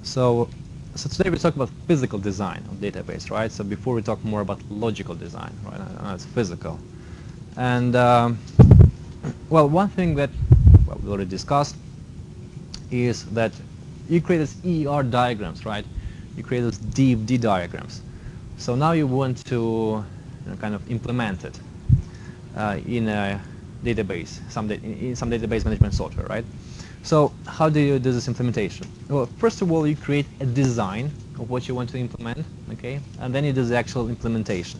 So, so today we talk about physical design of database, right? So before we talk more about logical design, right? And it's physical. And well, one thing that we already discussed is that you create these ER diagrams, right? You create those DFD diagrams. So now you want to kind of implement it in a database, in some database management software, right? So how do you do this implementation? Well, first of all, you create a design of what you want to implement, okay? And then you do the actual implementation.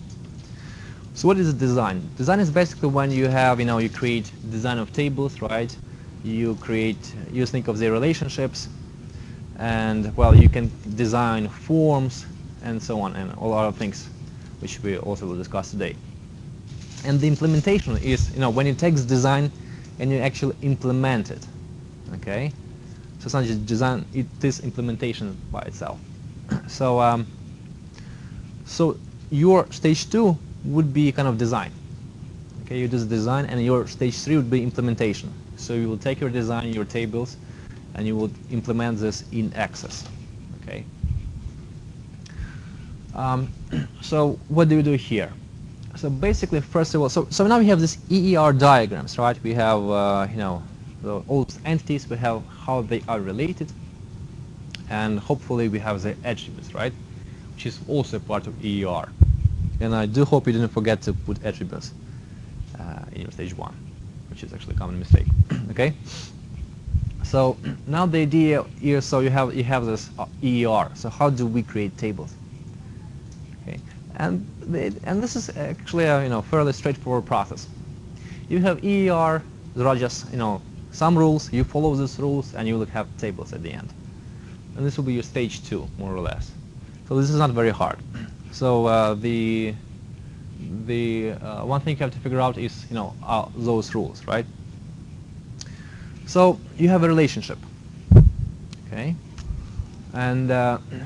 So what is a design? Design is basically when you have, you create design of tables, right? You think of the relationships, and well, you can design forms and so on, and all other things, which we also will discuss today. And the implementation is, when you take design and you actually implement it, okay? So it's not just design; it is implementation by itself. So, so your stage 2 would be kind of design. Okay, you do the design, and your stage 3 would be implementation. So you will take your design, your tables, and you will implement this in Access. Okay. So what do we do here? So basically, first of all, so now we have these EER diagrams, right? We have all these entities. We have how they are related, and hopefully we have the attributes, right? Which is also a part of EER. And I do hope you didn't forget to put attributes in your stage 1, which is actually a common mistake. Okay. So now the idea is, so you have this EER. So how do we create tables? Okay, and this is actually a fairly straightforward process. You have EER. There are just some rules. You follow these rules, and you will have tables at the end. And this will be your stage 2, more or less. So this is not very hard. So the one thing you have to figure out is those rules, right? So you have a relationship, okay? And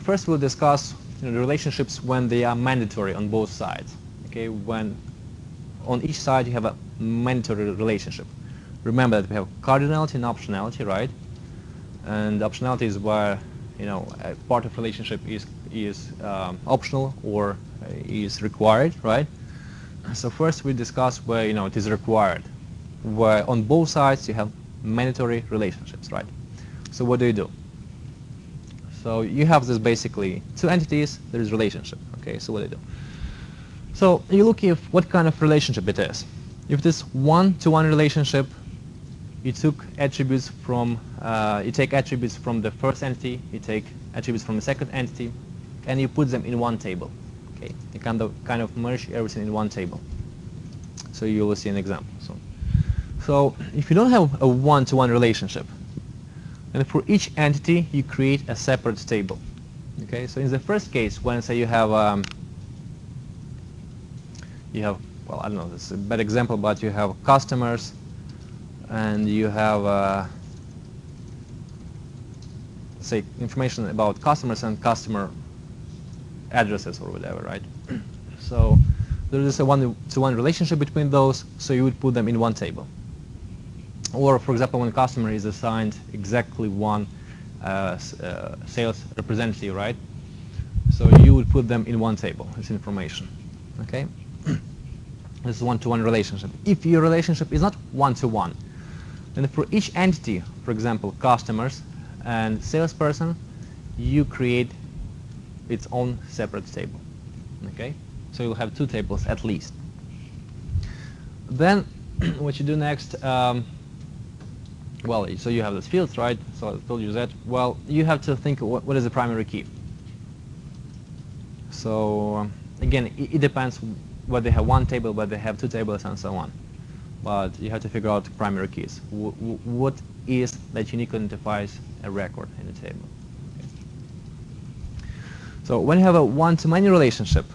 first we'll discuss the relationships when they are mandatory on both sides, okay? When on each side you have a mandatory relationship. Remember that we have cardinality and optionality, right? And optionality is where a part of relationship is optional or is required, right? So first we discuss where it is required, where on both sides you have mandatory relationships, right? So what do you do? So you have this basically two entities, there is relationship, okay? So what do you do? So you look at what kind of relationship it is. If this one-to-one relationship, you take attributes from the first entity, you take attributes from the second entity, and you put them in one table. Okay, you kind of merge everything in one table. So you will see an example. So if you don't have a one-to-one relationship, and for each entity you create a separate table. Okay, so in the first case, when say you have well, I don't know, this is a bad example, but you have customers, and you have say information about customers and customer addresses or whatever, right? So there is a one-to-one relationship between those, so you would put them in one table. Or, for example, when a customer is assigned exactly one sales representative, right? So you would put them in one table, this information, okay? This is one-to-one relationship. If your relationship is not one-to-one, then for each entity, for example, customers and salesperson, you create its own separate table, okay? So you'll have two tables at least. Then what you do next, well, so you have these fields, right? So I told you that. Well, you have to think what is the primary key. So again, it depends whether they have one table, whether they have two tables, and so on. But you have to figure out primary keys. What is that uniquely identifies a record in the table? Okay. So when you have a one-to-many relationship,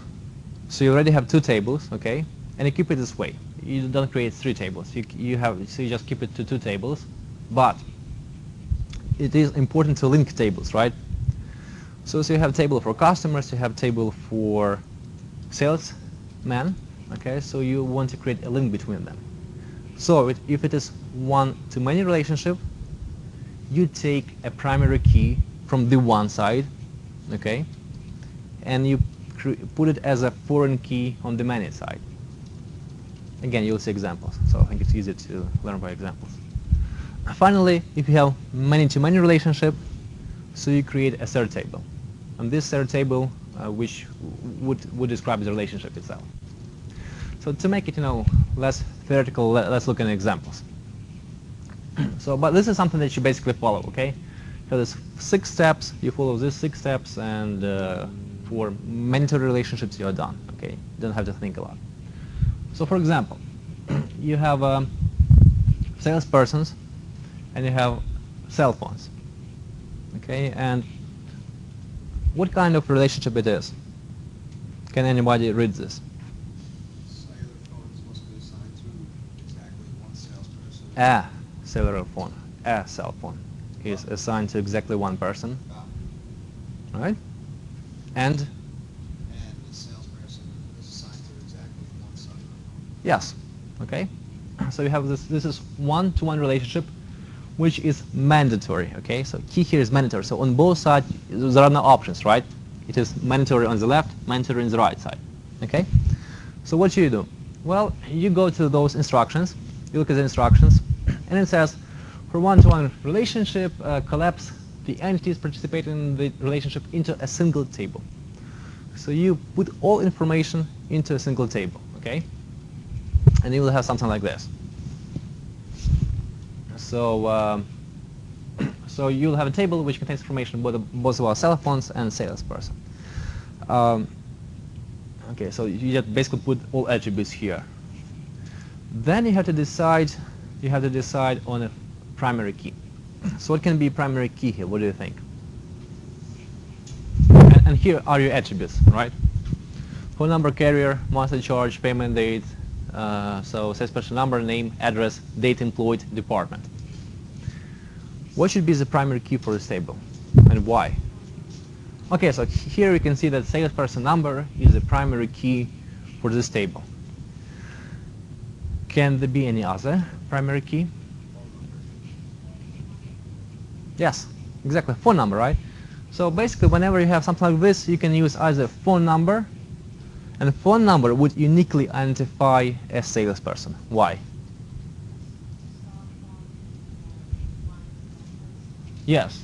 so you already have two tables, okay, and you keep it this way. You don't create three tables. So you just keep it to two tables, but it is important to link tables, right? So you have a table for customers, you have a table for salesmen, okay, so you want to create a link between them. So if it is one-to-many relationship, you take a primary key from the one side, okay, and you put it as a foreign key on the many side. Again, you'll see examples, so I think it's easy to learn by examples. Finally, if you have many-to-many relationship, so you create a third table. And this third table, which would describe the relationship itself. So to make it, less theoretical, let's look at examples. So, but this is something that you basically follow, okay? So there's 6 steps, you follow these 6 steps, and for mandatory relationships, you're done, okay? You don't have to think a lot. So for example, you have salespersons, and you have cell phones, okay? And what kind of relationship it is? Can anybody read this? Cellular phones must be assigned to exactly one salesperson. A cellular phone, a cell phone is assigned to exactly one person, right? And the salesperson is assigned to exactly one cellular phone. yes, okay. So you have this is one-to-one relationship, which is mandatory, okay? So key here is mandatory. So on both sides, there are no options, right? It is mandatory on the left, mandatory on the right side, okay? So what should you do? Well, you go to those instructions, you look at the instructions, and it says, for one-to-one relationship, collapse the entities participating in the relationship into a single table. So you put all information into a single table, okay? And you will have something like this. So, so you'll have a table which contains information both about cell phones and salesperson. Okay, so you just basically put all attributes here. Then you have to decide. You have to decide on a primary key. So what can be primary key here? What do you think? And here are your attributes, right? Phone number, carrier, monthly charge, payment date. So salesperson number, name, address, date employed, department. What should be the primary key for this table, and why? Okay, so here you can see that salesperson number is the primary key for this table. Can there be any other primary key? Yes, exactly, phone number, right? So basically, whenever you have something like this, you can use either phone number, and the phone number would uniquely identify a salesperson. Why? Yes.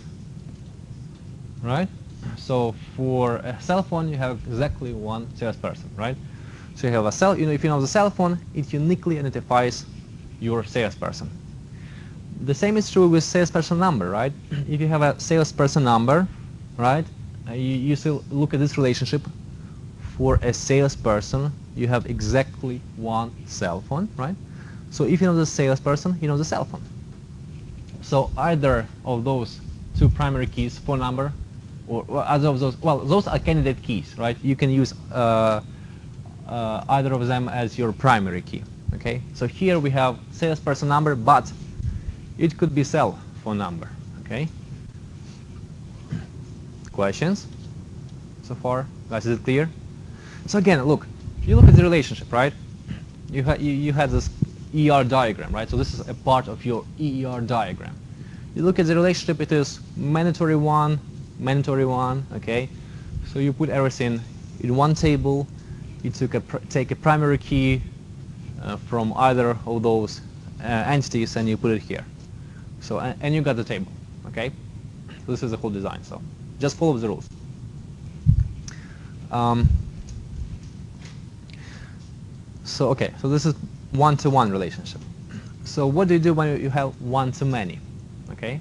Right? So for a cell phone, you have exactly one salesperson, right? So you have a cell, if you know the cell phone, it uniquely identifies your salesperson. The same is true with salesperson number, right? If you have a salesperson number, right, you still look at this relationship. For a salesperson, you have exactly one cell phone, right? So if you know the salesperson, you know the cell phone. So either of those two primary keys, phone number, or either of those, well, those are candidate keys, right? You can use either of them as your primary key, okay? So here we have salesperson number, but it could be cell phone number, okay? Questions so far? Guys, is it clear? So again, look, you look at the relationship, right? You had this ER diagram, right? So this is a part of your ER diagram. You look at the relationship, it is mandatory one, okay? So you put everything in one table. You take a primary key from either of those entities and you put it here. So, and you got the table, okay? So this is the whole design, so just follow the rules. So okay, so this is one-to-one relationship. So what do you do when you have one-to-many? Okay,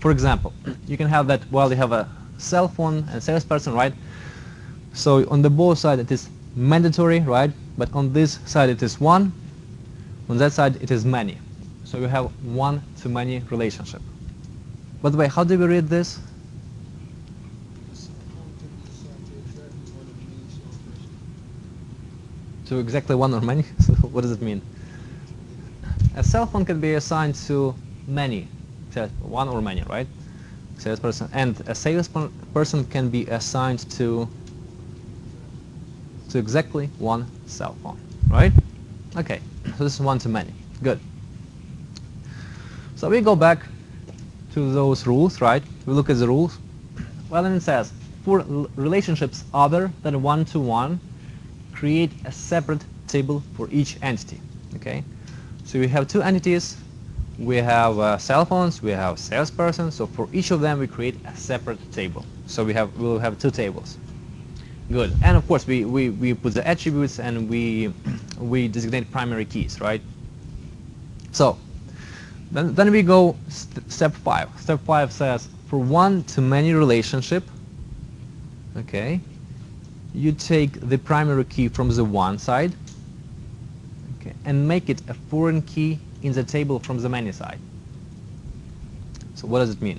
for example, you can have that while you have a cell phone and salesperson, right? So on the both side it is mandatory, right? But on this side it is one, on that side it is many. So you have one-to-many relationship. By the way, how do we read this? To exactly one or many? So what does it mean? A cell phone can be assigned to many, one or many, right? Salesperson, and a salesperson can be assigned to exactly one cell phone, right? Okay, so this is one-to-many. Good. So we go back to those rules, right? We look at the rules. Well, and it says, for relationships other than one-to-one, create a separate table for each entity. Okay, so we have two entities. We have cell phones. We have salesperson. So for each of them, we create a separate table. So we'll have two tables. Good. And of course, we put the attributes and we designate primary keys, right? So then we go step 5. Step 5 says for one-to-many relationship, okay, you take the primary key from the one side, okay, and make it a foreign key in the table from the many side. So what does it mean?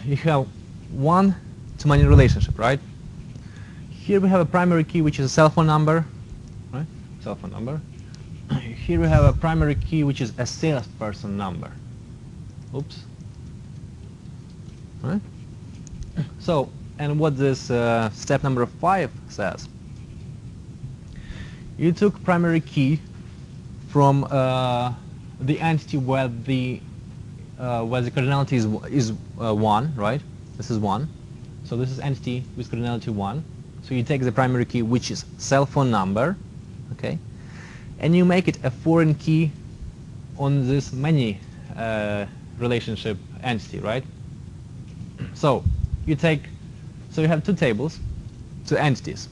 You have one-to-many relationship, right? Here we have a primary key which is a cell phone number, right? Cell phone number. Here we have a primary key which is a salesperson number. Oops. Right? So, and what this step number 5 says, you took primary key from the entity where the cardinality is 1, right? This is 1. So this is entity with cardinality 1. So you take the primary key which is cell phone number, okay, and you make it a foreign key on this many relationship entity, right? So you have two tables, two entities.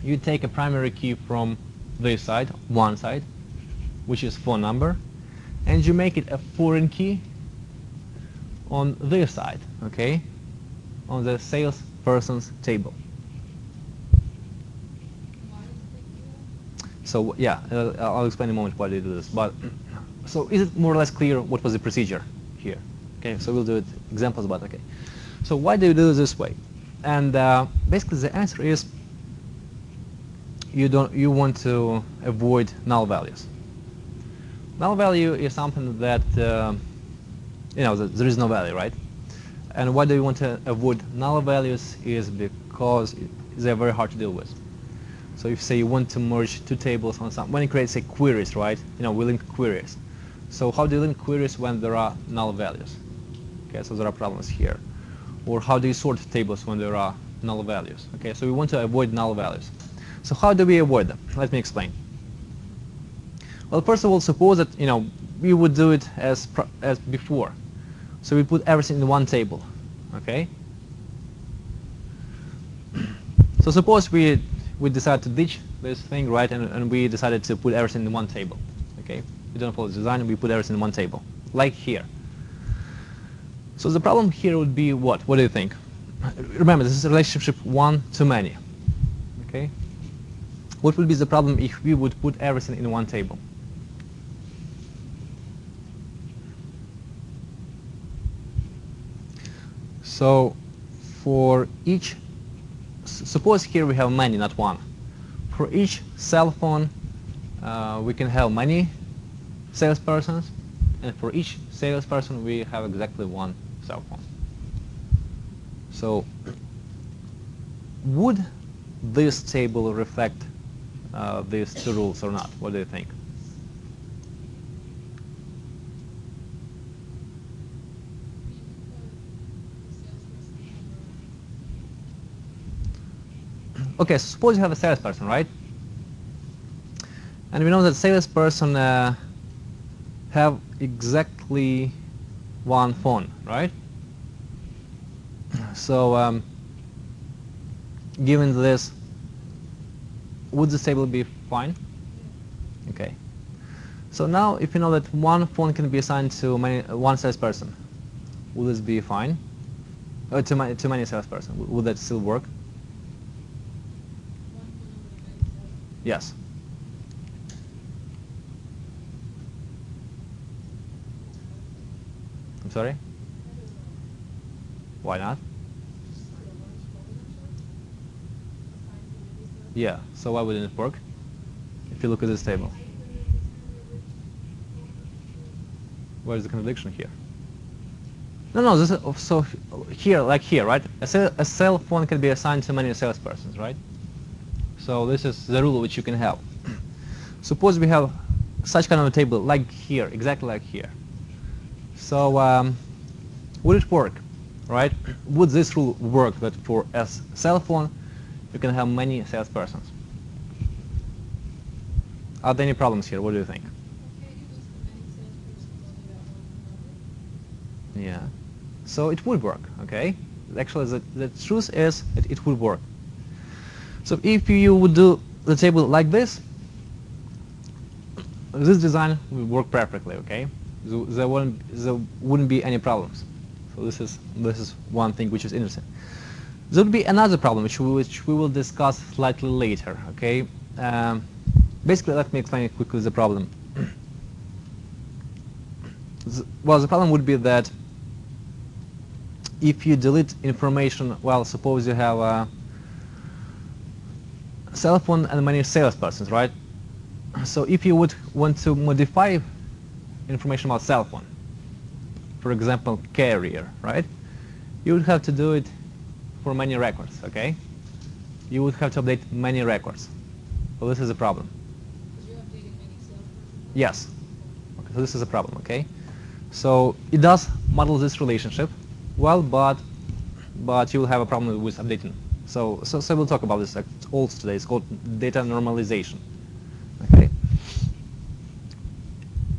You take a primary key from this side, one side, which is phone number, and you make it a foreign key on this side, okay, on the salesperson's table. So yeah, I'll explain in a moment why they do this. But so is it more or less clear what was the procedure here? Okay, so we'll do it examples, but okay. So why do you do it this way? And basically the answer is you want to avoid null values. Null value is something that there is no value, right? And why do you want to avoid null values is because they're very hard to deal with. So if say you want to merge two tables on some, when you create say queries, right? We link queries. So how do you link queries when there are null values? Okay, so there are problems here. Or how do you sort tables when there are null values? Okay, so we want to avoid null values. So how do we avoid them? Let me explain. Well, first of all, suppose that we would do it as before. So we put everything in one table. Okay. So suppose we decide to ditch this thing, right? And we decided to put everything in one table. Okay. We don't follow the design. We put everything in one table, like here. So the problem here would be what? What do you think? Remember, this is a relationship one-to-many. Okay. What would be the problem if we would put everything in one table? So for each, suppose here we have many, not one. For each cell phone, we can have many salespersons, and for each salesperson, we have exactly one cell phone. So would this table reflect these two rules or not? What do you think? Okay, so suppose you have a salesperson, right? And we know that salesperson have exactly one phone, right? So given this, would this table be fine? Okay. So now if you know that one phone can be assigned to one salesperson, will this be fine? Or to many salesperson, would that still work? Yes. I'm sorry? Why not? Yeah, so why wouldn't it work if you look at this table? Where's the contradiction here? No, this is, so here, like here, right? A cell phone can be assigned to many salespersons, right? So this is the rule which you can have. Suppose we have such kind of a table like here, exactly like here. So would it work right? Would this rule work that for a cell phone you can have many salespersons? Are there any problems here? What do you think? Yeah. So it would work, okay? Actually, the truth is it would work. So if you would do the table like this design will work perfectly, okay? There wouldn't be any problems. So this is one thing which is interesting. There would be another problem which we will discuss slightly later, okay? Basically, let me explain quickly the problem. Well, the problem would be that if you delete information, well, suppose you have a cell phone and many salespersons, right? So if you would want to modify information about cell phone, for example, carrier, right? You would have to do it for many records, okay? You would have to update many records. So this is a problem. Yes. Okay, so this is a problem, okay? So it does model this relationship well, but you will have a problem with updating. So we'll talk about this also today. It's called data normalization. Okay.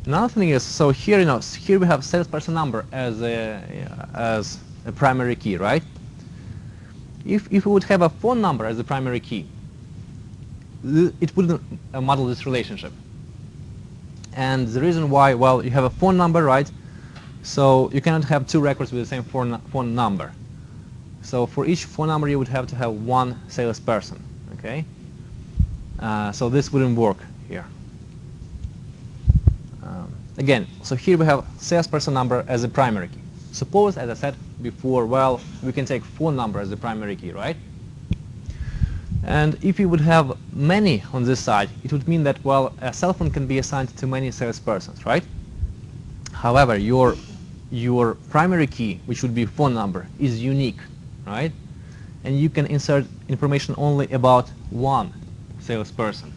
Another thing is, so here here we have salesperson number as a primary key, right? If we would have a phone number as the primary key, it wouldn't model this relationship. And the reason why, well, you have a phone number, right? So you cannot have two records with the same phone number. So for each phone number, you would have to have one salesperson, okay? So this wouldn't work here. Again, so here we have salesperson number as a primary key. Suppose, as I said before, well, we can take phone number as the primary key, right? And if you would have many on this side, it would mean that, well, a cell phone can be assigned to many salespersons, right? However, your primary key, which would be phone number, is unique, right? And you can insert information only about one salesperson.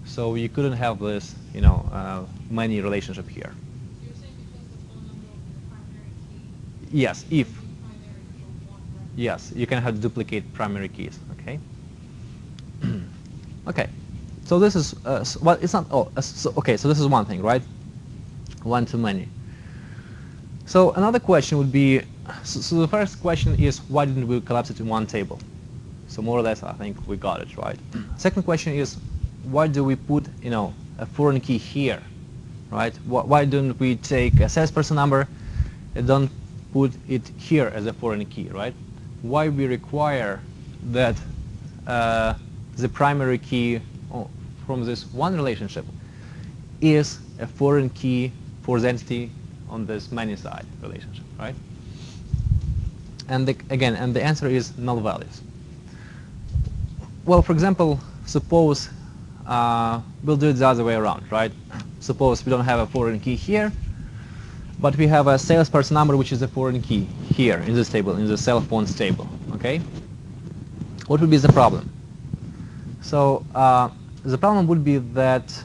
So you couldn't have this, many relationship here. So you're saying because the phone number will be the primary key? Yes, if. It would be primary for one record. Yes, you can have duplicate primary keys, okay? Okay, so this is, well, it's not, okay, so this is one thing, right? One to many. So another question would be, so the first question is, why didn't we collapse it in one table? So more or less, I think we got it, right? Second question is, why do we put, a foreign key here, right? Why don't we take a salesperson number and don't put it here as a foreign key, right? Why we require that the primary key from this one relationship is a foreign key for the entity on this many side relationship, right? And again, the answer is null values. Well, for example, suppose we'll do it the other way around, right? Suppose we don't have a foreign key here, but we have a salesperson number which is a foreign key here in this table, in the cell phones table, okay? What would be the problem? So the problem would be that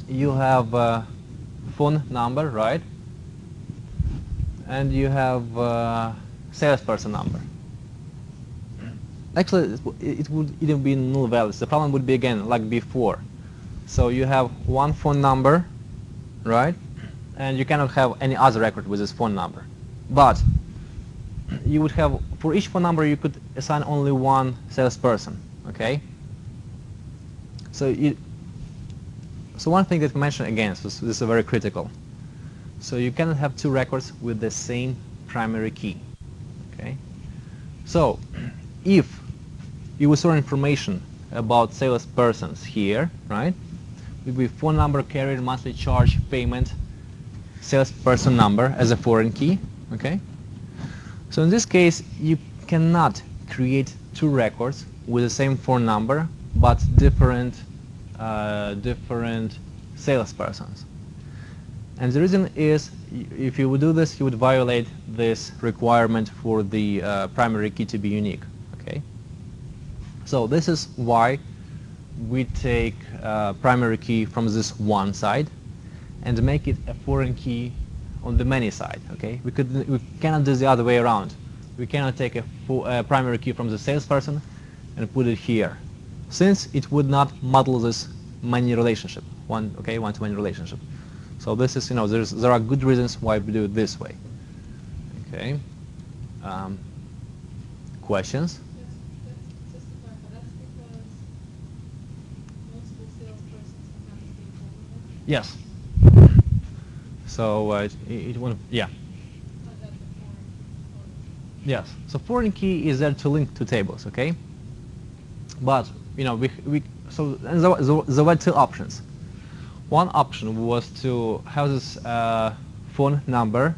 you have a phone number, right? And you have a salesperson number. Actually, it would even be null values. The problem would be, again, like before. So you have one phone number, right? And you cannot have any other record with this phone number. But you would have, for each phone number, you could assign only one salesperson, okay? So one thing that we mentioned again, so this is very critical. So you cannot have two records with the same primary key, okay? So if you would store information about salespersons here, right? With be phone number, carrier, monthly charge, payment, salesperson number as a foreign key, okay? So in this case, you cannot create two records with the same phone number, but different salespersons. And the reason is, if you would do this, you would violate this requirement for the primary key to be unique, okay? So this is why we take primary key from this one side and make it a foreign key on the many side. Okay, we cannot do the other way around. We cannot take a primary key from the salesperson and put it here, since it would not model this many relationship, one-to-many relationship. So this is, there are good reasons why we do it this way. Okay. Questions? Just to clarify, that's because multiple salespersons can have the same phone number? Yes. So it won't. Yeah. That's the foreign. Yes. So foreign key is there to link two tables. Okay. But so and there were two options. One option was to have this phone number,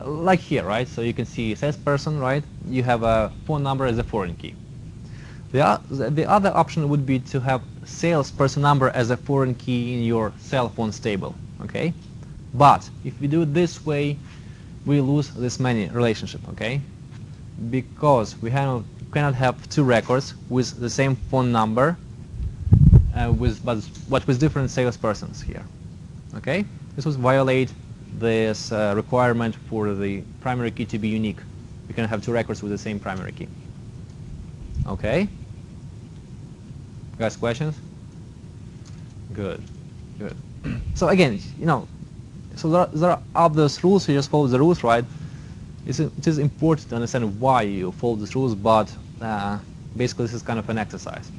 like here, right? So you can see salesperson, right? You have a phone number as a foreign key. The other option would be to have salesperson number as a foreign key in your cell phones table, okay? But if we do it this way, we lose this many relationship, okay? Because we cannot have two records with the same phone number, but with different salespersons here, okay? This would violate this requirement for the primary key to be unique. We can have two records with the same primary key. Okay? Guys, questions? Good, good. So again, so there are obvious rules. You just follow the rules, right? It is important to understand why you follow these rules, but basically this is kind of an exercise.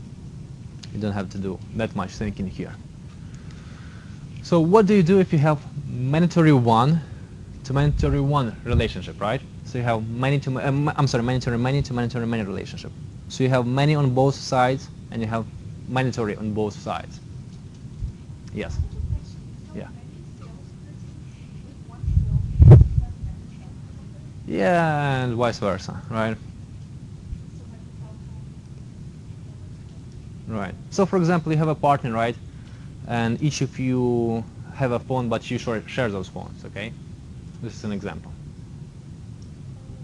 You don't have to do that much thinking here. So what do you do if you have mandatory one to mandatory one relationship, right? So you have many to mandatory many to mandatory many relationship. So you have many on both sides and you have mandatory on both sides. Yes. Yeah. Yeah, and vice versa, right? Right. So for example, you have a partner, right? And each of you have a phone, but you share those phones, okay? This is an example.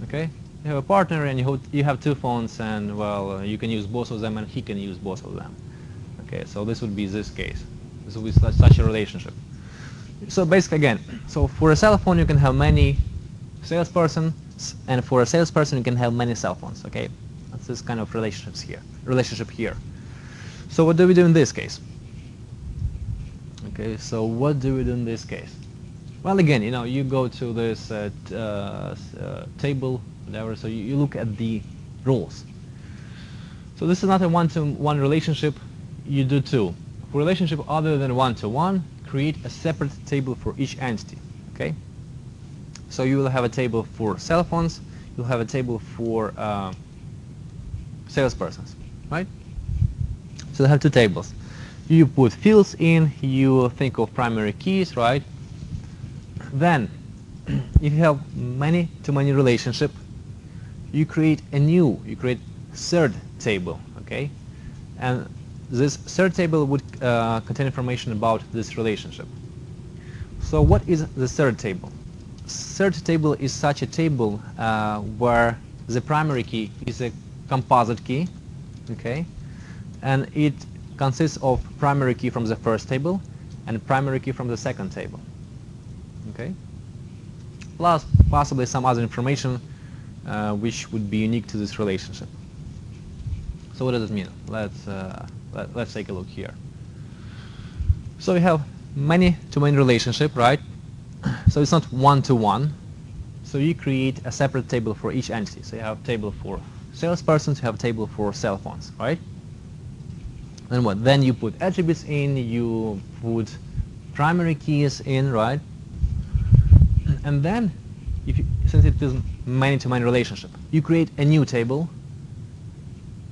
Okay? You have a partner and you have two phones, and well, you can use both of them and he can use both of them. Okay, so this would be this case. This would be such a relationship. So basically again, so for a cell phone you can have many salespersons, and for a salesperson you can have many cell phones, okay? That's this kind of relationship here. So what do we do in this case? Okay, so what do we do in this case? Well, again, you go to this table, whatever, so you look at the rules. So this is not a one-to-one relationship, you do two. For relationship other than one-to-one, create a separate table for each entity, okay? So you will have a table for cell phones, you'll have a table for salespersons, right? So you have two tables. You put fields in, you think of primary keys, right? Then, if you have many-to-many relationship, you create third table, okay? And this third table would contain information about this relationship. So what is the third table? Third table is such a table where the primary key is a composite key, okay? And it consists of primary key from the first table and primary key from the second table, okay? Plus possibly some other information which would be unique to this relationship. So what does it mean? Let's take a look here. So we have many-to-many relationship, right? So it's not one-to-one. So you create a separate table for each entity. So you have a table for salespersons, you have a table for cell phones, right? Then what? Then you put attributes in, you put primary keys in, right? And then, since it is many-to-many relationship, you create a new table.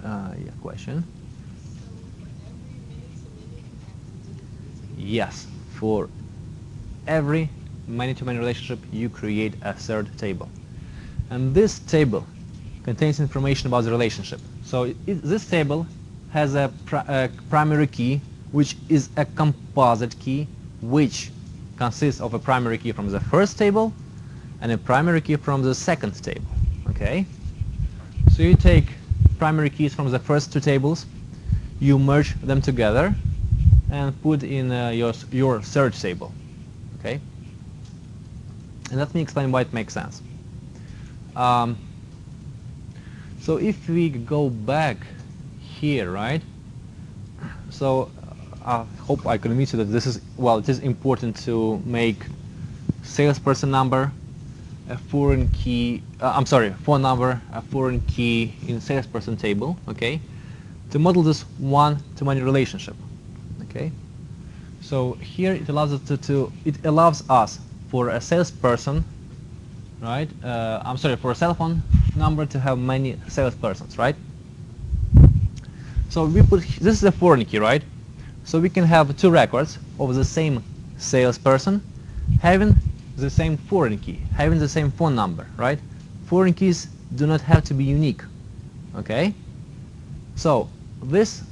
Yeah, question. Yes, for every many-to-many relationship, you create a third table. And this table contains information about the relationship. So this table has a primary key, which is a composite key, which consists of a primary key from the first table and a primary key from the second table, okay? So you take primary keys from the first two tables, you merge them together, and put in your third table, okay? And let me explain why it makes sense. Um, so if we go back here, right? So I hope I convince you that this is, well, it is important to make salesperson number a foreign key, I'm sorry, phone number a foreign key in salesperson table, okay? To model this one-to-many relationship, okay? So here it allows us it allows us for a salesperson, right? I'm sorry, for a cell phone number to have many salespersons, right? So we put, this is a foreign key, right? So we can have two records of the same salesperson having the same foreign key, having the same phone number, right? Foreign keys do not have to be unique, okay? So this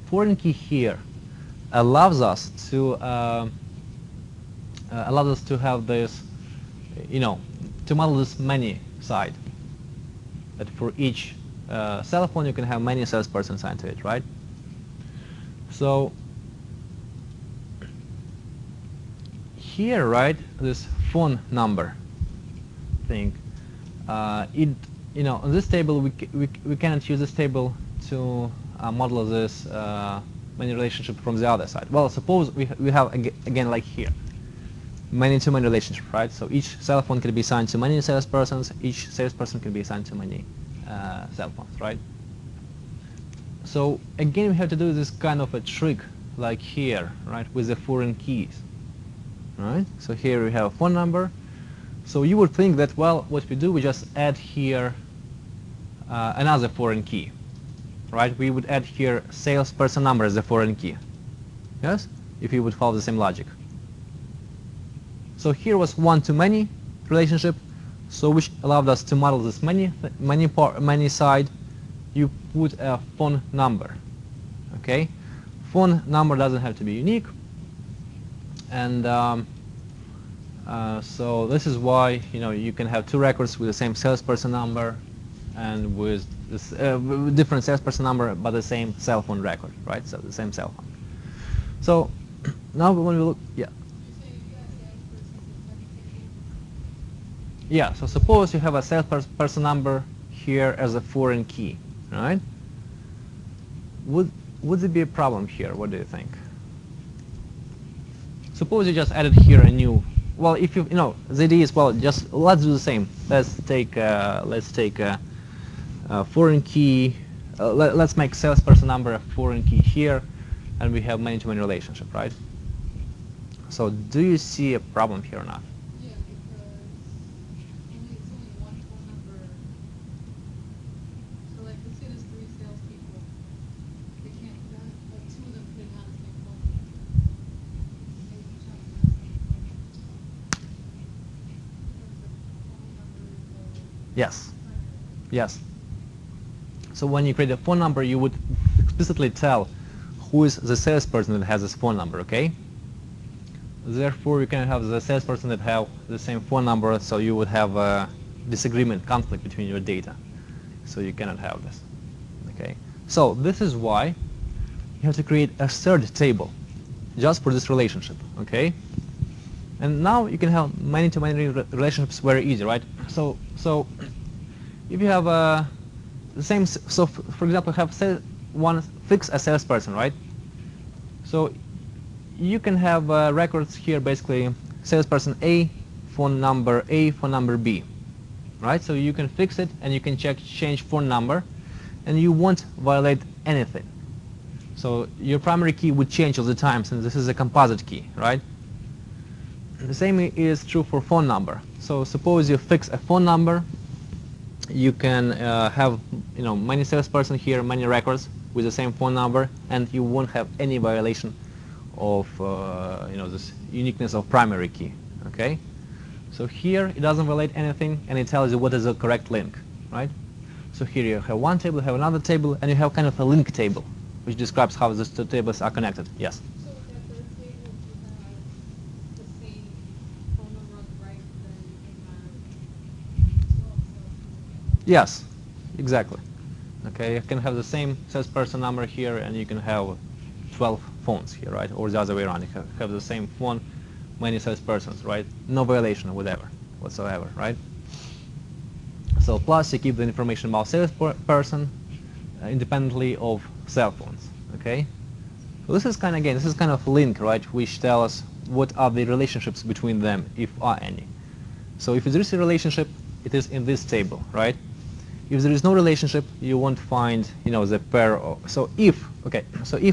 foreign key here allows us to have this, to model this many side. That for each cell phone you can have many salesperson assigned to it, right? So here, right, this phone number thing, on this table we cannot use this table to model this many relationship from the other side. Well, suppose we have again like here, many-to-many relationship, right? So each cell phone can be assigned to many salespersons. Each salesperson can be assigned to many cell phones, right? So again, we have to do this kind of a trick, like here, right, with the foreign keys, right? So here we have a phone number. So you would think that, well, what we do, we just add here another foreign key, right? We would add here salesperson number as a foreign key, yes, if you would follow the same logic. So here was one-to-many relationship, so which allowed us to model this many side. You put a phone number, okay? Phone number doesn't have to be unique, and so this is why you can have two records with the same salesperson number and with this different salesperson number but the same cell phone record, right? So the same cell phone. So now when we look, yeah. Yeah, so suppose you have a salesperson number here as a foreign key, right? Would there be a problem here? What do you think? Suppose you just added here a new, well, if the idea is, well, just let's do the same. Let's take a foreign key. Let's make salesperson number a foreign key here, and we have many-to-many relationship, right? So do you see a problem here or not? Yeah, because it's only one phone number. So like, let's say there's 3 salespeople. They can't, like 2 of them couldn't have the same phone number. Maybe each have the same phone number. Because the phone number is the Yes. primary. Yes. So when you create a phone number, you would explicitly tell who is the salesperson that has this phone number, okay? Therefore, you can have the salesperson that have the same phone number, so you would have a disagreement, conflict between your data. So you cannot have this, okay? So this is why you have to create a third table just for this relationship, okay? And now you can have many-to-many relationships very easy, right? So if you have the same, so for example, have one fix a salesperson, right? So you can have records here, basically salesperson A, phone number B, right? So you can fix it and you can change phone number, and you won't violate anything. So your primary key would change all the time, since this is a composite key, right? The same is true for phone number. So suppose you fix a phone number, you can have many salesperson here, many records with the same phone number, and you won't have any violation of this uniqueness of primary key, okay? So here it doesn't violate anything, and it tells you what is the correct link, right? So here you have one table, you have another table, and you have kind of a link table, which describes how these two tables are connected. Yes? So with that third table, if you have the same phone number on the right, then you can have 12 salespeople. Yes, exactly. Okay, you can have the same salesperson number here, and you can have 12 phones here, right? Or the other way around, you have the same phone, many salespersons, right? No violation, whatever. whatsoever, right? So plus you keep the information about salesperson independently of cell phones, okay? So this is kind of, again, this is kind of link, right, which tell us what are the relationships between them, if are any. So if there is a relationship, it is in this table, right? If there is no relationship, you won't find, you know, the pair of, so if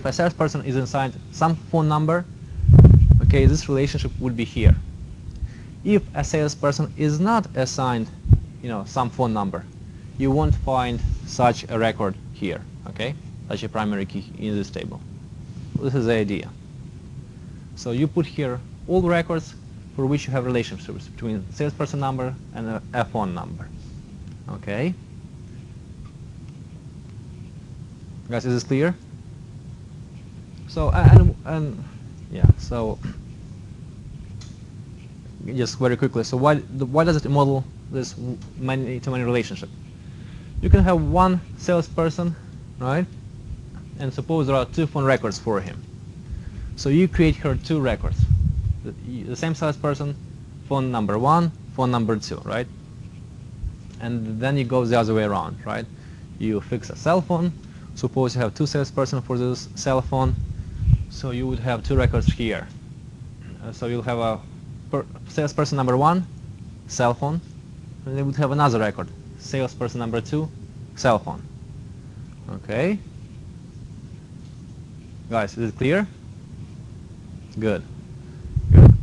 a salesperson is assigned some phone number, okay, this relationship would be here. If a salesperson is not assigned, you know, some phone number, you won't find such a record here, okay, such a primary key in this table. This is the idea. So you put here all records for which you have relationships between salesperson number and a phone number, okay? Guys, is this clear? So and yeah, so just very quickly. So why does it model this many-to-many relationship? You can have one salesperson, right? And suppose there are two phone records for him. So you create here two records. The same salesperson, phone number 1, phone number 2, right? And then you go the other way around, right? You fix a cell phone. Suppose you have two salesperson for this cell phone. So you would have two records here. So you'll have a salesperson number 1, cell phone, and they would have another record, salesperson number 2, cell phone. Okay? Guys, is it clear? Good. Good.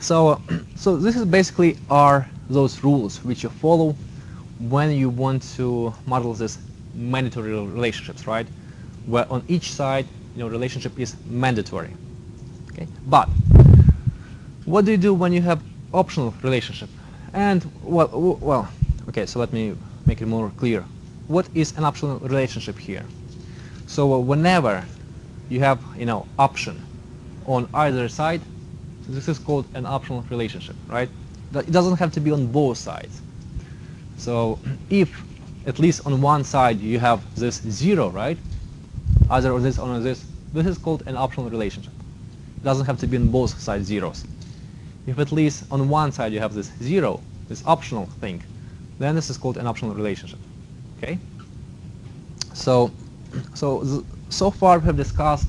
So this is basically are those rules which you follow when you want to model this mandatory relationships, right? Where on each side, you know, relationship is mandatory. Okay, but what do you do when you have optional relationship? And well, okay. So let me make it more clear. What is an optional relationship here? So whenever you have, you know, option on either side, so this is called an optional relationship, right? It doesn't have to be on both sides. So if at least on one side you have this 0, right? Either on this or on this is called an optional relationship. It doesn't have to be on both sides zeros. If at least on one side you have this 0, this optional thing, then this is called an optional relationship. Okay? So far we have discussed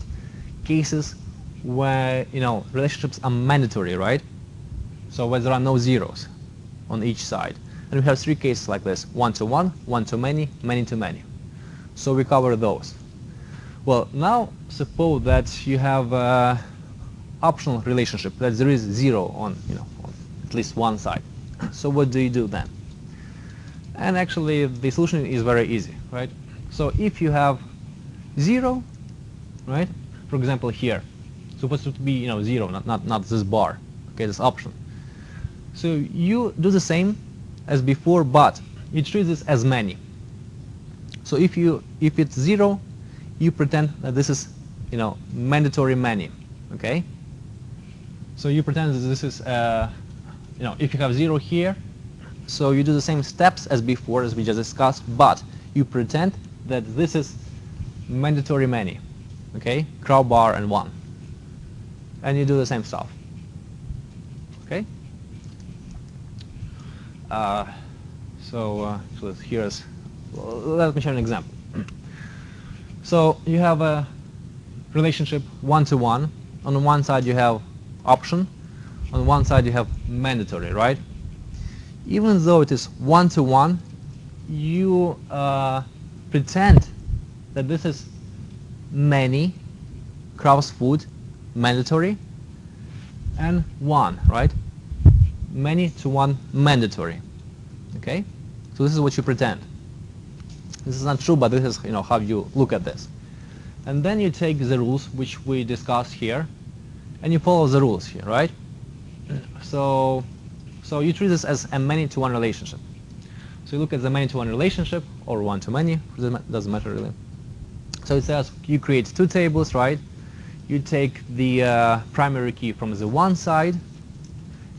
cases where, you know, relationships are mandatory, right? So where there are no zeros on each side. And we have three cases like this: one-to-one, one-to-many, many-to-many. So we cover those. Well, now suppose that you have optional relationship, that there is 0 on, you know, on at least one side. So what do you do then? And actually the solution is very easy, right? So if you have 0, right? For example, here, supposed to be, you know, 0, not this bar, okay, this option. So you do the same as before, but you treat this as many. So if it's 0, you pretend that this is, you know, mandatory many, okay? So you pretend that this is, you know, if you have 0 here, so you do the same steps as before, as we just discussed, but you pretend that this is mandatory many, okay? Crowbar and 1. And you do the same stuff, okay? So here's, let me show an example. So you have a relationship one-to-one. On one side you have option, on one side you have mandatory, right? Even though it is one-to-one, you pretend that this is many, Kraus food, mandatory, and 1, right? Many to 1 mandatory. Okay? So this is what you pretend. This is not true, but this is, you know, how you look at this. And then you take the rules which we discussed here, and you follow the rules here, right? So you treat this as a many-to-one relationship. So you look at the many-to-one relationship, or one-to-many, doesn't matter really. So it says you create two tables, right? You take the primary key from the one side,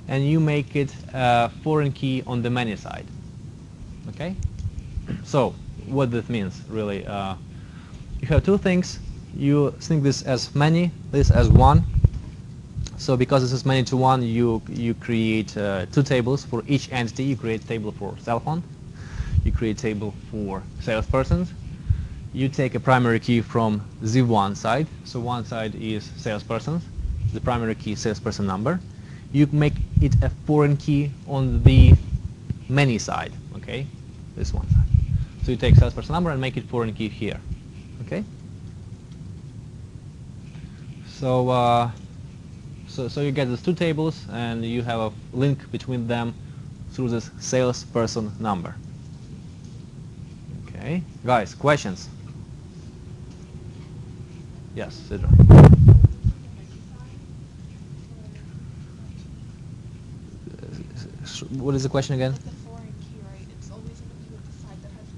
and you make it a foreign key on the many side. Okay? So what this means, really, you have two things. You think this as many, this as 1. So because this is many to one, you create two tables for each entity. You create a table for cell phone. You create a table for salespersons. You take a primary key from the one side. So one side is salespersons. The primary key is salesperson number. You make it a foreign key on the many side. Okay, this one side. So you take salesperson number and make it foreign key here. Okay. So so you get these two tables, and you have a link between them through this salesperson number. Okay, guys, questions? Yes, Sidra. What is the question again? With the foreign key, right? It's always going to be with the side that has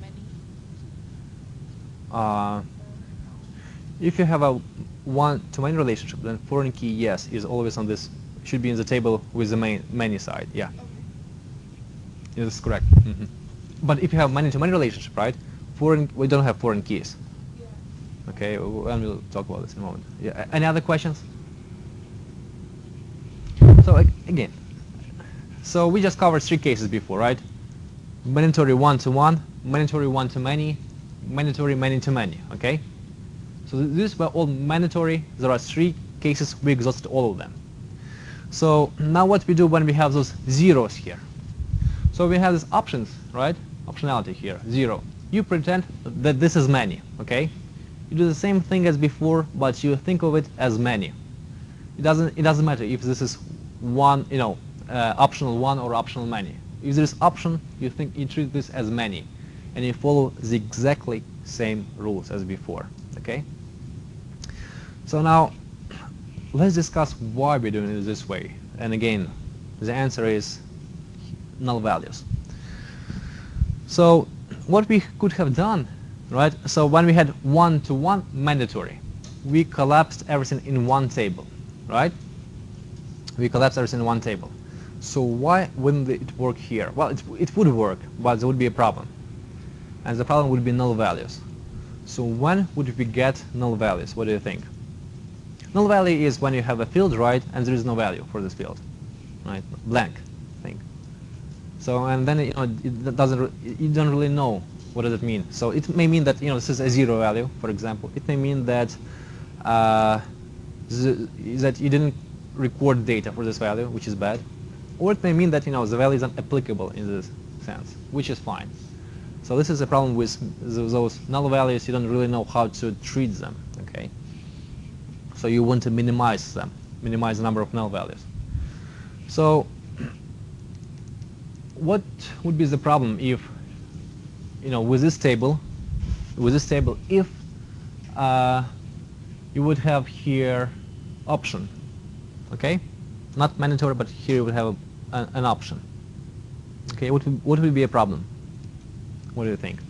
many. If you have a one-to-many relationship, then foreign key, yes, is always on this, should be in the table with the many side, yeah. Okay. Yeah, that's correct. But if you have many-to-many relationship, right, we don't have foreign keys. Yeah. Okay, and we'll talk about this in a moment. Yeah. Any other questions? So again, so we just covered three cases before, right? Mandatory one-to-one, mandatory one-to-many, mandatory many-to-many, okay? So these were all mandatory. There are three cases. We exhausted all of them. So now what we do when we have those zeros here? So we have these options, right? Optionality here, 0. You pretend that this is many, okay? You do the same thing as before, but you think of it as many. It doesn't matter if this is one, optional one or optional many. If there is option, you treat this as many, and you follow the exactly same rules as before. Okay. So now let's discuss why we're doing it this way. And again, the answer is null values. So what we could have done, right? So when we had one-to-one mandatory, we collapsed everything in one table, right? We collapsed everything in one table. So why wouldn't it work here? Well, it would work, but there would be a problem. And the problem would be null values. So when would we get null values? What do you think? Null value is when you have a field, right, and there is no value for this field, right? Blank thing. So and then it doesn't. You don't really know what does it mean. So it may mean that this is a 0 value, for example. It may mean that that you didn't record data for this value, which is bad, or it may mean that the value is not applicable in this sense, which is fine. So this is a problem with those null values. You don't really know how to treat them, okay? So you want to minimize them, minimize the number of null values. So what would be the problem if, with this table, if you would have here option, okay? Not mandatory, but here you would have an option. Okay, what would be a problem? What do you think?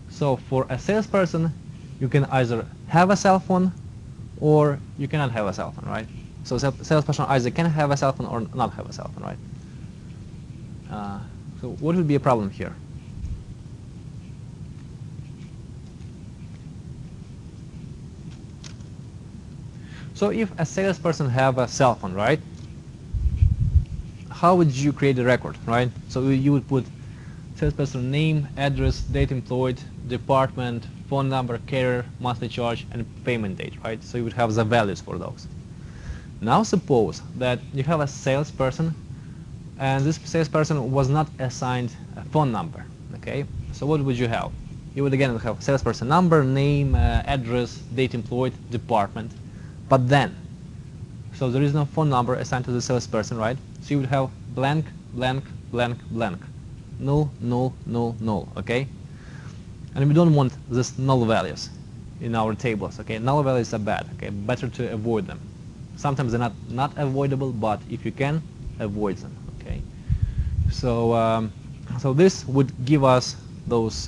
So for a salesperson, you can either have a cell phone or you cannot have a cell phone, right? So salesperson either can have a cell phone or not have a cell phone, right? So what would be a problem here? So if a salesperson have a cell phone, right? How would you create a record, right? So you would put salesperson name, address, date employed, department, phone number, carrier, monthly charge, and payment date, right? So you would have the values for those. Now suppose that you have a salesperson, and this salesperson was not assigned a phone number, okay? So what would you have? You would again have salesperson number, name, address, date employed, department, but then, so there is no phone number assigned to the salesperson, right? So you would have blank, blank, blank, blank, null, null, null, null, okay? And we don't want these null values in our tables, okay? Null values are bad, okay? Better to avoid them. Sometimes they're not avoidable, but if you can, avoid them, okay? So, so this would give us those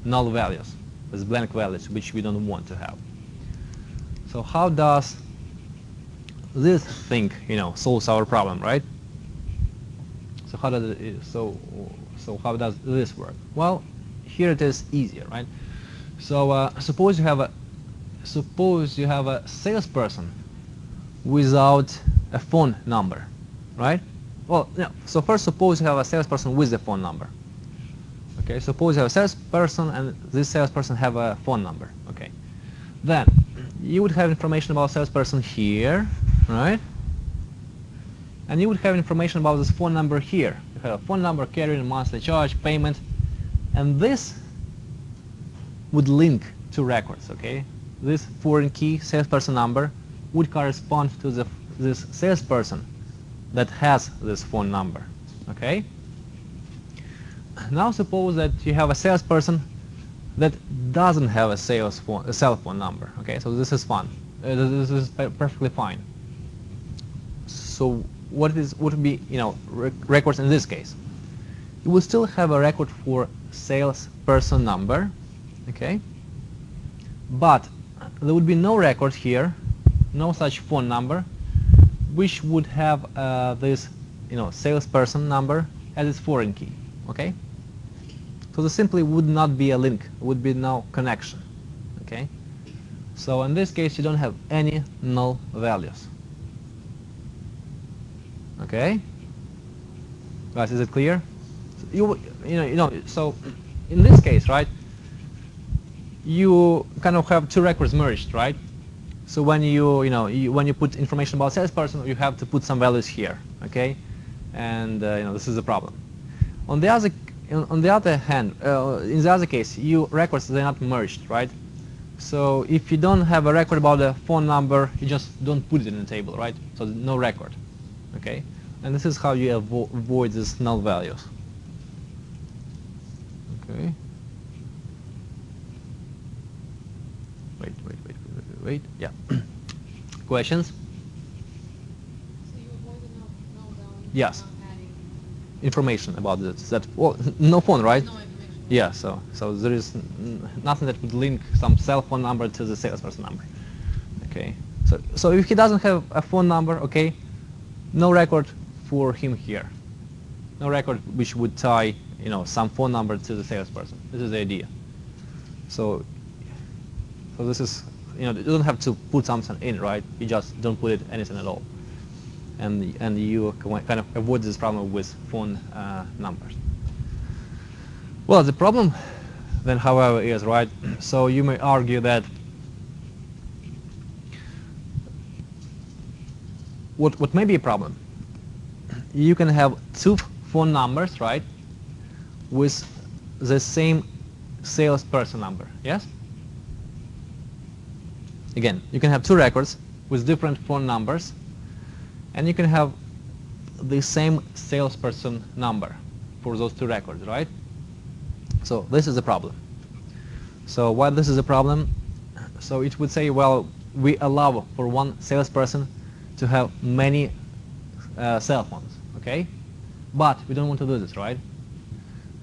null values, those blank values, which we don't want to have. So how does this thing, solves our problem, right? So how does it, so how does this work? Well, here it is easier, right? So suppose you have suppose you have a salesperson without a phone number, right? Well, no. So first, suppose you have a salesperson with a phone number. Okay, suppose you have a salesperson and this salesperson have a phone number. Okay, then you would have information about salesperson here, right? And you would have information about this phone number here. You have a phone number, carrying, monthly charge, payment, and this would link to records. Okay, this foreign key salesperson number would correspond to this salesperson that has this phone number. Okay. Now suppose that you have a salesperson that doesn't have a cell phone number. Okay, so this is fun. This is perfectly fine. So what would be records in this case? You will still have a record for salesperson number. Okay, but there would be no record here, no such phone number, which would have this salesperson number as its foreign key. Okay. So there simply would not be a link, would be no connection. Okay? So in this case you don't have any null values. Okay? Guys, is it clear? So in this case, right, you kind of have two records merged, right? So when when you put information about salesperson, you have to put some values here, okay? And this is a problem. On the other hand, in the other case, records, they're not merged, right? So if you don't have a record about the phone number, you just don't put it in the table, right? So no record, okay? And this is how you avoid these null values. Okay. Wait. Yeah. Questions? So you avoid the null value. Yes. Not adding. Information about this. Well, no phone, right? No information. Yeah. So there is nothing that would link some cell phone number to the salesperson number. Okay. So if he doesn't have a phone number, okay, no record for him here. No record which would tie some phone number to the salesperson. This is the idea. So this is you don't have to put something in, right? You just don't put anything at all, and you kind of avoid this problem with phone numbers. Well, the problem then, however, is, right, so you may argue that what may be a problem, you can have two phone numbers, right, with the same salesperson number. Yes? Again, you can have two records with different phone numbers, and you can have the same salesperson number for those two records, right? So this is a problem. So why this is a problem? So it would say, well, we allow for one salesperson to have many cell phones, okay? But we don't want to do this, right?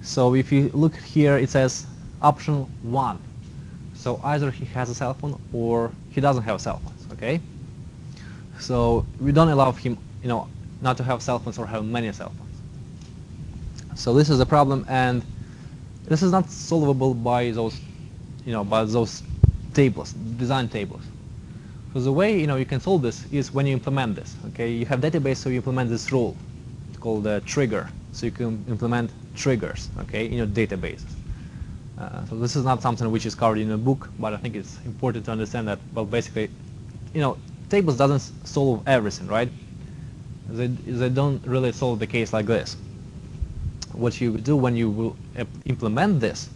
So if you look here, it says option 1. So either he has a cell phone or he doesn't have cell phones, okay? So we don't allow him, not to have cell phones or have many cell phones. So this is a problem, and this is not solvable by those, by those tables, design tables. So the way you can solve this is when you implement this. Okay, you have database, so you implement this rule. It's called a trigger. So you can implement triggers, okay, in your databases. So this is not something which is covered in a book, but I think it's important to understand that. Well, basically, tables doesn't solve everything, right? They don't really solve the case like this. What you do when you will implement this,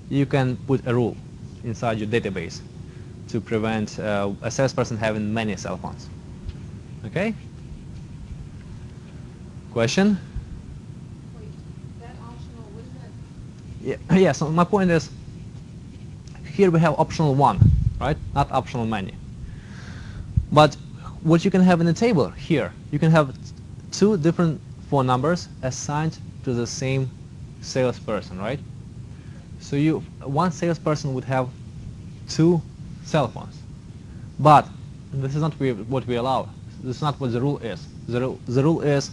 you can put a rule inside your database to prevent a salesperson having many cell phones. Okay? Question? Wait, that optional, what is that? Yeah, so my point is, here we have optional 1, right? Not optional many. But what you can have in the table here, you can have two different phone numbers assigned to the same salesperson, right? So one salesperson would have two cell phones. But this is not what we allow. This is not what the rule is. The rule is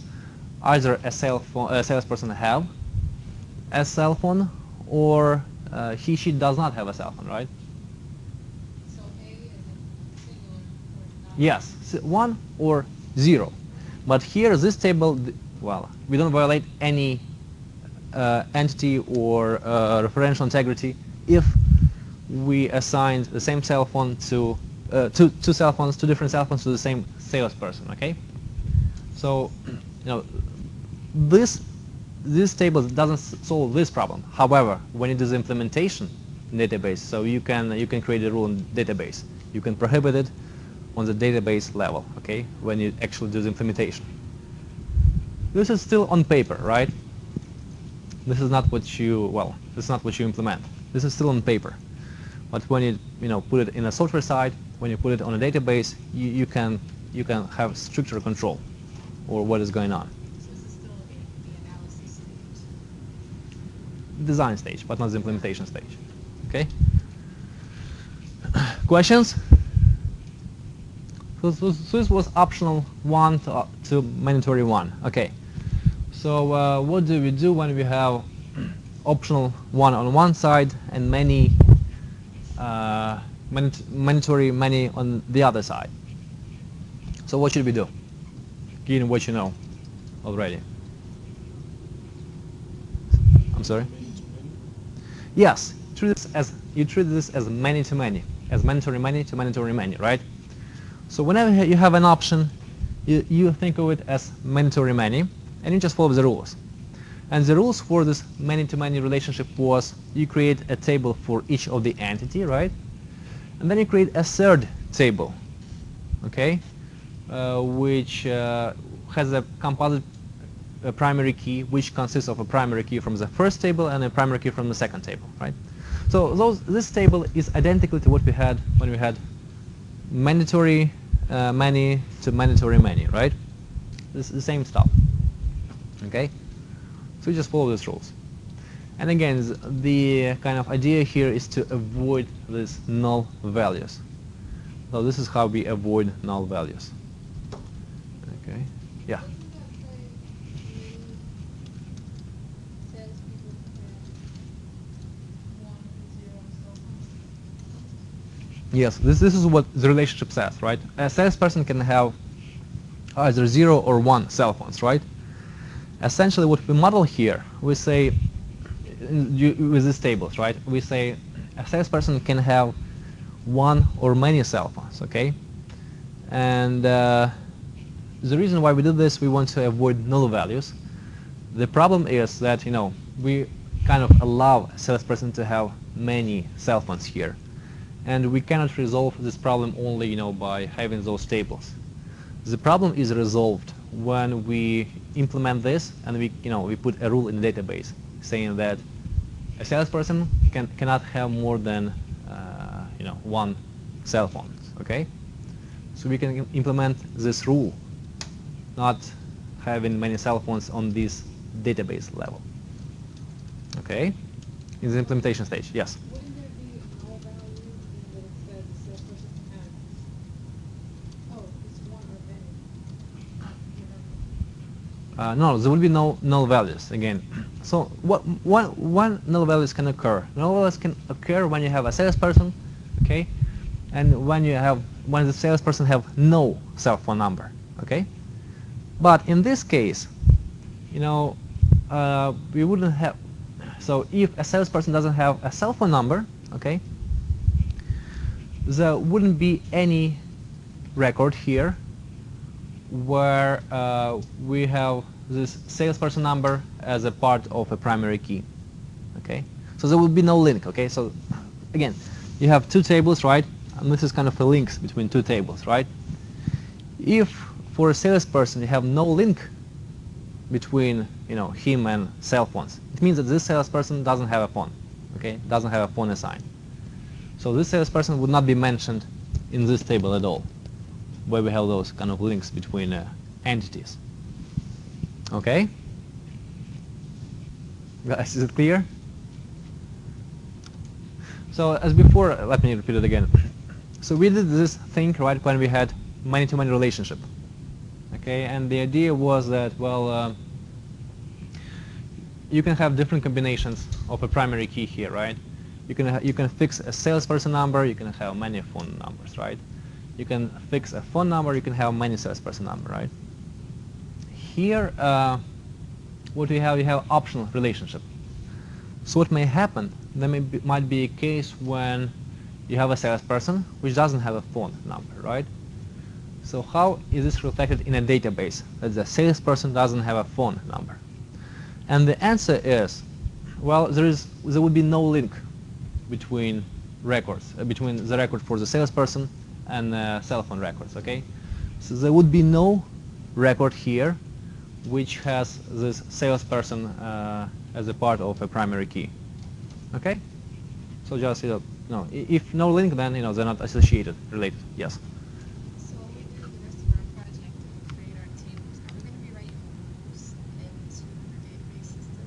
either a salesperson have a cell phone, or she does not have a cell phone, right? So A Yes, 1 or 0. But here, this table, well, we don't violate any entity or referential integrity if we assigned the same cell phone to two cell phones, two different cell phones to the same salesperson. Okay. So, this table doesn't solve this problem. However, when you do the implementation in database, so you can create a rule in database. You can prohibit it on the database level. Okay, when you actually do the implementation. This is still on paper, right? This is not what this is not what you implement. This is still on paper. But when you put it in a software side, when you put it on a database, you can have stricter control over what is going on. So this is still the analysis stage. Design stage, but not the implementation stage. Okay? Questions? So this was optional 1 to mandatory 1. Okay. So what do we do when we have optional 1 on one side and many mandatory many on the other side? So what should we do, given what you know already? I'm sorry? Yes, you treat this as many to many, as mandatory many to mandatory many, right? So whenever you have an option, you think of it as mandatory many, and you just follow the rules. And the rules for this many-to-many relationship was you create a table for each of the entity, right? And then you create a third table, okay, which has a composite primary key, which consists of a primary key from the first table and a primary key from the second table, right? So this table is identical to what we had when we had mandatory many to mandatory many, right? This is the same stuff. Okay, so you just follow these rules. And again, the kind of idea here is to avoid these null values. So this is how we avoid null values. Okay, yeah. Doesn't that say salespeople can have 1 and 0 and so on? Yes, this is what the relationship says, right? A salesperson can have either 0 or 1 cell phones, right? Essentially, what we model here, we say, with these tables, right? We say a salesperson can have 1 or many cell phones, okay? And the reason why we do this, we want to avoid null values. The problem is that, we kind of allow a salesperson to have many cell phones here. And we cannot resolve this problem only, by having those tables. The problem is resolved when we implement this and we put a rule in the database saying that a salesperson cannot have more than 1 cell phone. Okay, so we can implement this rule, not having many cell phones on this database level. Okay, in the implementation stage, yes. Wouldn't there be a null value in that it says the salesperson can have, it's 1 or many? No, there will be no null values again. So one null values can occur. Null values can occur when you have a salesperson, okay, and when the salesperson have no cell phone number, okay. But in this case, we wouldn't have. So if a salesperson doesn't have a cell phone number, okay, there wouldn't be any record here where we have this salesperson number as a part of a primary key. Okay, so there will be no link. Okay, so again, you have 2 tables, right? And this is kind of a link between 2 tables, right? If for a salesperson you have no link between him and cell phones, it means that this salesperson doesn't have a phone. Okay, doesn't have a phone assigned. So this salesperson would not be mentioned in this table at all, where we have those kind of links between entities. Okay? Guys, is it clear? So as before, let me repeat it again. So we did this thing, right, when we had many-to-many relationship. Okay, and the idea was that, well, you can have different combinations of a primary key here, right? You can fix a salesperson number, you can have many phone numbers, right? you can fix a phone number, you can have many salesperson number, right? Here, what we have, you have optional relationship. So what may happen, there might be a case when you have a salesperson which doesn't have a phone number, right? So how is this reflected in a database that the salesperson doesn't have a phone number? And the answer is, well, there would be no link between records, between the record for the salesperson and cell phone records, okay? So there would be no record here which has this salesperson as a part of a primary key, okay? So just, no, if no link, then, they're not associated, related, yes? So when we do the rest of our project and we create our tables, are we going to be writing rules into the database system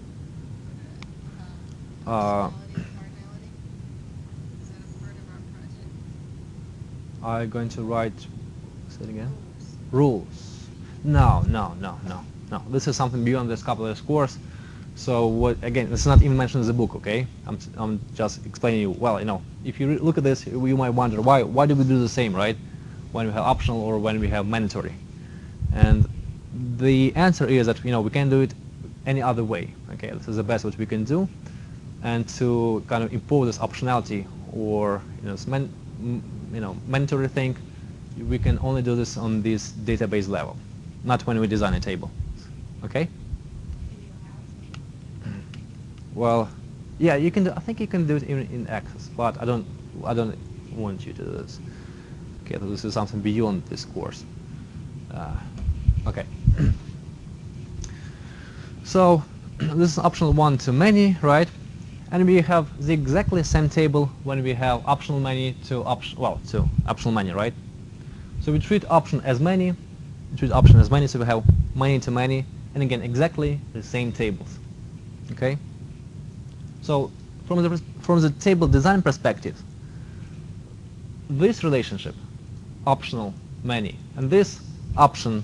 for the functionality and cardinality? Is that a part of our project? I'm going to write, say it again? Rules. Rules. No, no, no, no, no. This is something beyond this couple of course. So what, again, this is not even mentioned in the book, okay? I'm just explaining you, well, if you look at this, you might wonder, why do we do the same, right? When we have optional or when we have mandatory. And the answer is that, we can do it any other way, okay? This is the best what we can do. And to kind of impose this optionality or, mandatory thing, we can only do this on this database level, not when we design a table, okay? Well, yeah, you can do, I think you can do it in Access, but I don't want you to do this. Okay, so this is something beyond this course. Okay. So this is optional one to many, right? And we have the exactly same table when we have optional many to optional many, right? So we treat option as many, we treat option as many, so we have many to many, and again exactly the same tables. Okay. So from the table design perspective, this relationship, optional many, and this option,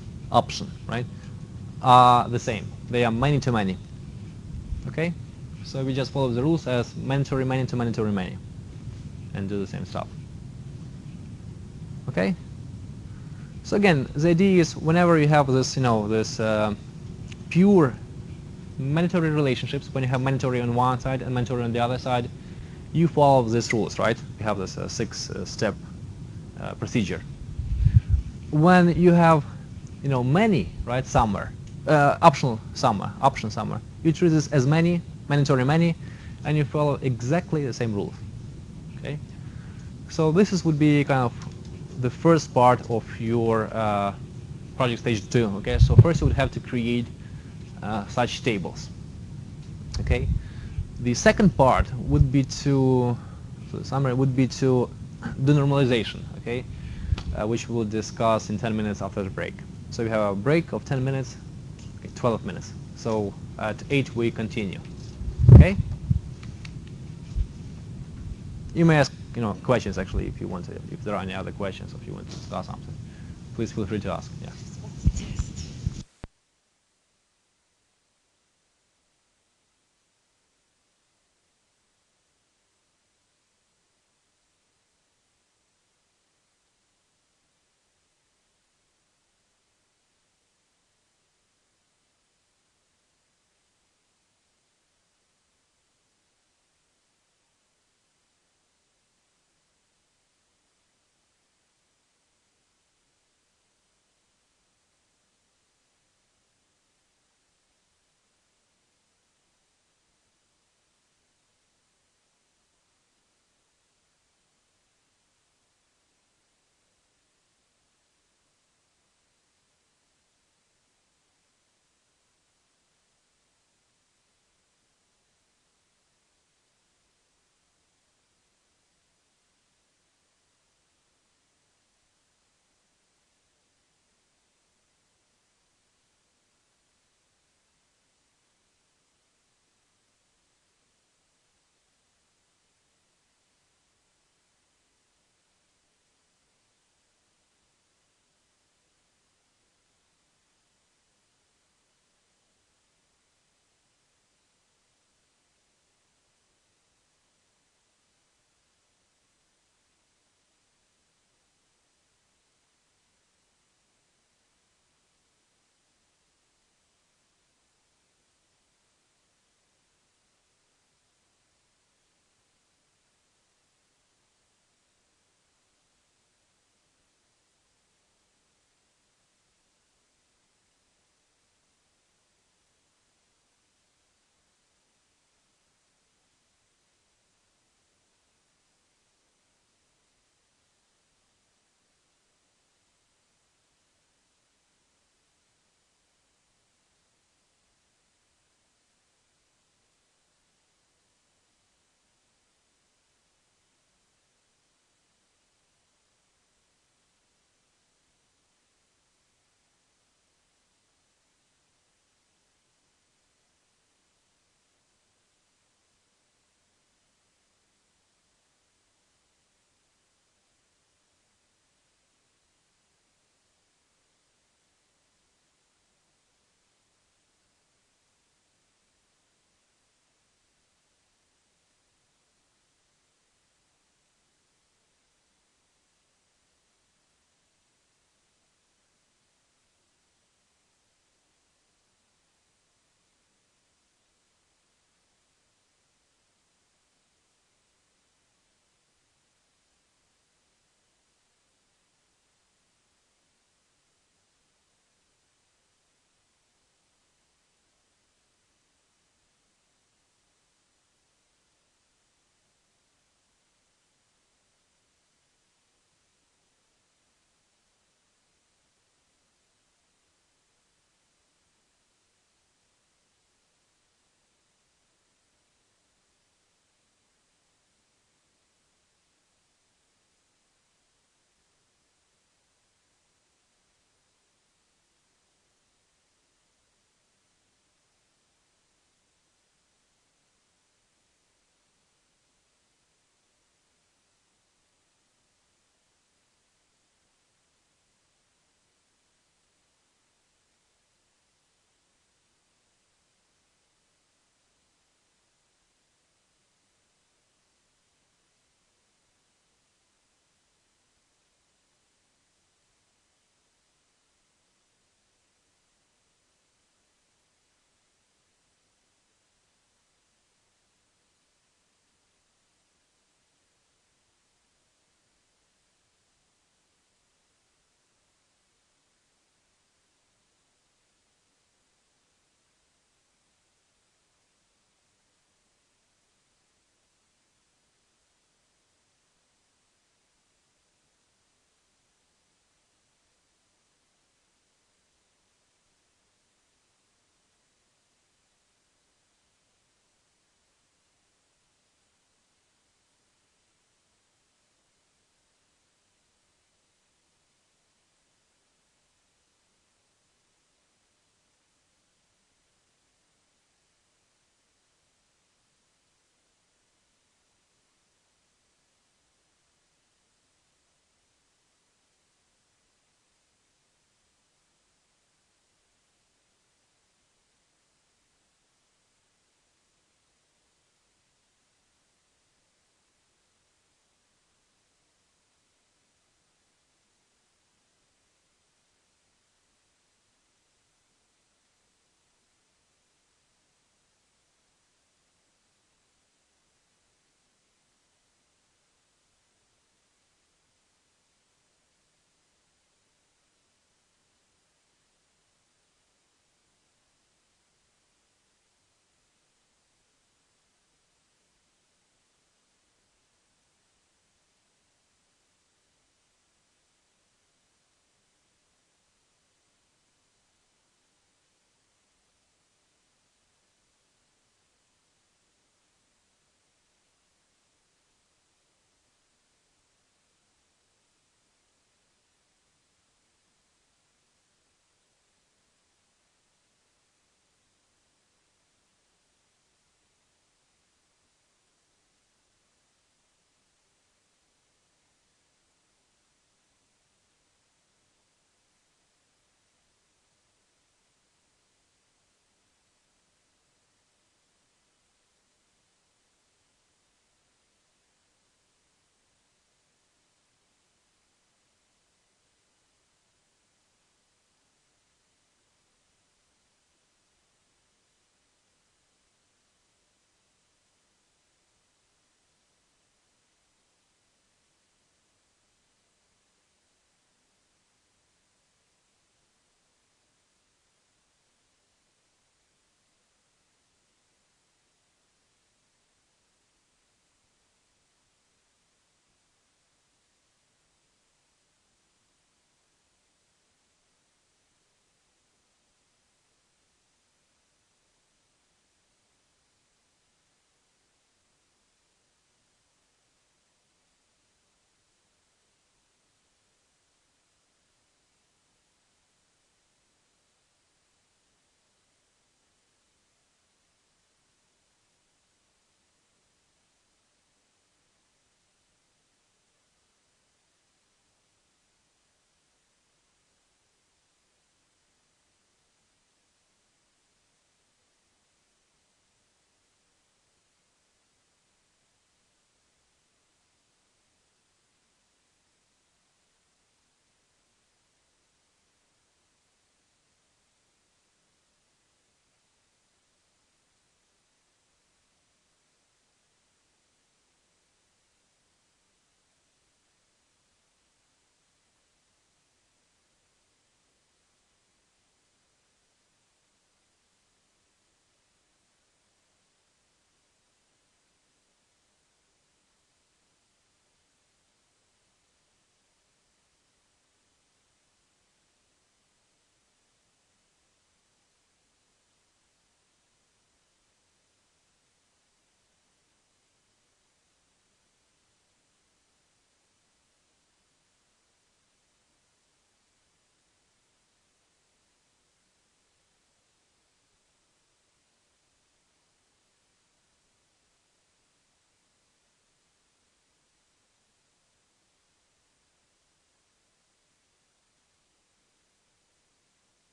right, are the same. They are many to many. Okay? So we just follow the rules as mandatory many to mandatory many and do the same stuff. Okay? So again, the idea is whenever you have this, this pure mandatory relationships, when you have mandatory on one side and mandatory on the other side, you follow these rules, right? You have this six-step procedure. When you have, many, right, somewhere, option somewhere, you treat this as many, mandatory many, and you follow exactly the same rules. Okay. So this would be kind of the first part of your project stage 2. Okay. So first you would have to create such tables. Okay. The second part would be to, so the summary would be to do normalization. Okay. Which we'll discuss in 10 minutes after the break. So we have a break of 10 minutes, okay, 12 minutes. So at 8 we continue. Okay? You may ask, questions actually if you want to, if there are any other questions, or if you want to discuss something. Please feel free to ask. Yeah.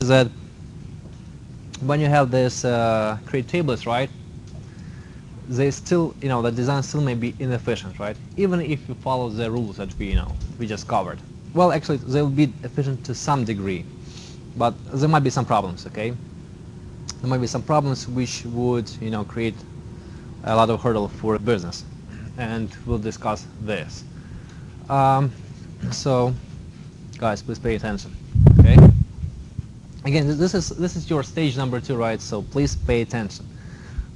is that when you have this create tables, right, they still, the design still may be inefficient, right? Even if you follow the rules that we just covered. Well, actually, they'll be efficient to some degree, but there might be some problems, okay? There might be some problems which would, create a lot of hurdle for a business, and we'll discuss this. So, guys, please pay attention, okay? Again, this is your stage number 2, right? So please pay attention.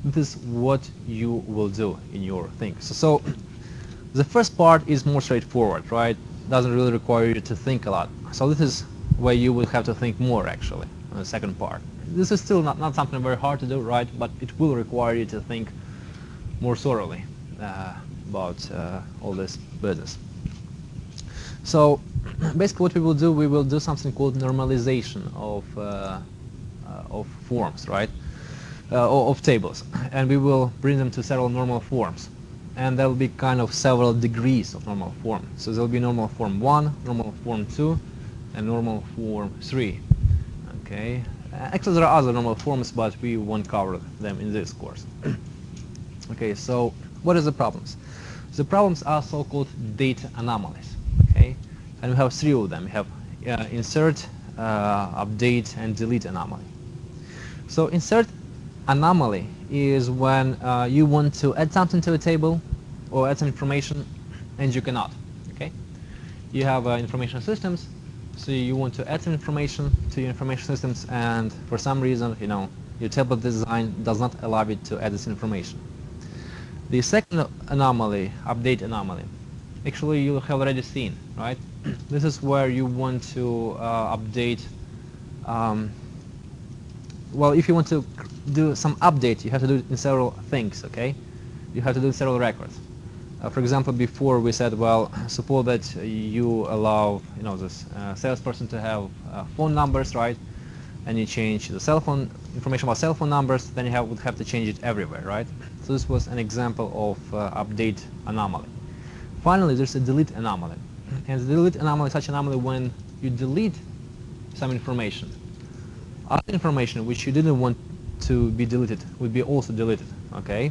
This is what you will do in your thing. So the first part is more straightforward, right? Doesn't really require you to think a lot. So this is where you will have to think more, actually, on the second part. This is still not something very hard to do, right? But it will require you to think more thoroughly about all this business. So basically what we will do something called normalization of forms, right? Of tables, and we will bring them to several normal forms, and there will be kind of several degrees of normal form. So there will be normal form 1, normal form 2, and normal form 3. Okay. Actually, there are other normal forms, but we won't cover them in this course. Okay. So what are the problems? The problems are so-called data anomalies. Okay, and we have 3 of them. We have insert, update, and delete anomaly. So insert anomaly is when you want to add something to a table or add some information and you cannot. Okay, you have information systems, so you want to add some information to your information systems, and for some reason, your table design does not allow you to add this information. The second anomaly, update anomaly, actually you have already seen, right? This is where you want to update. Well, if you want to do some update, you have to do it in several things, okay? You have to do it in several records. For example, before we said, well, suppose that you allow, this salesperson to have phone numbers, right? And you change the cell phone information about cell phone numbers, then you would have to change it everywhere, right? So this was an example of update anomaly. Finally, there's a delete anomaly. And the delete anomaly is such an anomaly when you delete some information. Other information which you didn't want to be deleted would be also deleted, okay?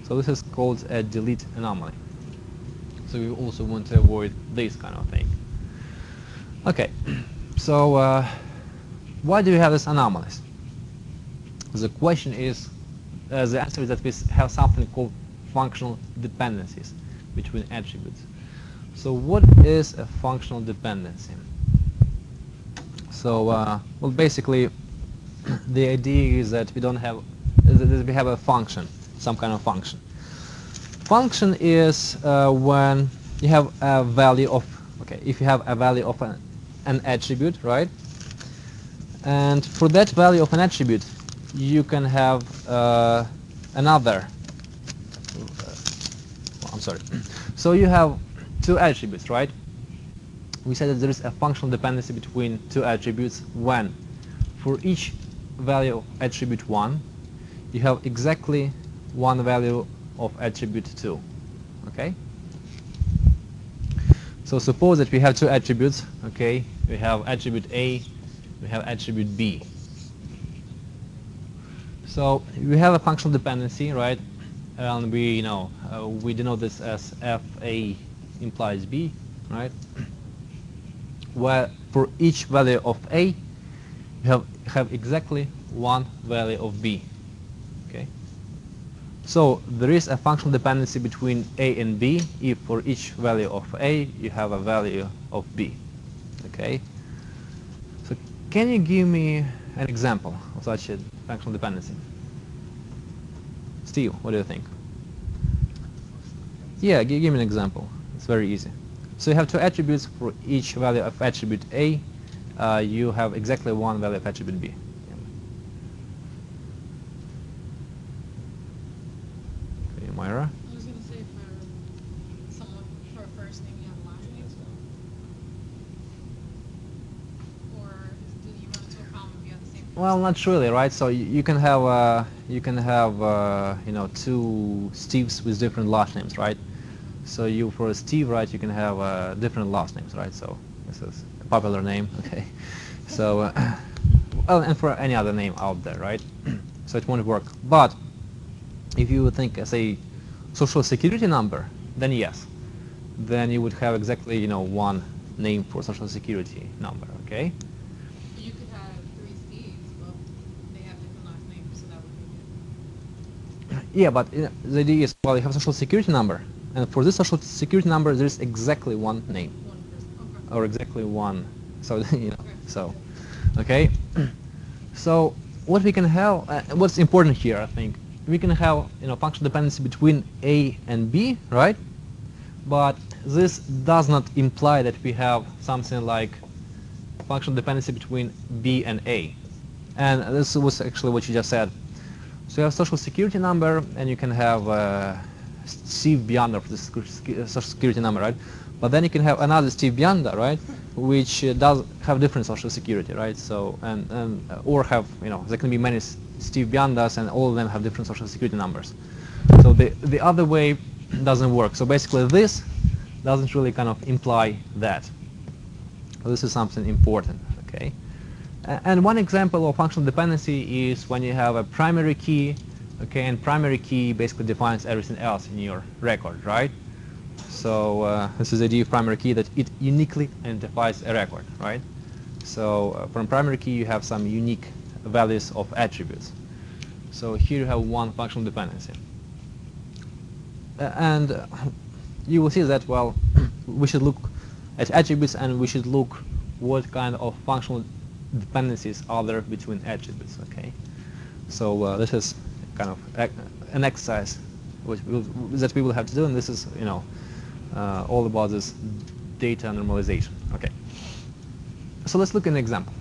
So this is called a delete anomaly. So we also want to avoid this kind of thing. Okay, so why do we have these anomalies? The question is, the answer is that we have something called functional dependencies between attributes. So what is a functional dependency? So, well, basically, the idea is that we have a function, some kind of function. Function is when you have a value of, okay, if you have a value of an attribute, right? And for that value of an attribute, you can have another. I'm sorry. So you have 2 attributes, right? We said that there is a functional dependency between 2 attributes when for each value of attribute 1 you have exactly one value of attribute 2. Okay? So suppose that we have 2 attributes, okay? We have attribute A, we have attribute B. So we have a functional dependency, right? And we we denote this as FA implies B, right? Where for each value of A, you have exactly one value of B. Okay. So there is a functional dependency between A and B if for each value of A you have a value of B. Okay. So can you give me an example of such a functional dependency? Steve, what do you think? Yeah, give me an example. It's very easy. So you have 2 attributes. For each value of attribute A, you have exactly one value of attribute B. Okay, Myra? I was going to say for a first name, you have a last name. Or do you run into a problem if you have the same first Well, not really, right? So you can have 2 Steves with different last names, right? So for a Steve, right, you can have different last names, right? So this is a popular name, okay? So well, and for any other name out there, right? So it won't work. But if you would think as a social security number, then yes, then you would have exactly one name for social security number, okay? You could have 3 Steves, but they have different last names, so that would make it. Yeah, but the idea is, well, you have a social security number, and for this social security number, there's exactly one name, One person. Okay. or exactly one. So Okay. so, okay. So what we can have, what's important here, I think, we can have functional dependency between A and B, right? But this does not imply that we have something like functional dependency between B and A. And this was actually what you just said. So you have social security number, and you can have Steve beyond for the social security number, right? But then you can have another Steve beyond, right? Which does have different social security, right? So and or have there can be many Steve beyondas, and all of them have different social security numbers. So the other way doesn't work. So basically, this doesn't really kind of imply that. So this is something important, okay? And one example of functional dependency is when you have a primary key, okay, and primary key basically defines everything else in your record, right? So this is the idea of primary key, that it uniquely identifies a record, right? So from primary key you have some unique values of attributes. So here you have one functional dependency. And you will see that, well, we should look at attributes, and we should look what kind of functional dependencies are there between attributes, okay? So this is kind of an exercise that we will have to do, and this is, all about this data normalization, okay? So let's look at an example.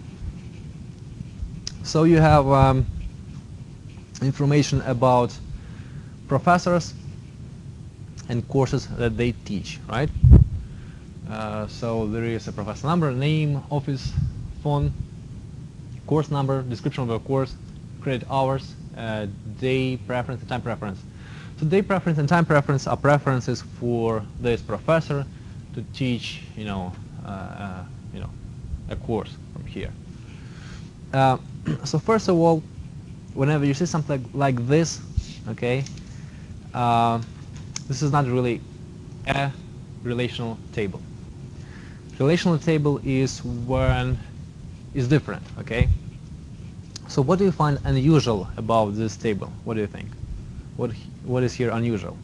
So you have information about professors and courses that they teach, right? So there is a professor number, name, office, phone, course number, description of the course, credit hours, day preference, and time preference. So day preference and time preference are preferences for this professor to teach, a course from here. So first of all, whenever you see something like this, okay, this is not really a relational table. Relational table is when is different, okay? So what do you find unusual about this table? What do you think? What is here unusual?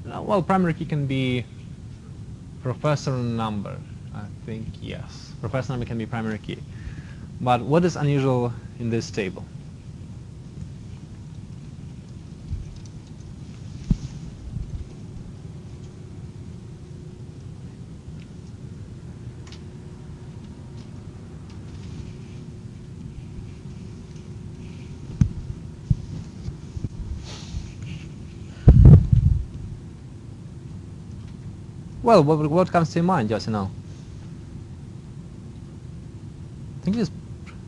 Well, primary key can be professor number. I think yes. Professor number can be primary key. But what is unusual in this table? Well, what comes to your mind, just I think it is.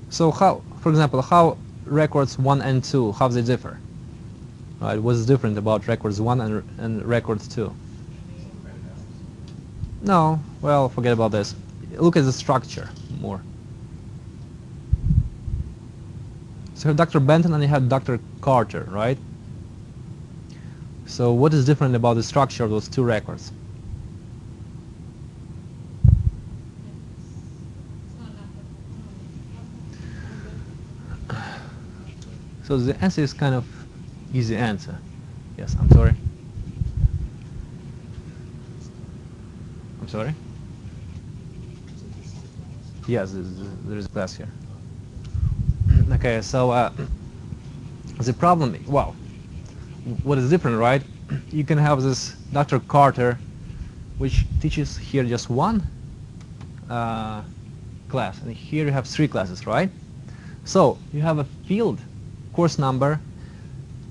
So how, for example, how records 1 and 2, how they differ? Right, what's different about records 1 and records 2? No, well, forget about this. Look at the structure more. So you have Dr. Benton and you have Dr. Carter, right? So what is different about the structure of those two records? So the answer is kind of easy answer. Yes, I'm sorry. I'm sorry? Yes, there is a class here. Okay, so the problem, well, what is different, right? You can have this Dr. Carter, which teaches here just one class, and here you have 3 classes, right? So you have a field, course number,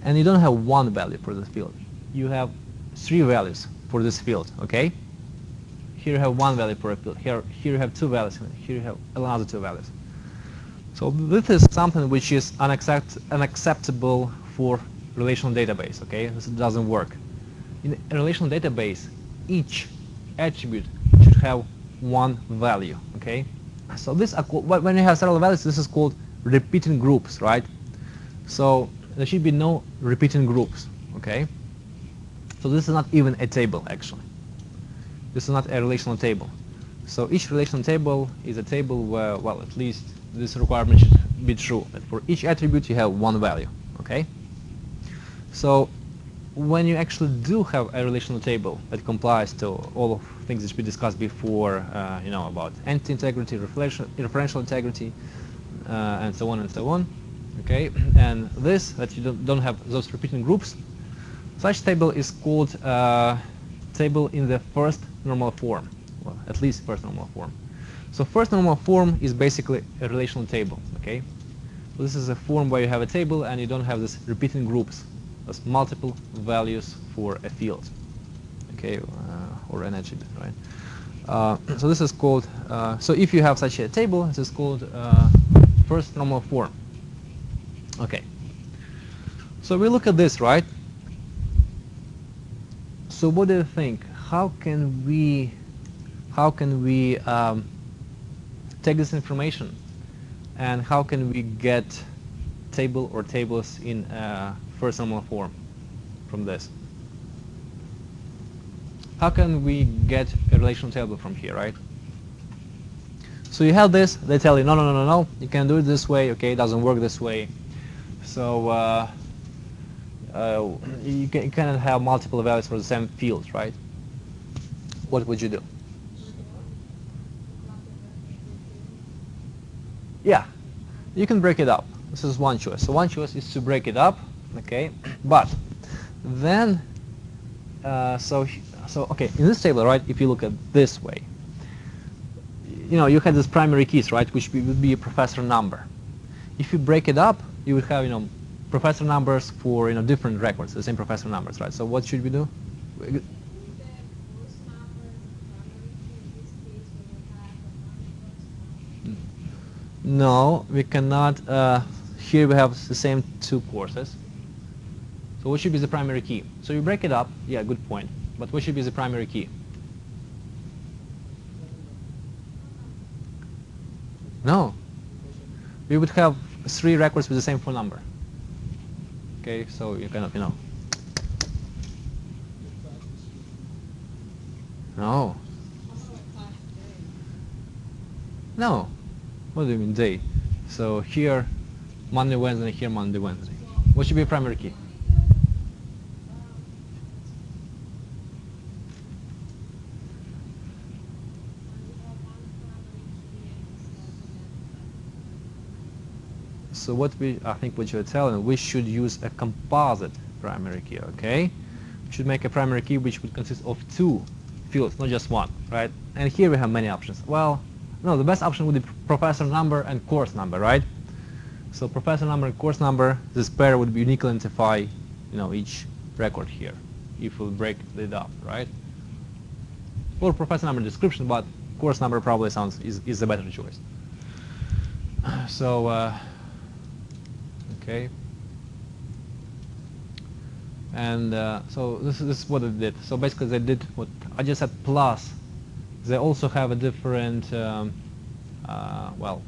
and you don't have one value for this field. You have 3 values for this field, okay? Here you have one value for a field. Here you have two values. Here you have another two values. So this is something which is unacceptable for relational database. Okay, this doesn't work. In a relational database, each attribute should have one value. Okay, so this when you have several values, this is called repeating groups, right? So there should be no repeating groups. Okay, so this is not even a table actually. This is not a relational table. So each relational table is a table where, well, at least this requirement should be true, that for each attribute you have one value. Okay, so when you actually do have a relational table that complies to all of things that we discussed before, you know, about entity integrity, referential integrity, and so on, okay, and this, that you don't have those repeating groups, such table is called table in the first normal form, well, at least first normal form. So first normal form is basically a relational table, okay? So this is a form where you have a table and you don't have this repeating groups. There's multiple values for a field, okay, or an attribute, right? So this is called, so if you have such a table, this is called first normal form. Okay. So we look at this, right? So what do you think? How can we take this information, and how can we get table or tables in first normal form from this? How can we get a relational table from here, right? So you have this, they tell you, no, you can do it this way, okay, it doesn't work this way. So you cannot have multiple values for the same field, right? What would you do? Yeah, you can break it up. This is one choice. So one choice is to break it up, okay? But then, so okay, in this table, right? If you look at this way, you know, you had these primary keys, right? Which would be a professor number. If you break it up, you would have, you know, professor numbers for, you know, different records, the same professor numbers, right? So what should we do? No, we cannot. Here we have the same two courses. So what should be the primary key? So you break it up. Yeah, good point. But what should be the primary key? No. We would have 3 records with the same phone number. Okay, so you cannot, you know. No. No. What do you mean day? So here Monday, Wednesday, here Monday, Wednesday. What should be a primary key? So what I think what you're telling, we should use a composite primary key, okay? We should make a primary key which would consist of 2 fields, not just one, right? And here we have many options. Well, no, the best option would be professor number and course number, right? So professor number and course number, this pair would be uniquely identify, you know, each record here, if we break it up, right? Or professor number description, but course number probably is a better choice. So okay, and so this is what it did. So basically they did what I just said, plus they also have a different, well,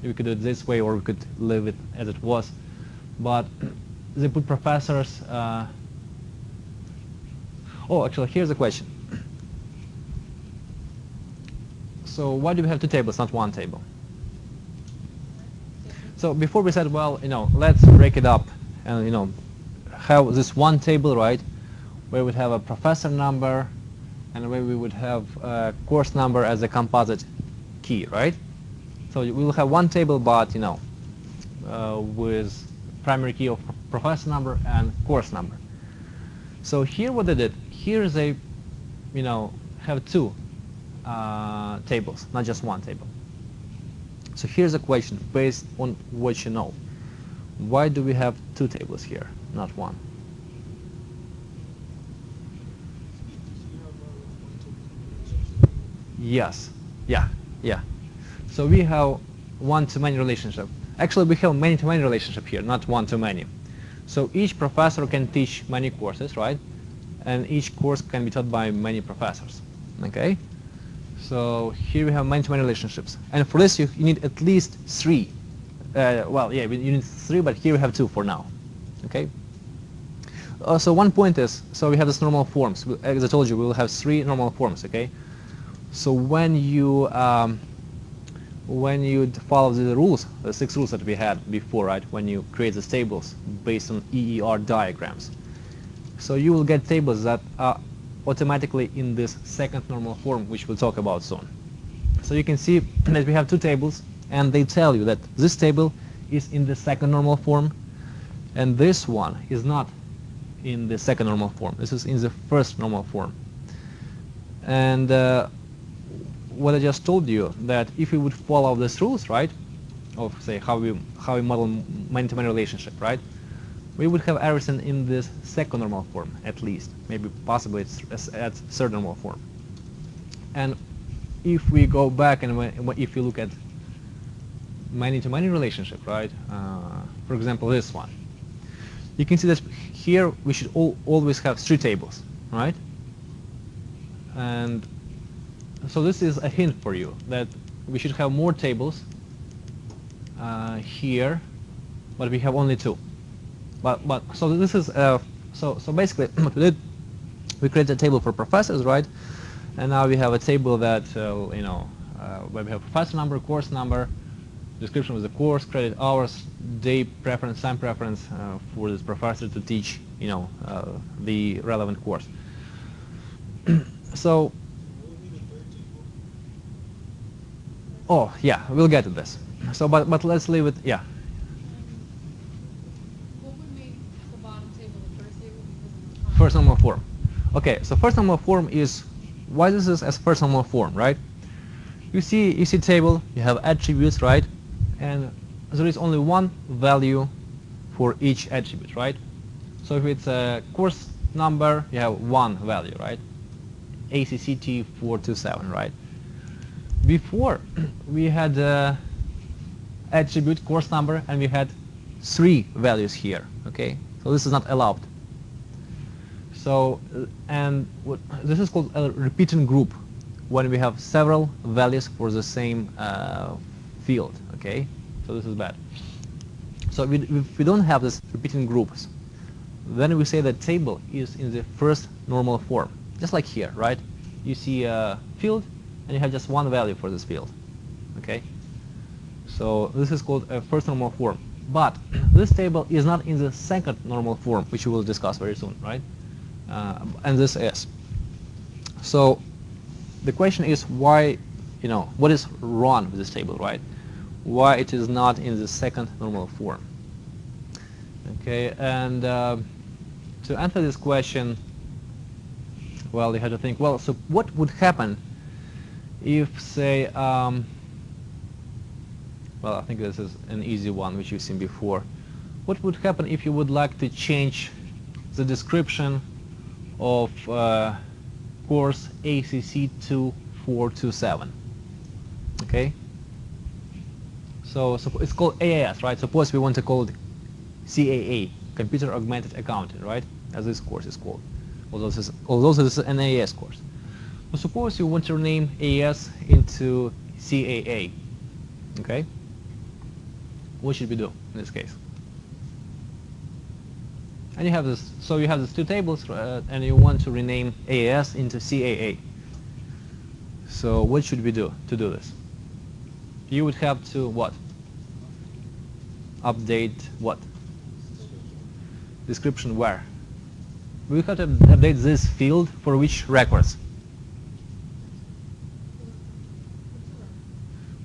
we could do it this way or we could leave it as it was, but they put professors, oh, actually here's a question. So why do we have 2 tables, not 1 table? So before we said, well, you know, let's break it up and, you know, have this 1 table, right, where we'd have a professor number and where we would have a course number as a composite key, right? So we will have 1 table, but, you know, with primary key of professor number and course number. So here what they did, here they, you know, have 2 tables, not just 1 table. So here's a question based on what you know. Why do we have 2 tables here, not 1? Yes. Yeah. Yeah. So we have one-to-many relationship. Actually, we have many-to-many relationship here, not one-to-many. So each professor can teach many courses, right? And each course can be taught by many professors. Okay. So here we have many-to-many relationships, and for this you need at least 3. Well, yeah, you need 3, but here we have 2 for now. Okay. So one point is, so we have this normal forms. As I told you, we will have 3 normal forms. Okay. So when you follow the rules, the 6 rules that we had before, right? When you create these tables based on EER diagrams, so you will get tables that are automatically in this second normal form, which we'll talk about soon. So you can see that we have 2 tables, and they tell you that this table is in the second normal form, and this one is not in the second normal form. This is in the first normal form. And what I just told you, that if we would follow these rules, right, of say how we model many-to-many relationship, right, we would have everything in this second normal form at least, maybe possibly it's at third normal form. And if we go back and if you look at many-to-many relationship, right, for example this one, you can see that here we should always have 3 tables, right? And so this is a hint for you that we should have more tables here, but we have only 2. But so this is so basically what we did, we created a table for professors, right? And now we have a table that where we have professor number, course number, description of the course, credit hours, day preference, time preference for this professor to teach the relevant course. So. Oh yeah, we'll get to this. So but let's leave it. Yeah. What would make the bottom table the first table because it's First normal form. Okay, so first normal form is, why this is as first normal form, right? You see table, you have attributes, right? And there is only one value for each attribute, right? So if it's a course number, you have one value, right? ACCT 427, right? Before we had attribute course number, and we had 3 values here. Okay, so this is not allowed. So and this is called a repeating group when we have several values for the same field. Okay, so this is bad. So if we don't have this repeating groups, then we say that table is in the first normal form, just like here, right? You see a field, and you have just one value for this field. Okay, so this is called a first normal form. But this table is not in the second normal form, which we will discuss very soon, right? And this is. So the question is why, what is wrong with this table, right? Why it is not in the second normal form? Okay, and to answer this question, well, you have to think, well, so what would happen if, say, well, I think this is an easy one which you've seen before. What would happen if you would like to change the description of course ACC 2427? Okay, so it's called AAS, right? Suppose we want to call it CAA, Computer Augmented Accounting, right? As this course is called, although this is an AAS course. So suppose you want to rename AAS into CAA. Okay, what should we do in this case? And you have this, so you have these 2 tables, and you want to rename AAS into CAA. So what should we do to do this? You would have to what? Update what? Description where? We have to update this field for which records?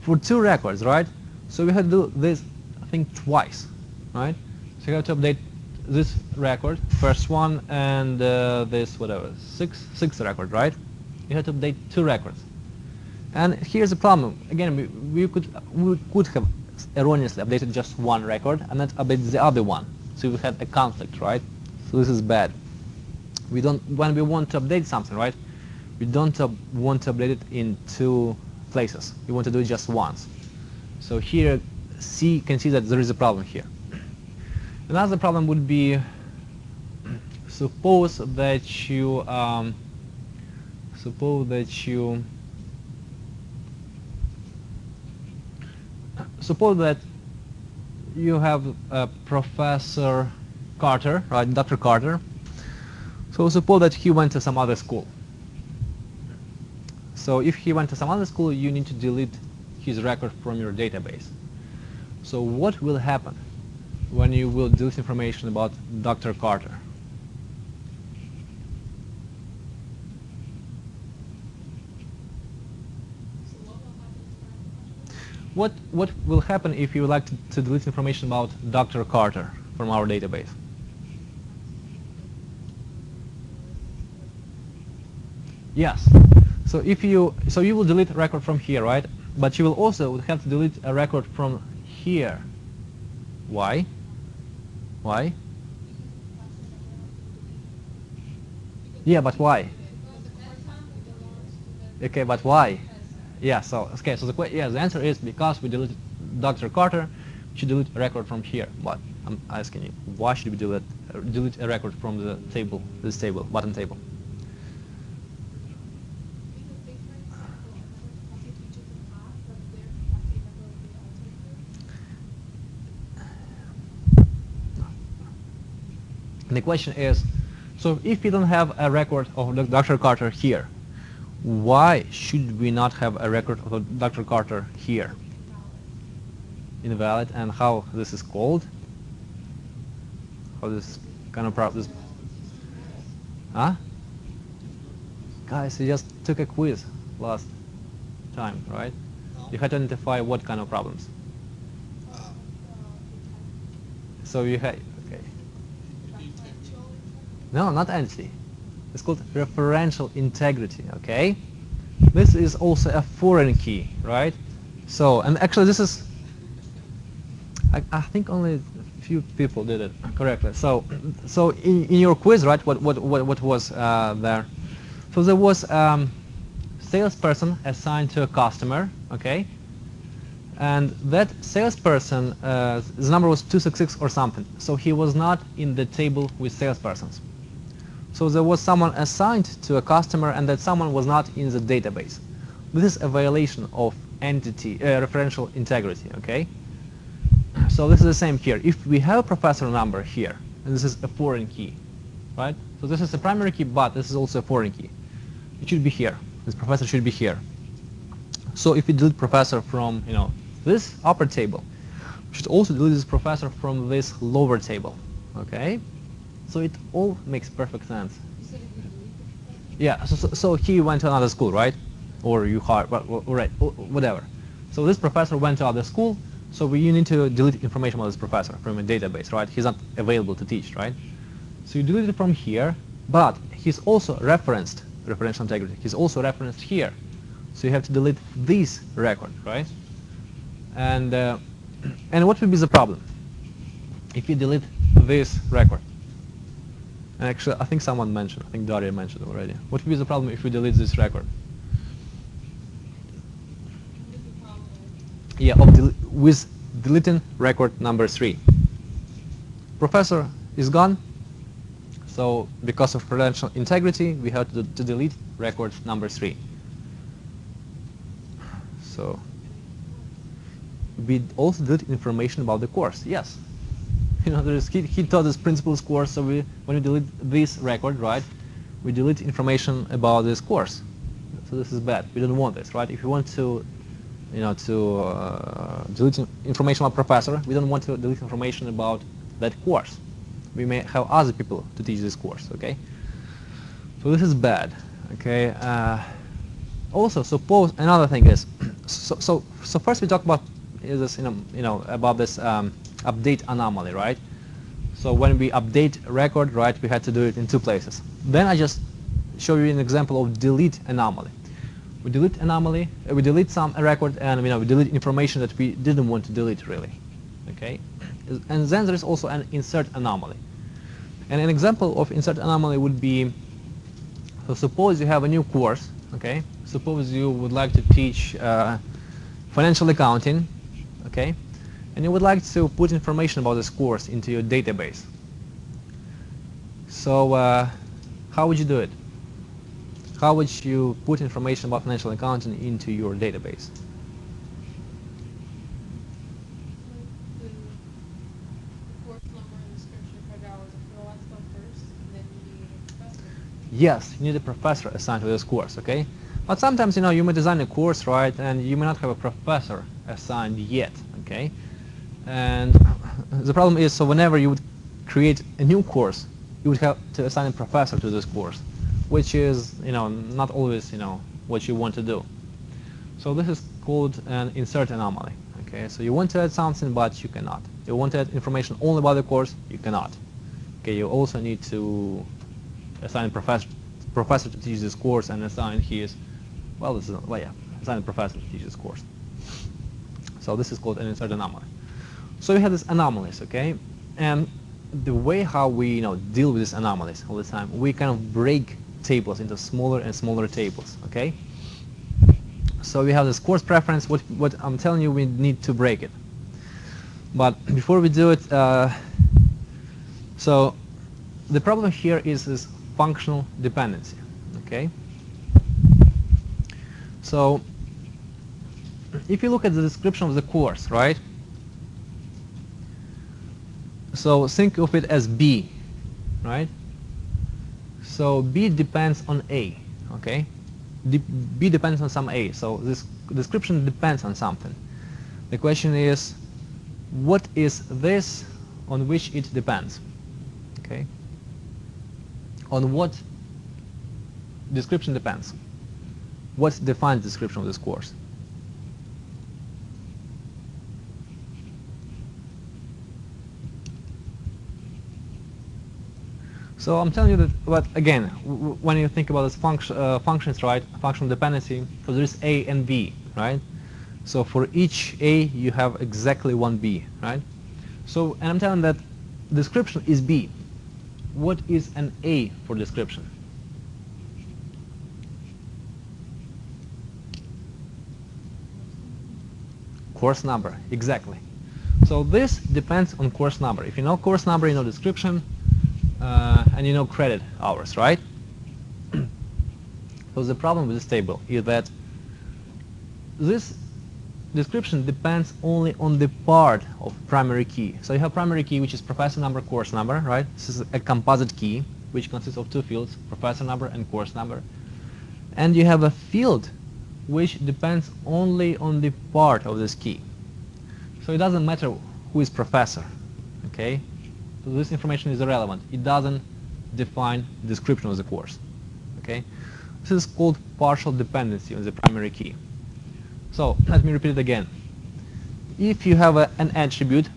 For 2 records, right? So we have to do this, I think, twice, right? So you have to update this record, first one, and this whatever sixth record, right? You have to update 2 records. And here's the problem. Again, we could have erroneously updated just 1 record and not update the other one. So we had a conflict, right? So this is bad. We don't, when we want to update something, right? you don't want to update it in two places. You want to do it just once. So here, can see that there is a problem here. Another problem would be, suppose that you suppose that you have Professor Carter, right, Dr. Carter. So suppose that he went to some other school. So if he went to some other school, you need to delete his record from your database. So what will happen when you will delete information about Dr. Carter? What will happen if you would like to delete information about Dr. Carter from our database? Yes. So you will delete a record from here, right? But you will also have to delete a record from here. Why? Why? Yeah, but why? Okay, but why? Yeah, so okay, so the answer is because we deleted Dr. Carter, we should delete a record from here. But I'm asking you, why should we delete a record from the table, this table, bottom table? And the question is, so if we don't have a record of Dr. Carter here, why should we not have a record of Dr. Carter here? Invalid. And how this is called? How this kind of problem? Huh? Guys, you just took a quiz last time, right? No. You had to identify what kind of problems. So you had, okay. No, not entity. It's called referential integrity, okay? This is also a foreign key, right? So, and actually this is, I think only a few people did it correctly. So in your quiz, right, what was there? So there was salesperson assigned to a customer, okay? And that salesperson, his number was 266 or something. So he was not in the table with salespersons. So there was someone assigned to a customer, and that someone was not in the database. This is a violation of entity referential integrity. Okay. So this is the same here. If we have a professor number here, and this is a foreign key, right? So this is a primary key, but this is also a foreign key. It should be here. This professor should be here. So if we delete professor from this upper table, we should also delete this professor from this lower table. Okay. So it all makes perfect sense. Yeah, so he went to another school, right? Or you hired, right, whatever. So this professor went to other school, so you need to delete information about this professor from a database, right? He's not available to teach, right? So you delete it from here, but he's also referenced, referential integrity, he's also referenced here. So you have to delete this record, right? And what would be the problem if you delete this record? And actually, I think someone mentioned, I think Daria mentioned already. What would be the problem if we delete this record? Yeah, with deleting record number 3. Professor is gone, so because of referential integrity, we have to delete record number 3. So we also delete information about the course, yes. He taught this principles course, so when we delete this record, right, we delete information about this course. So this is bad. We don't want this, right? If you want to, delete information about professor, we don't want to delete information about that course. We may have other people to teach this course, okay? So this is bad, okay? Also, suppose another thing is, so first we talk about this, about this. Update anomaly, right? So when we update a record, right, we had to do it in 2 places. Then I just show you an example of delete anomaly. We delete anomaly, we delete some record, and we delete information that we didn't want to delete really. Okay? And then there is also an insert anomaly. And an example of insert anomaly would be, So suppose you have a new course, okay? Suppose you would like to teach financial accounting, okay? And you would like to put information about this course into your database. So how would you do it? How would you put information about financial accounting into your database? The course number and description for hours, put all that stuff first, and then you need a professor. Yes, you need a professor assigned to this course, okay? But sometimes, you may design a course, right, and you may not have a professor assigned yet, okay? And the problem is, so whenever you would create a new course, you would have to assign a professor to this course, which is, not always, what you want to do. So this is called an insert anomaly, okay? So you want to add something, but you cannot. You want to add information only about the course, you cannot. Okay, you also need to assign a professor to teach this course and assign assign a professor to teach this course. So this is called an insert anomaly. So we have these anomalies, okay? And the way how we deal with these anomalies all the time, we kind of break tables into smaller and smaller tables, okay? So we have this course preference. What I'm telling you, we need to break it. But before we do it, so the problem here is this functional dependency, okay? So if you look at the description of the course, right? So think of it as B, right? So B depends on A, okay? B depends on some A, so this description depends on something. The question is, what is this on which it depends, okay? On what description depends? What defines the description of this course? So I'm telling you that, but again, when you think about this functions, right, functional dependency, so there is A and B, right? So for each A, you have exactly one B, right? So, and I'm telling that description is B. What is an A for description? Course number, exactly. So this depends on course number. If you know course number, you know description, and you know credit hours, right? So the problem with this table is that this description depends only on the part of primary key. So you have primary key, which is professor number, course number, right? This is a composite key, which consists of two fields, professor number and course number. And you have a field which depends only on the part of this key. So it doesn't matter who is professor, okay? So this information is irrelevant. It doesn't define the description of the course, okay? This is called partial dependency on the primary key. So let me repeat it again. If you have an attribute,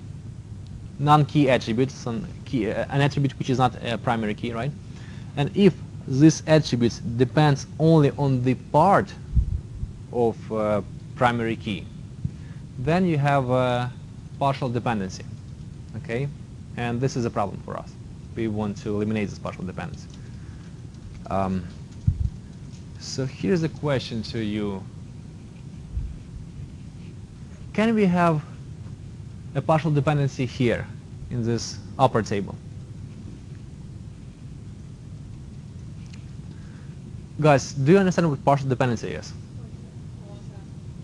non-key attribute, an attribute which is not a primary key, right? And if this attribute depends only on the part of primary key, then you have a partial dependency, okay? And this is a problem for us. We want to eliminate this partial dependency. So here's a question to you. Can we have a partial dependency here in this upper table? Guys, do you understand what partial dependency is?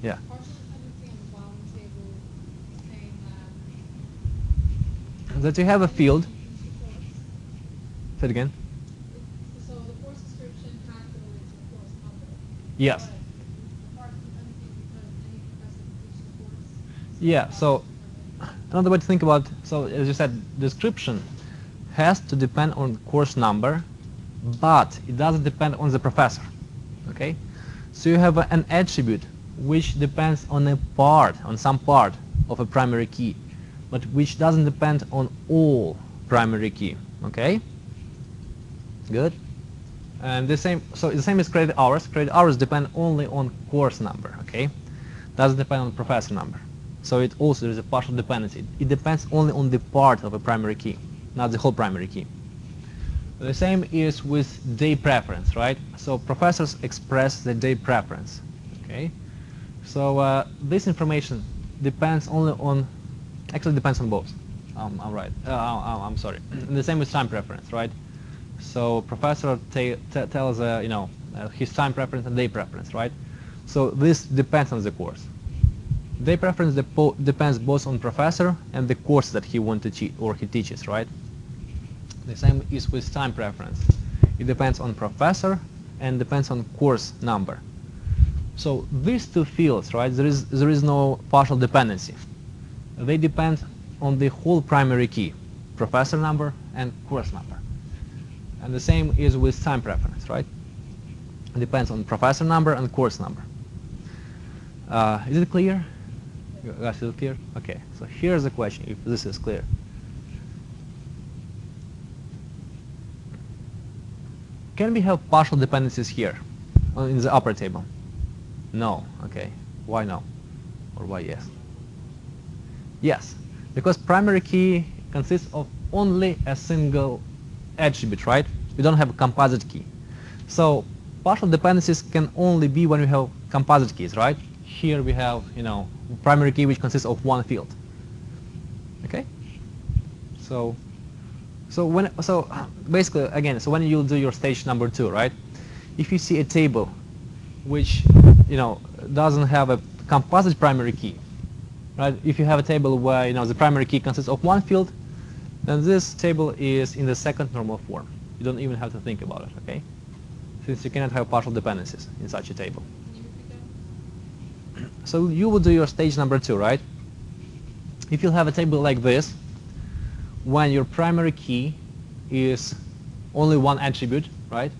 Yeah. Partial dependency on the bottom table is saying That you have a field. the course. Say it again. So the course description has to relate to the course number. Yes. But the partial dependency is because any professor can teach the course. Yeah, so another way to think about, so as you said, description has to depend on course number, but it doesn't depend on the professor, okay? So you have an attribute which depends on a part, on some part of a primary key, but which doesn't depend on all primary key, okay? Good. And the same, so the same as credit hours. Credit hours depend only on course number, okay? Doesn't depend on professor number. So it also is a partial dependency. It depends only on the part of a primary key, not the whole primary key. The same is with day preference, right? So professors express the day preference, okay? So this information depends only on, actually depends on both. I'm right. I'm sorry. And the same with time preference, right? So professor tells his time preference and day preference, right? So this depends on the course. Day preference depends both on professor and the course that he wants to teach or he teaches, right? The same is with time preference. It depends on professor and depends on course number. So these two fields, right, there is no partial dependency. They depend on the whole primary key, professor number and course number. And the same is with time preference, right? It depends on professor number and course number. Is it clear? You guys feel clear? Okay, so here's the question, if this is clear. Can we have partial dependencies here in the upper table? No. Okay. Why no? Or why yes? Yes, because primary key consists of only a single attribute, right? We don't have a composite key. So partial dependencies can only be when we have composite keys, right? Here we have, primary key which consists of one field. Okay? So basically, again, so when you do your stage number 2, right? If you see a table which, doesn't have a composite primary key, right? If you have a table where, the primary key consists of one field, then this table is in the second normal form. You don't even have to think about it, okay? Since you cannot have partial dependencies in such a table. Can you repeat that? So you will do your stage number 2, right? If you have a table like this, when your primary key is only one attribute, right?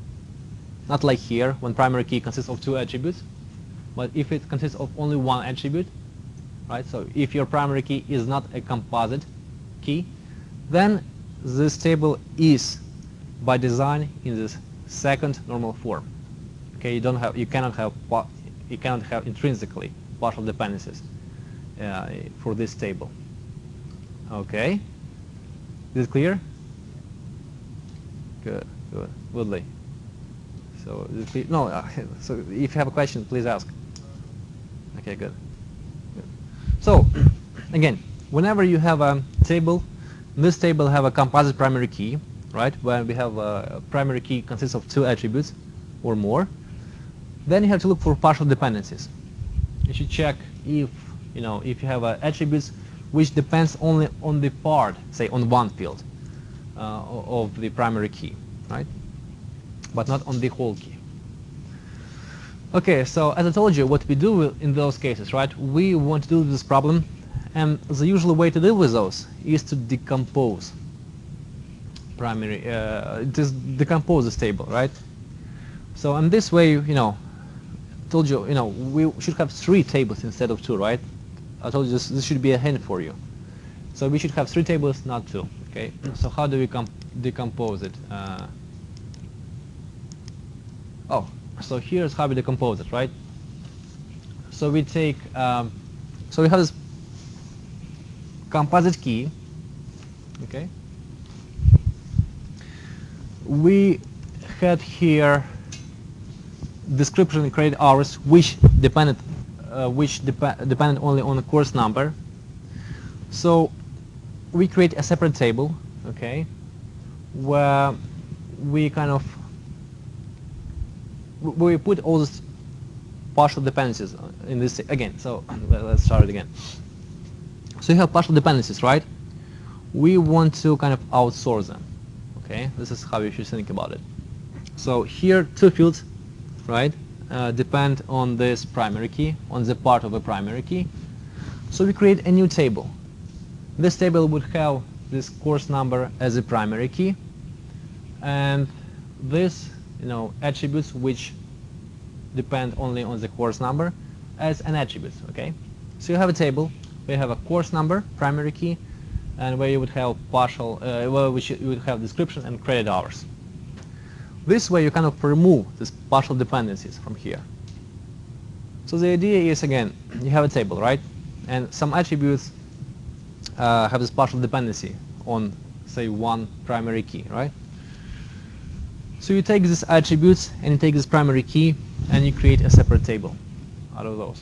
Not like here, when primary key consists of two attributes, but if it consists of only one attribute, right? So if your primary key is not a composite key, then this table is, by design, in this second normal form. Okay, you cannot have intrinsically partial dependencies for this table. Okay. Is it clear? Good, good, Woodley. So, is it clear? No, so if you have a question, please ask. Okay, good. So, again, whenever you have a table, this table have a composite primary key, right? When we have a primary key consists of two attributes or more, then you have to look for partial dependencies. You should check if you have attributes which depends only on the part, say on one field of the primary key, right? But not on the whole key. Okay, so as I told you, what we do in those cases, right? We want to do this problem, and the usual way to deal with those is to decompose decompose this table, right? So in this way, told you, we should have 3 tables instead of 2, right? I told you this should be a hint for you. So we should have 3 tables, not 2. Okay. So how do we decompose it? So here's how we decompose it, right? So we take, so we have this composite key. Okay. We had here description and credit hours, which depended only on the course number. So we create a separate table, okay, where we we put all these partial dependencies in this again. So let's start it again. So you have partial dependencies, right? We want to kind of outsource them. Okay, this is how you should think about it. So here 2 fields, right, depend on this primary key, on the part of a primary key. So we create a new table. This table would have this course number as a primary key, and this, attributes which depend only on the course number as an attribute. Okay, so you have a table where you have a course number, primary key, and where you would have partial, you would have description and credit hours. This way you kind of remove these partial dependencies from here. So the idea is, again, you have a table, right? And some attributes have this partial dependency on, say, one primary key, right? So you take these attributes and you take this primary key and you create a separate table out of those.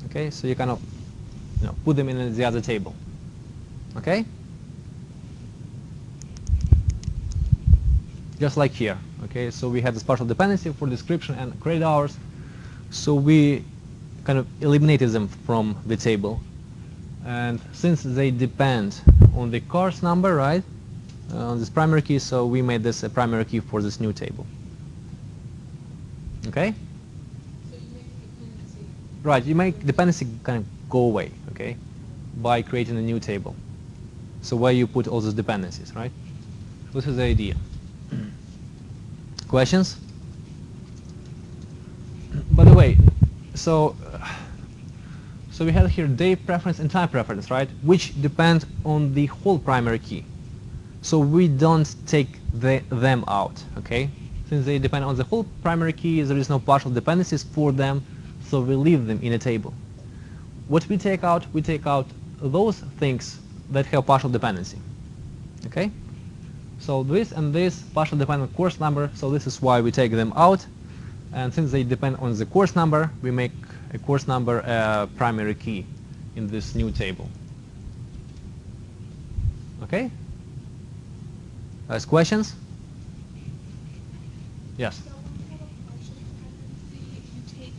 Okay, so you kind of put them in the other table. Okay? Just like here. Okay, so we had this partial dependency for description and credit hours. So we kind of eliminated them from the table. And since they depend on the course number, right, on this primary key, so we made this a primary key for this new table. Okay? So you make dependency. Right, you make dependency kind of go away, okay, by creating a new table. So where you put all those dependencies, right? This is the idea. Questions? By the way, so we have here day preference and time preference, right, which depend on the whole primary key. So we don't take them out, okay? Since they depend on the whole primary key, there is no partial dependencies for them, so we leave them in a table. What we take out those things that have partial dependency, okay? So this and this partial depend on course number, so this is why we take them out. And since they depend on the course number, we make a course number primary key in this new table. Okay? Guys, questions? Yes? So when you have a partial dependency, you take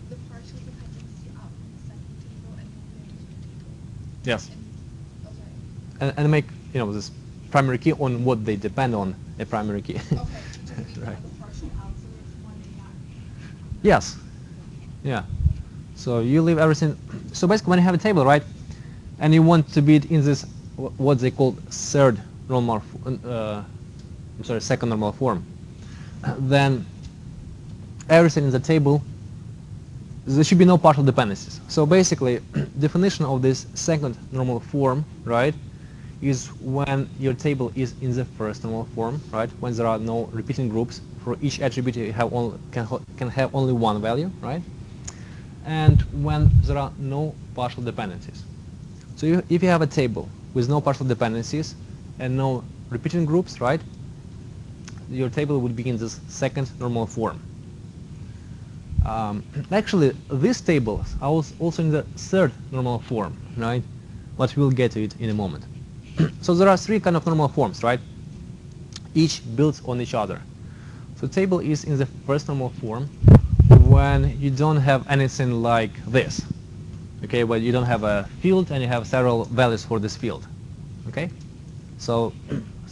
the partial dependency out from the second table and move it into the table. Yes. Okay. And make this primary key on what they depend on a primary key. Okay. So you Right. have the partial out, so there's one in that. Yes. Yeah. So you leave everything. So basically, when you have a table, right, and you want to be in this what they call second normal form, then everything in the table, there should be no partial dependencies. So basically, definition of this second normal form, right, is when your table is in the first normal form, right, when there are no repeating groups. For each attribute you have can have only one value, right, and when there are no partial dependencies. So if you have a table with no partial dependencies and no repeating groups, right, your table would be in this second normal form. Actually, these tables are also in the third normal form, right, but we'll get to it in a moment. So there are three kind of normal forms, right? Each builds on each other. So the table is in the first normal form when you don't have anything like this, okay, where you don't have a field and you have several values for this field, okay? So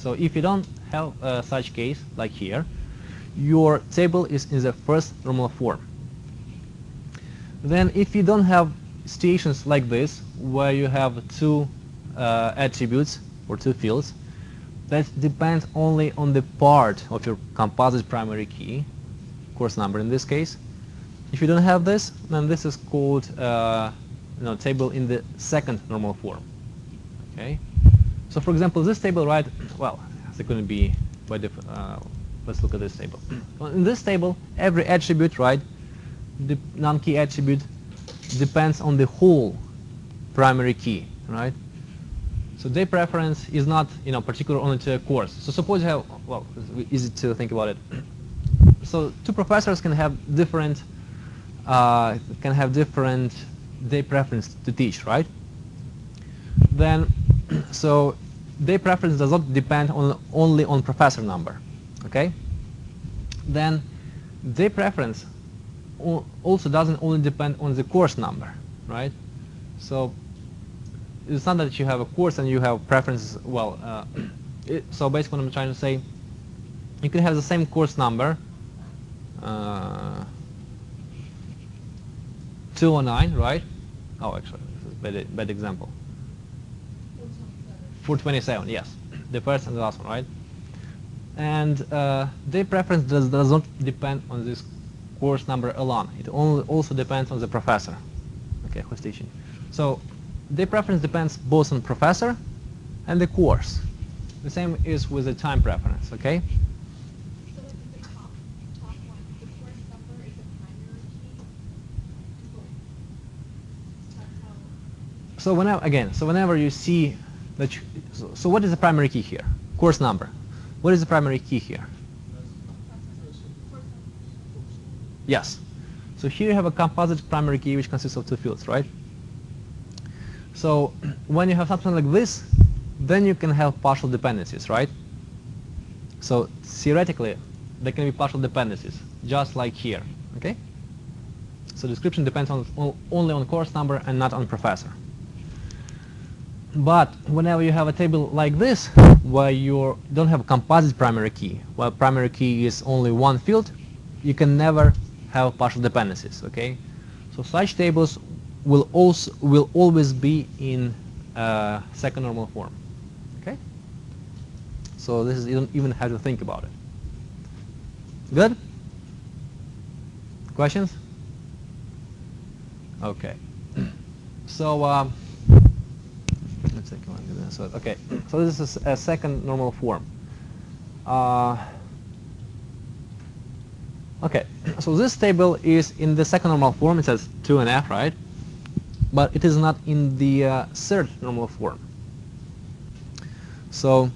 if you don't have such case like here, your table is in the first normal form. Then if you don't have situations like this where you have two attributes or two fields that depend only on the part of your composite primary key, course number in this case. If you don't have this, then this is called table in the second normal form. Okay. So for example, this table, right? Well, it's going to be by different. Let's look at this table. Well, in this table, every attribute, right, the non-key attribute depends on the whole primary key, right? So day preference is not, particular only to a course. So suppose you have, well, it's easy to think about it. So two professors can have different day preference to teach, right? Then, so day preference does not depend only on professor number, okay? Then day preference also doesn't only depend on the course number, right? So it's not that you have a course and you have preferences. Well, so basically what I'm trying to say, you can have the same course number, 209, right? Oh, actually, this is a bad example. 427, yes, the first and the last one, right? And day preference does not depend on this course number alone. It also depends on the professor, okay, who's teaching. So day preference depends both on professor and the course. The same is with the time preference, okay? So the top one, the course number is a primary key. That's how. So whenever you see that, so what is the primary key here? Course number. What is the primary key here? Yes. So here you have a composite primary key which consists of two fields, right? So when you have something like this, then you can have partial dependencies, right? So theoretically, there can be partial dependencies, just like here, okay? So description depends only on course number and not on professor. But whenever you have a table like this, where you don't have a composite primary key, where primary key is only one field, you can never have partial dependencies, okay? So such tables will always be in second normal form, okay? So this is, you don't even have to think about it. Good? Questions? Okay. So let's take one. So okay. So this is a second normal form. Okay. So this table is in the second normal form. It says 2NF, right? But it is not in the third normal form. So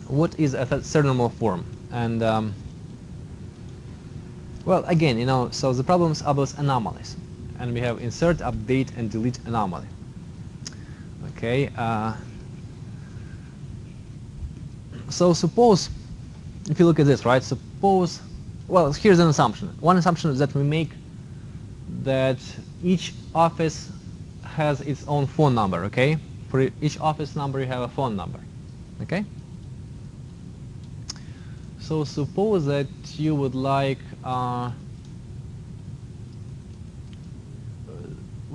what is a third normal form? And well, again, you know, so the problems are those anomalies, and we have insert, update, and delete anomaly. Okay. So suppose, if you look at this, right? Suppose, well, here's an assumption. One assumption is that we make that each office has its own phone number. Okay. For each office number, you have a phone number. Okay. So suppose that you would like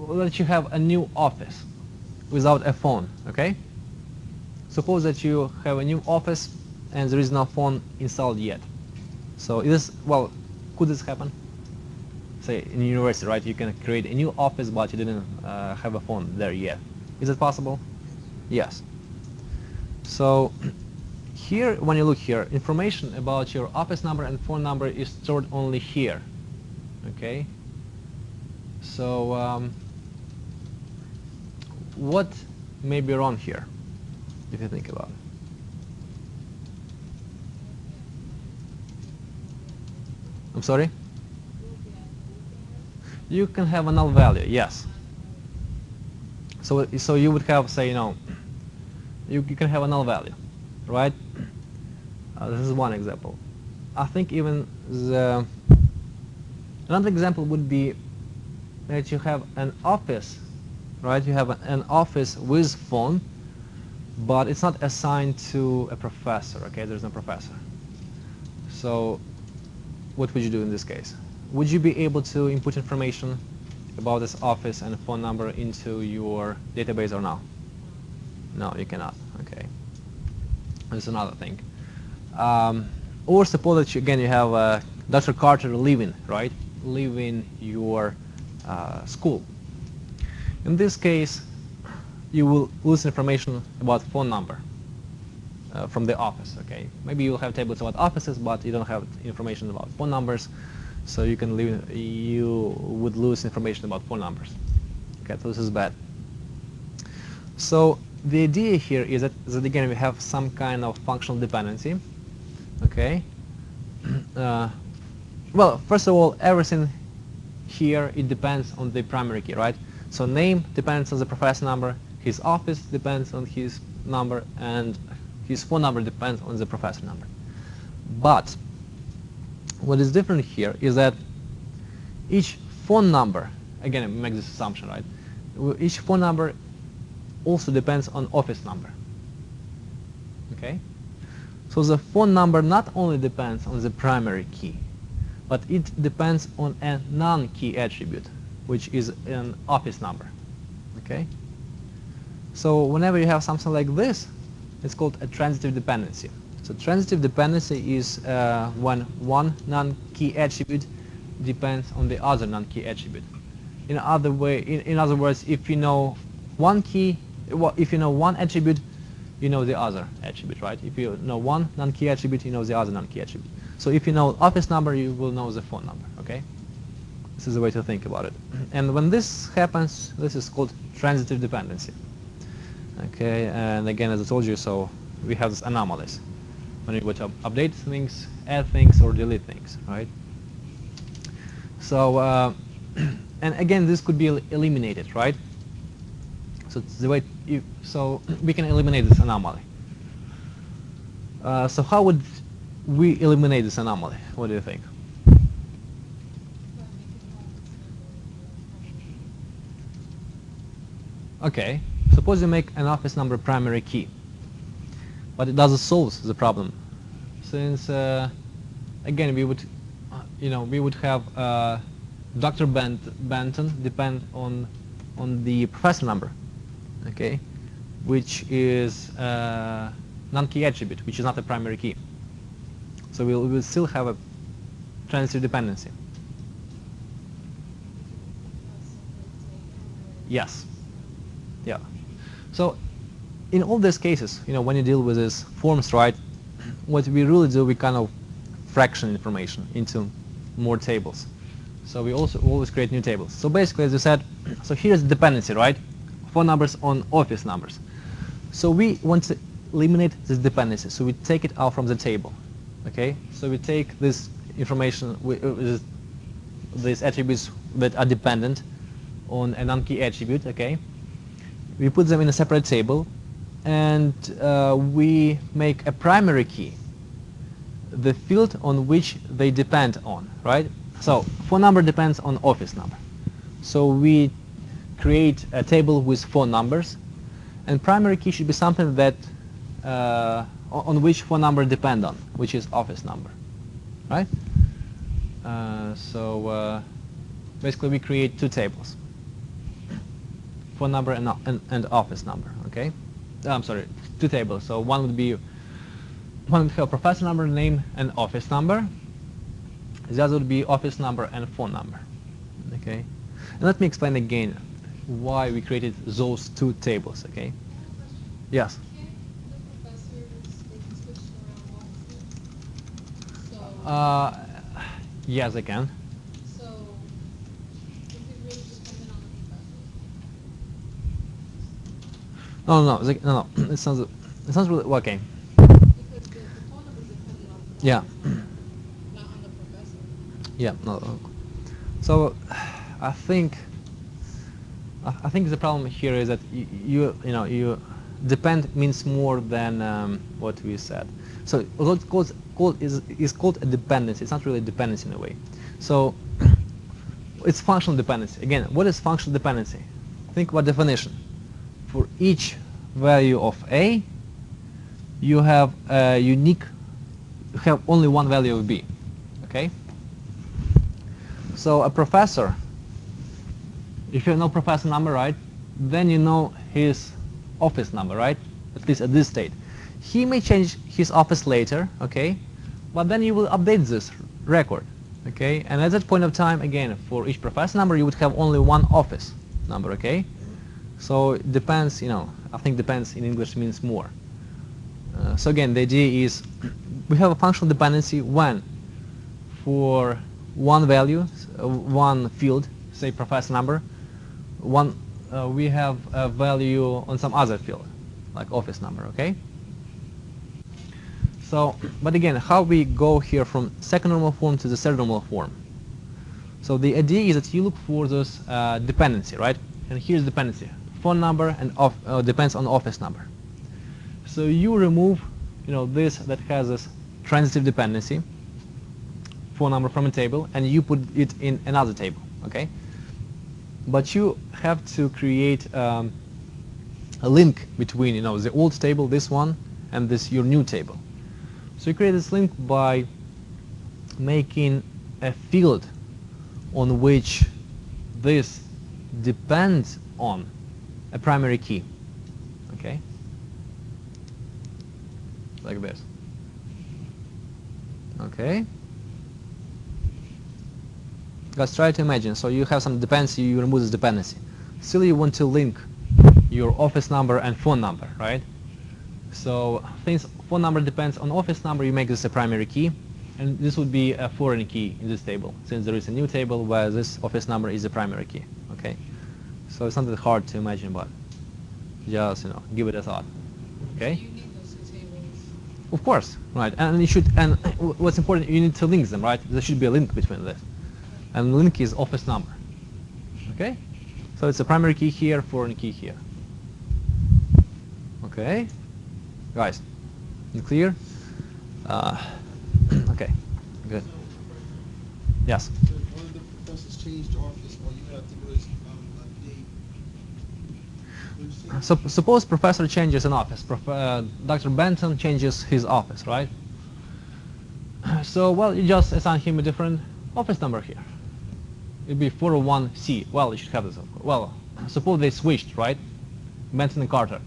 that you have a new office without a phone, okay? Suppose that you have a new office and there is no phone installed yet. So this, well, could this happen? Say in university, right? You can create a new office, but you didn't have a phone there yet. Is it possible? Yes. So here, when you look here, information about your office number and phone number is stored only here. Okay. So what may be wrong here, if you think about it? I'm sorry? You can have a null value, yes. So you would have, say, you know, you can have a null value, right? This is one example. I think even another example would be that you have an office, right? You have an office with phone, but it's not assigned to a professor, okay? There's no professor. So what would you do in this case? Would you be able to input information about this office and phone number into your database or no? No, you cannot, okay. This is another thing. Or suppose that you, again, you have Dr. Carter leaving, right? Leaving your school. In this case, you will lose information about phone number from the office, okay? Maybe you'll have tables about offices, but you don't have information about phone numbers, so you would lose information about phone numbers. Okay, so this is bad. So the idea here is that again, we have some kind of functional dependency, okay? Well, first of all, everything here, it depends on the primary key, right? So name depends on the professor number, his office depends on his number, and his phone number depends on the professor number. But what is different here is that each phone number, again, I make this assumption, right? Each phone number also depends on office number, okay? So the phone number not only depends on the primary key, but it depends on a non-key attribute, which is an office number, okay? So whenever you have something like this, it's called a transitive dependency. So transitive dependency is when one non-key attribute depends on the other non-key attribute. In other words, if you know one key, well, if you know one attribute, you know the other attribute, right? If you know one non-key attribute, you know the other non-key attribute. So if you know office number, you will know the phone number, okay? This is the way to think about it. And when this happens, this is called transitive dependency. Okay, and again, as I told you, so we have these anomalies. when you want to update things, add things, or delete things, right? So, and again, this could be eliminated, right? So it's the way so we can eliminate this anomaly. So how would we eliminate this anomaly? What do you think? Okay, suppose you make an office number primary key, but it doesn't solve the problem, since again we would, we would have Dr. Benton depend on the professor number, okay, which is non-key attribute, which is not a primary key. So we will still have a transitive dependency. Yes. Yeah. So in all these cases, when you deal with these forms, right, what we really do, we kind of fraction information into more tables. So we also always create new tables. So basically, as you said, so here's the dependency, right? Phone numbers on office numbers. So we want to eliminate this dependency. So we take it out from the table. Okay. So we take this information, these attributes that are dependent on a non-key attribute. Okay. We put them in a separate table, and we make a primary key the field on which they depend on, right? So phone number depends on office number. So we create a table with phone numbers, and primary key should be something that on which phone number depend on, which is office number, right? So basically we create two tables. Phone number and office number, okay? I'm sorry, two tables. So one would have professor number, name, and office number. The other would be office number and phone number, okay? And let me explain again why we created those two tables, okay? Yes? Can't the professors, they can switch around offices? Yes, I can. So is it really dependent on the professor? No. It sounds really okay. Because the phone number is dependent on the Yeah. officer, not on the professor. Yeah. No. So I think the problem here is that you depend means more than what we said. So although it's called a dependency, it's not really a dependency in a way. So it's functional dependency. Again, what is functional dependency? Think about definition. For each value of A, you have only one value of B. Okay? So a professor, if you know professor number, right, then you know his office number, right? At least at this state. He may change his office later, okay? But then you will update this record, okay? And at that point of time, again, for each professor number, you would have only one office number, okay? So it depends, I think depends in English means more. So again, the idea is we have a functional dependency when for one value, one field, say professor number, we have a value on some other field, like office number, okay? So, but again, how we go here from second normal form to the third normal form. So the idea is that you look for this dependency, right? And here's dependency. Phone number and depends on office number. So you remove, this that has this transitive dependency, phone number from a table, and you put it in another table, okay? But you have to create a link between, the old table, this one, and this your new table. So you create this link by making a field on which this depends on a primary key, okay? Like this. Okay? Let's try to imagine. So you have some dependency, you remove this dependency. Still you want to link your office number and phone number, right? So since phone number depends on office number, you make this a primary key, and this would be a foreign key in this table, since there is a new table where this office number is a primary key, okay? So it's not that hard to imagine, but just, give it a thought, okay? You need those two tables. Of course, right? And you should. And what's important, you need to link them, right? There should be a link between this, and the link is office number. Okay, so it's a primary key here, foreign key here. Okay, guys, clear? Okay, good. Yes. So if one of the professors changed office, all you have to do is update. What you say? So suppose professor changes an office. Dr. Benton changes his office, right? So well, you just assign him a different office number here. It'd be 401C. Well, you should have this. Well, suppose they switched, right? Benton and Carter.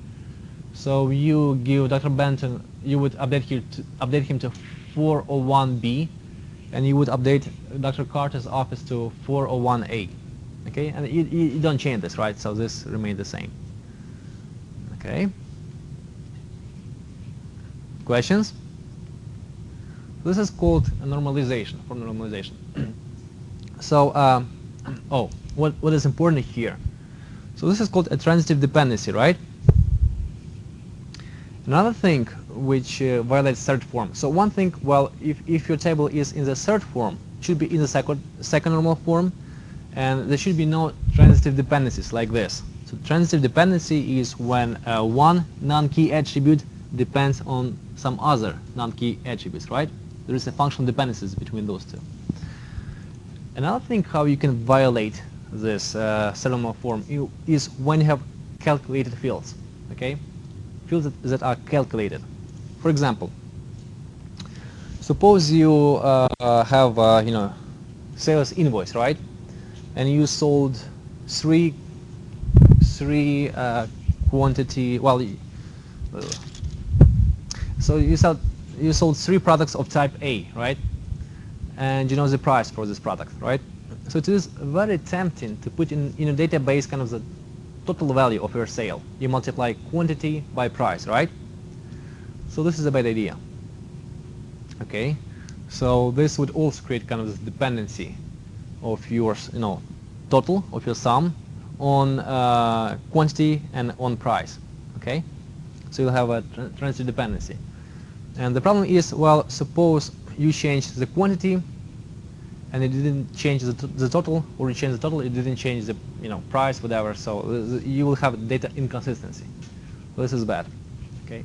So you give Dr. Benton, you would update him to 401B, and you would update Dr. Carter's office to 401A. Okay, and you don't change this, right? So this remains the same. Okay. Questions? This is called a normalization, form normalization. So, oh, what is important here? So this is called a transitive dependency, right? Another thing which violates third form. So one thing, well, if your table is in the third form, it should be in the second normal form, and there should be no transitive dependencies like this. So transitive dependency is when one non-key attribute depends on some other non-key attributes, right? There is a functional dependencies between those two. Another thing how you can violate this third normal form is when you have calculated fields, okay? Fields that are calculated. For example, suppose you have sales invoice, right? And you sold three quantity. Well, so you sold 3 products of type A, right? And you know the price for this product, right? So it is very tempting to put in a database kind of the total value of your sale. You multiply quantity by price, right? So this is a bad idea. Okay, so this would also create kind of this dependency of your, total of your sum on quantity and on price. Okay, so you'll have a transitive dependency. And the problem is, well, suppose you change the quantity and it didn't change the total, or you change the total, it didn't change the price, whatever. So you will have data inconsistency. So this is bad. Okay.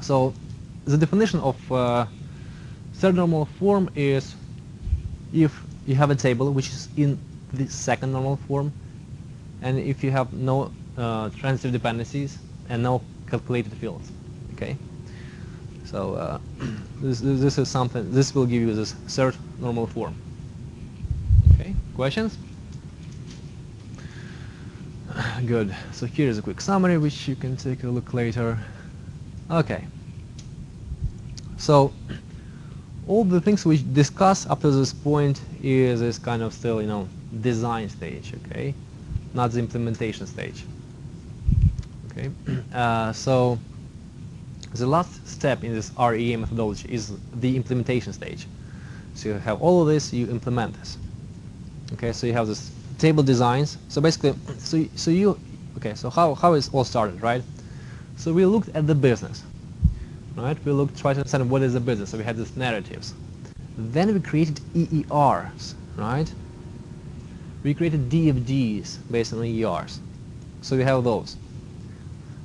So the definition of third normal form is if you have a table which is in the second normal form, and if you have no transitive dependencies and no calculated fields. Okay. So this is something. This will give you this third normal form. Okay. Questions? Good. So here is a quick summary, which you can take a look later. Okay. So all the things we discuss up to this point is kind of still, design stage. Okay, not the implementation stage. Okay. So the last step in this REA methodology is the implementation stage. So you have all of this, you implement this. Okay, so you have this table designs. So basically, so how is all started, right? So we looked at the business, right? We tried to understand what is the business. So we had these narratives. Then we created EERs, right? We created DFDs based on EERs. So we have those,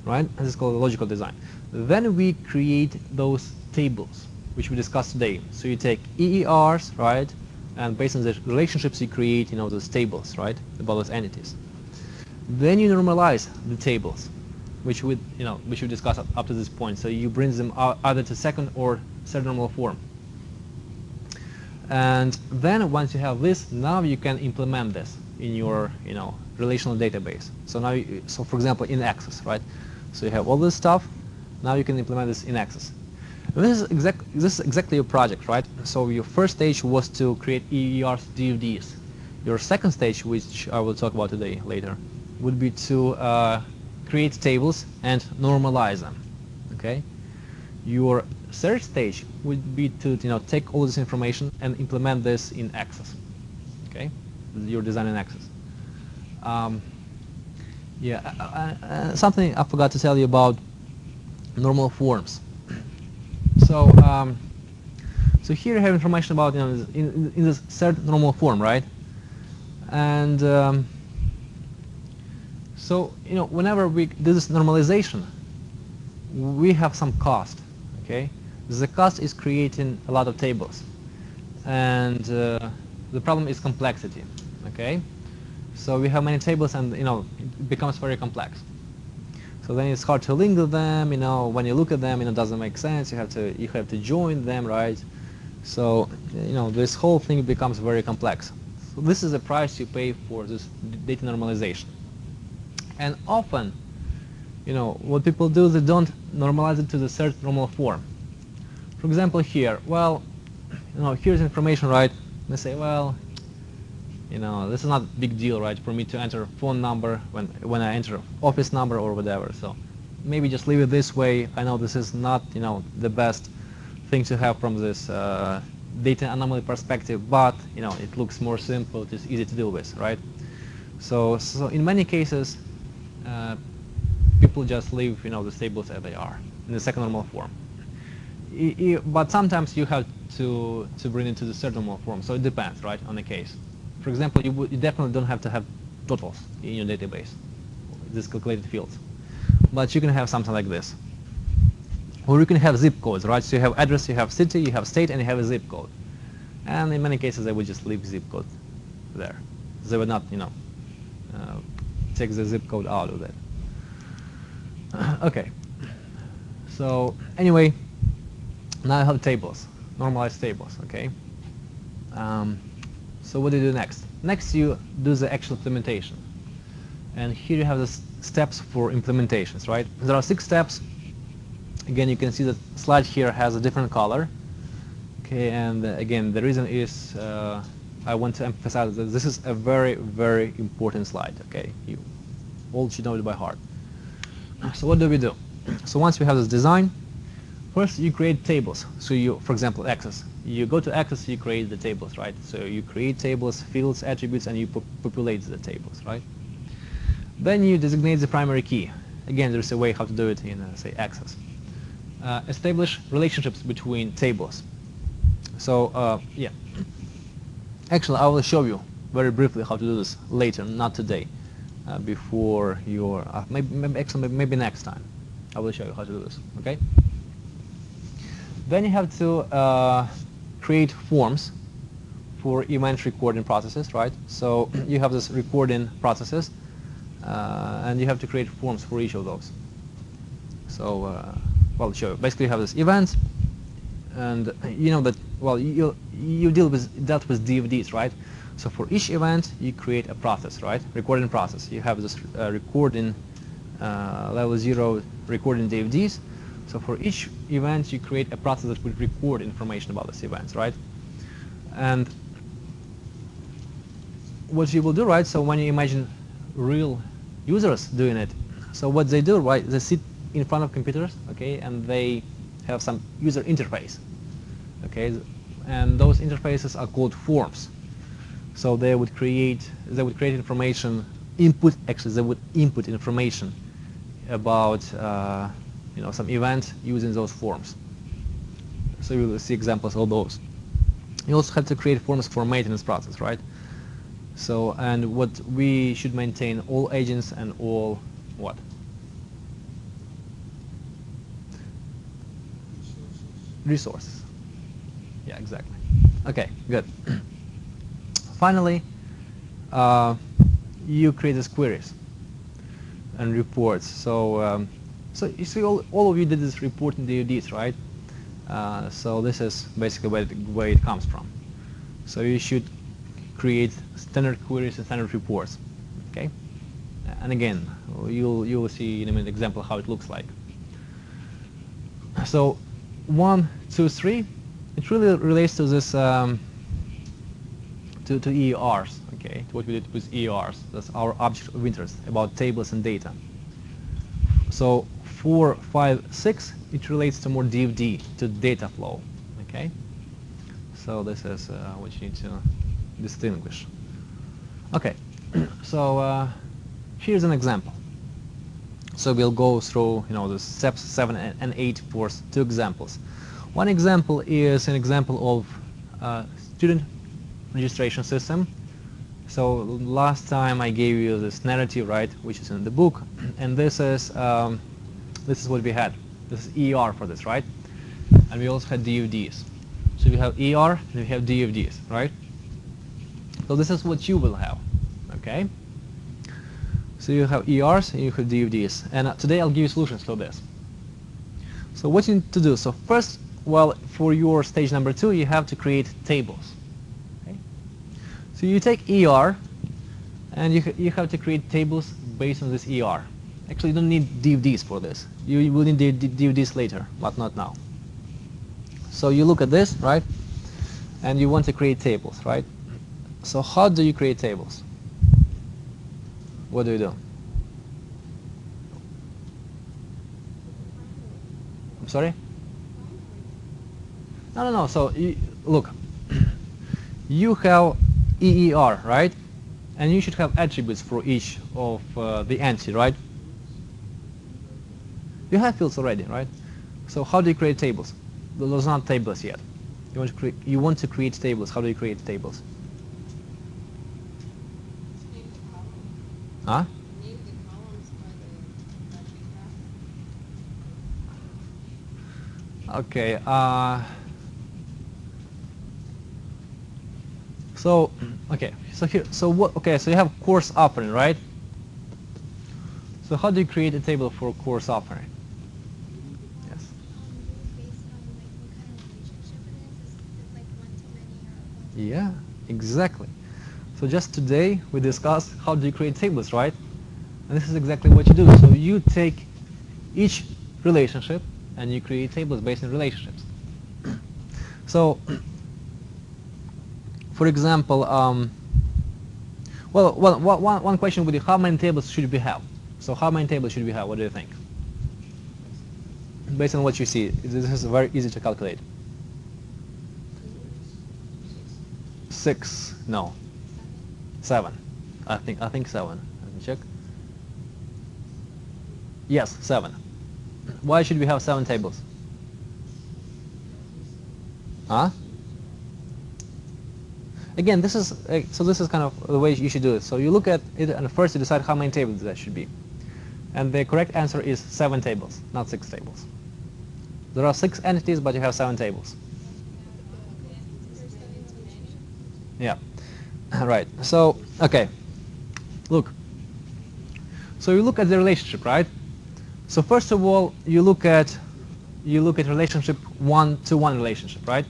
right? This is called logical design. Then we create those tables, which we discussed today. So you take EERs, right? And based on the relationships you create, those tables, right? About those entities. Then you normalize the tables, which we discussed up to this point. So you bring them either to second or third normal form. And then once you have this, now you can implement this in your, relational database. So now, so for example, in Access, right? So you have all this stuff. Now you can implement this in Access. And this is exactly your project, right? So your first stage was to create EERs, DFDs. Your second stage, which I will talk about today later, would be to create tables and normalize them. Okay. Your third stage would be to take all this information and implement this in Access. Okay, your design in Access. Something I forgot to tell you about normal forms. So so here you have information about, you know, in this third normal form, right? And so, you know, whenever we do this normalization, we have some cost, okay? The cost is creating a lot of tables, and the problem is complexity, okay? So we have many tables, and, you know, it becomes very complex. So then it's hard to link them, you know, when you look at them, you know, it doesn't make sense. You have to join them, right? So, you know, this whole thing becomes very complex. So this is the price you pay for this data normalization. And often, you know, what people do, they don't normalize it to the third normal form. For example, here, well, you know, here's information, right? They say, well, you know, this is not a big deal, right, for me to enter phone number when I enter office number or whatever. So maybe just leave it this way. I know this is not, you know, the best thing to have from this data anomaly perspective, but, you know, it looks more simple, it's easy to deal with, right? So in many cases, people just leave, you know, the tables as they are in the second normal form. But sometimes you have to bring it to the third normal form. So it depends, right, on the case. For example, you definitely don't have to have totals in your database, these calculated fields. But you can have something like this. Or you can have zip codes, right? So you have address, you have city, you have state, and you have a zip code. And in many cases, they would just leave zip code there. They would not, you know, take the zip code out of it. Okay. So anyway, now I have tables, normalized tables, okay? So what do you do next? Next, you do the actual implementation. And here you have the steps for implementations, right? There are 6 steps. Again, you can see the slide here has a different color. Okay, and again, the reason is I want to emphasize that this is a very, very important slide, okay? You all should know it by heart. So what do we do? So once we have this design, first you create tables. So you, for example, Access. You go to Access, you create the tables, right? So you create tables, fields, attributes, and you populate the tables, right? Then you designate the primary key. Again, there's a way how to do it in, say, Access. Establish relationships between tables. So, yeah. Actually, I will show you very briefly how to do this later, not today, before your, maybe next time. I will show you how to do this, okay? Then you have to create forms for event recording processes, right? So you have this recording processes, and you have to create forms for each of those. So, well, I'll show you. Basically, you have this event, and you know that, well, you dealt with DFDs, right? So for each event, you create a process, right? Recording process. You have this recording level 0 recording DFDs. So for each event, you create a process that will record information about this event, right? And what you will do, right? So when you imagine real users doing it, so what they do, right? They sit in front of computers, okay, and they have some user interface, okay, and those interfaces are called forms. So they would create information input. Actually, they would input information about you know, some event using those forms. So you will see examples of those. You also have to create forms for maintenance process, right? So, and what we should maintain all agents and all what? Resources. Yeah, exactly. Okay, good. Finally, you create these queries and reports. So, so you see, all of you did this report in DODs, right? So this is basically where it comes from. So you should create standard queries and standard reports, okay? And again, you will see in a minute example how it looks like. So 1, 2, 3, it really relates to this to EERs, okay? To what we did with EERs. That's our object of interest about tables and data. So 4, 5, 6, it relates to more DFD, to data flow, okay? So this is what you need to distinguish. Okay, so here's an example. So we'll go through, you know, the steps 7 and 8 for 2 examples. One example is an example of student registration system. So last time I gave you this narrative, right, which is in the book, and this is what we had. This is ER for this, right? And we also had DFDs. So we have ER and we have DFDs, right? So this is what you will have, okay? So you have ERs and you have DFDs. And today I'll give you solutions to this. So what you need to do, so first, well, for your stage number 2, you have to create tables. Okay? So you take ER, and you have to create tables based on this ER. Actually, you don't need DFDs for this. You will need DFDs later, but not now. So you look at this, right? And you want to create tables, right? So how do you create tables? What do you do? I'm sorry? No. So look, you have EER, right? And you should have attributes for each of the entity, right? You have fields already, right? So how do you create tables? Those are not tables yet. You want to create tables. How do you create tables? Huh? Name the columns by the attribute class. Okay. So okay. So here. So what? Okay. So you have course offering, right? So how do you create a table for course offering? Yes. Based on like what kind of relationship it is it like one to many or one to Yeah. Exactly. So just today we discussed how do you create tables, right? And this is exactly what you do. So you take each relationship and you create tables based on relationships. So, for example, one question would be how many tables should we have? So how many tables should we have? What do you think? Based on what you see, this is very easy to calculate. 6, no. 7. I think 7. Let me check. Yes, 7. Why should we have 7 tables? Huh? Again, this is kind of the way you should do it. So you look at it and first you decide how many tables that should be. And the correct answer is 7 tables, not 6 tables. There are 6 entities, but you have 7 tables. Yeah. Right. So, okay. Look. So you look at the relationship, right? So first of all, you look at relationship 1-to-1 relationship, right?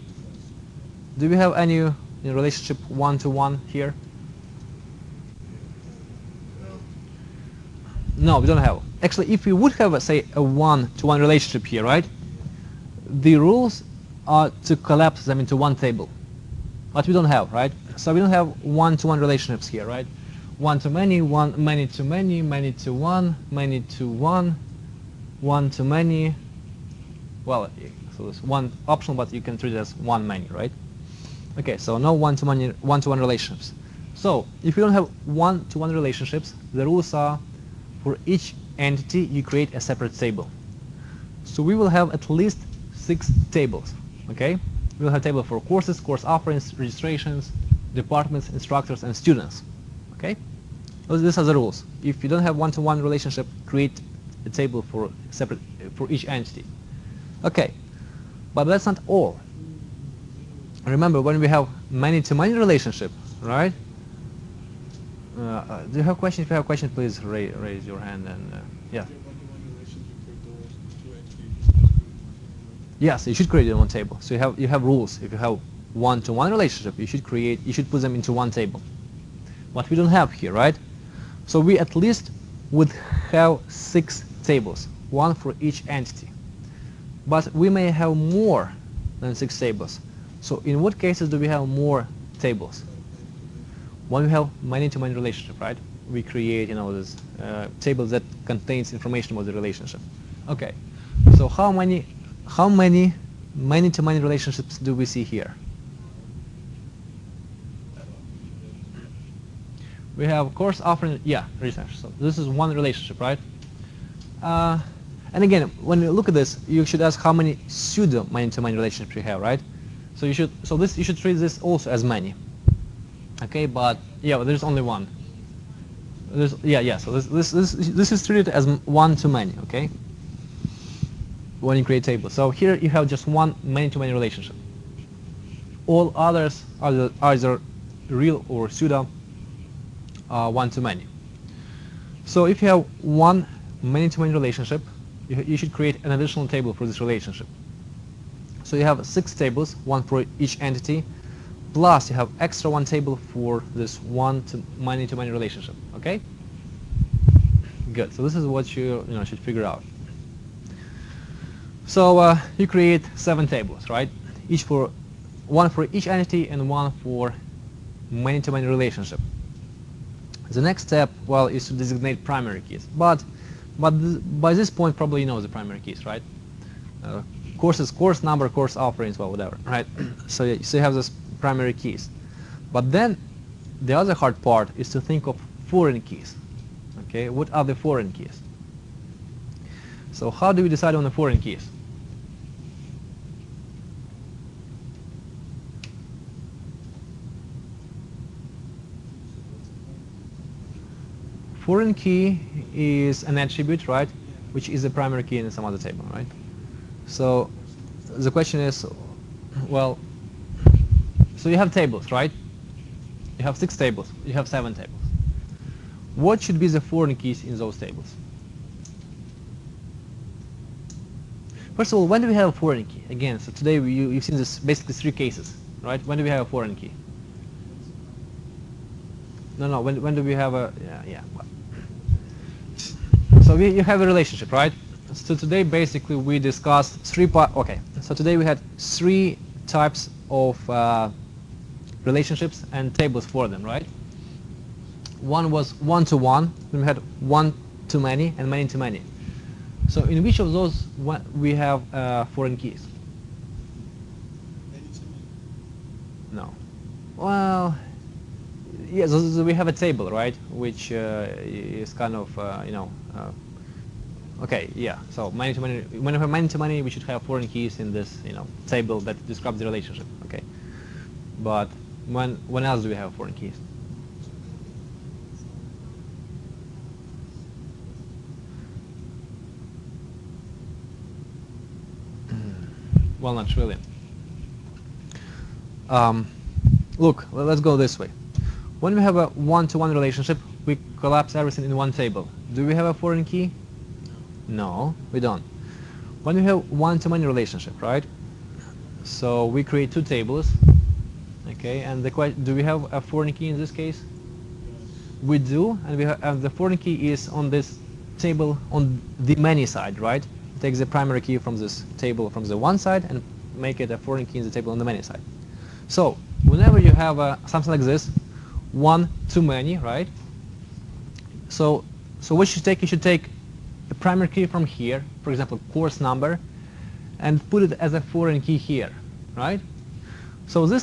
Do we have any relationship 1-to-1 here? No, we don't have. Actually, if we would have, say, a 1-to-1 relationship here, right? The rules are to collapse them into one table. But we don't have, right? So we don't have 1-to-1 relationships here, right? 1-to-many, many-to-many, many-to-one, many-to-one, 1-to-many. Well, so it's one optional, but you can treat it as one many, right? Okay, so no 1-to-1 relationships. So if you don't have 1-to-1 relationships, the rules are for each entity you create a separate table. So we will have at least 6 tables, okay? We will have a table for courses, course offerings, registrations, departments, instructors, and students, okay? These are the rules. If you don't have 1-to-1 relationship, create a table for each entity. Okay, but that's not all. Remember, when we have many-to-many relationship, right? Do you have questions? If you have questions, please raise your hand and yeah. Yes, you should create it in one table. So you have rules. If you have 1-to-1 relationship, you should put them into one table. But we don't have here, right? So we at least would have 6 tables, one for each entity. But we may have more than 6 tables. So in what cases do we have more tables? When we have many-to-many relationship, right? We create, this tables that contains information about the relationship. Okay. So how many many-to-many relationships do we see here? We have course offering, yeah, research. So this is one relationship, right? And again, when you look at this, you should ask how many pseudo many-to-many relationships you have, right? So you should treat this also as many. Okay, but yeah, there's only one. So this is treated as one-to-many, okay? When you create tables. So here you have just one many-to-many relationship. All others are either real or pseudo one-to-many. So if you have one many-to-many relationship, you should create an additional table for this relationship. So you have 6 tables, one for each entity, plus you have extra one table for this one to many-to-many relationship. Okay? Good. So this is what you should figure out. So you create 7 tables, right? One for each entity and one for many-to-many relationship. The next step, well, is to designate primary keys. But by this point, probably you know the primary keys, right? Course number, course offerings, well, whatever, right? So you have these primary keys. But then the other hard part is to think of foreign keys. Okay, what are the foreign keys? So how do we decide on the foreign keys? Foreign key is an attribute, right, which is a primary key in some other table, right? So the question is, well, so you have tables, right? You have 6 tables, you have 7 tables. What should be the foreign keys in those tables? First of all, when do we have a foreign key? Again, so today you've seen this basically 3 cases, right? When do we have a foreign key? No, when do we have a, So you have a relationship, right? So today basically we discussed so today we had 3 types of relationships and tables for them, right? One was one-to-one, then we had one-to-many and many-to-many. So in which of those we have foreign keys? No. Well, yes, so we have a table, right, which is kind of, okay, yeah. So many-to-many, when we have many-to-many, we should have foreign keys in this, table that describes the relationship. Okay. But when else do we have foreign keys? Well, not really. Look, let's go this way. When we have a one-to-one relationship, we collapse everything in one table. Do we have a foreign key? No, we don't. When we have one-to-many relationship, right? So we create 2 tables, okay? And do we have a foreign key in this case? We do, and the foreign key is on this table on the many side, right? Take the primary key from this table from the one side and make it a foreign key in the table on the many side. So whenever you have something like this, one-to-many, right? So what you should take? You should take a primary key from here, for example, course number, and put it as a foreign key here, right? So for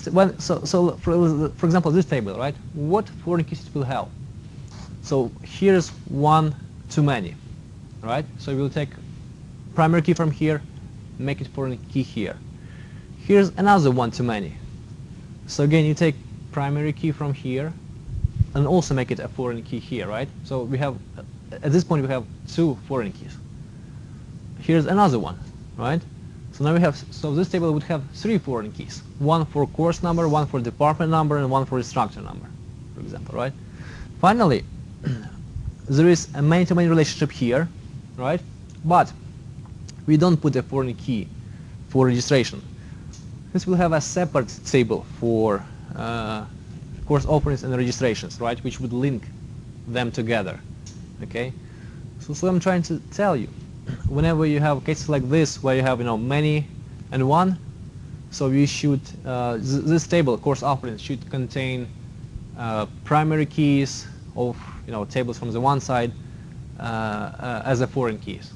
example, this table, right? What foreign keys it will have? So here's one-to-many, right? So we'll take primary key from here, make it foreign key here. Here's another one-to-many. So again, you take primary key from here and also make it a foreign key here, right? So we have, at this point, we have 2 foreign keys. Here's another one, right? So now so this table would have 3 foreign keys. One for course number, one for department number, and one for instructor number, for example, right? Finally, there is a many-to-many relationship here, right? But we don't put a foreign key for registration. This will have a separate table for course offerings and registrations, right, which would link them together. Okay, so I'm trying to tell you, whenever you have cases like this where you have many and one, so you should this table, course offerings, should contain primary keys of tables from the one side as a foreign keys.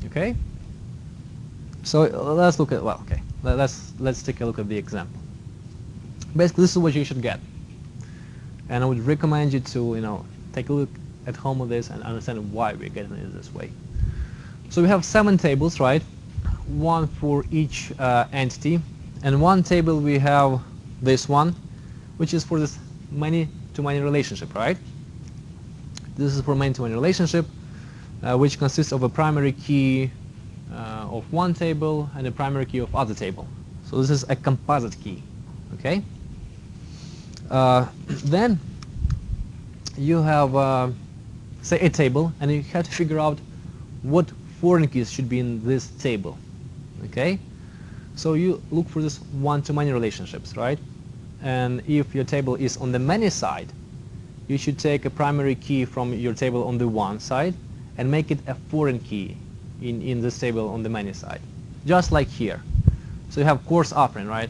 Okay. So let's look at let's take a look at the example. Basically, this is what you should get, and I would recommend you to take a look at home of this and understand why we're getting it this way. So we have 7 tables, right? One for each entity, and one table we have this one, which is for this many-to-many relationship, right? This is for many-to-many relationship, which consists of a primary key of one table and a primary key of other table. So this is a composite key, okay? Then you have, say, a table, and you have to figure out what foreign keys should be in this table, okay? So you look for this one-to-many relationships, right? And if your table is on the many side, you should take a primary key from your table on the one side and make it a foreign key in this table on the many side, just like here. So you have course offering, right?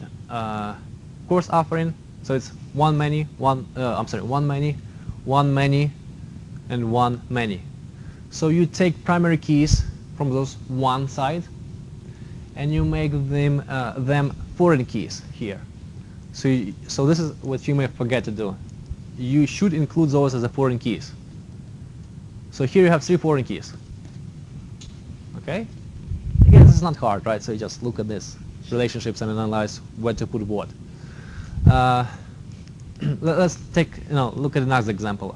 Course offering, so it's one many, one many, and one many. So you take primary keys from those one side, and you make them foreign keys here. So this is what you may forget to do. You should include those as the foreign keys. So here you have 3 foreign keys. Okay? Again, this is not hard, right? So you just look at this relationships and analyze where to put what. Let's take, look at the next example.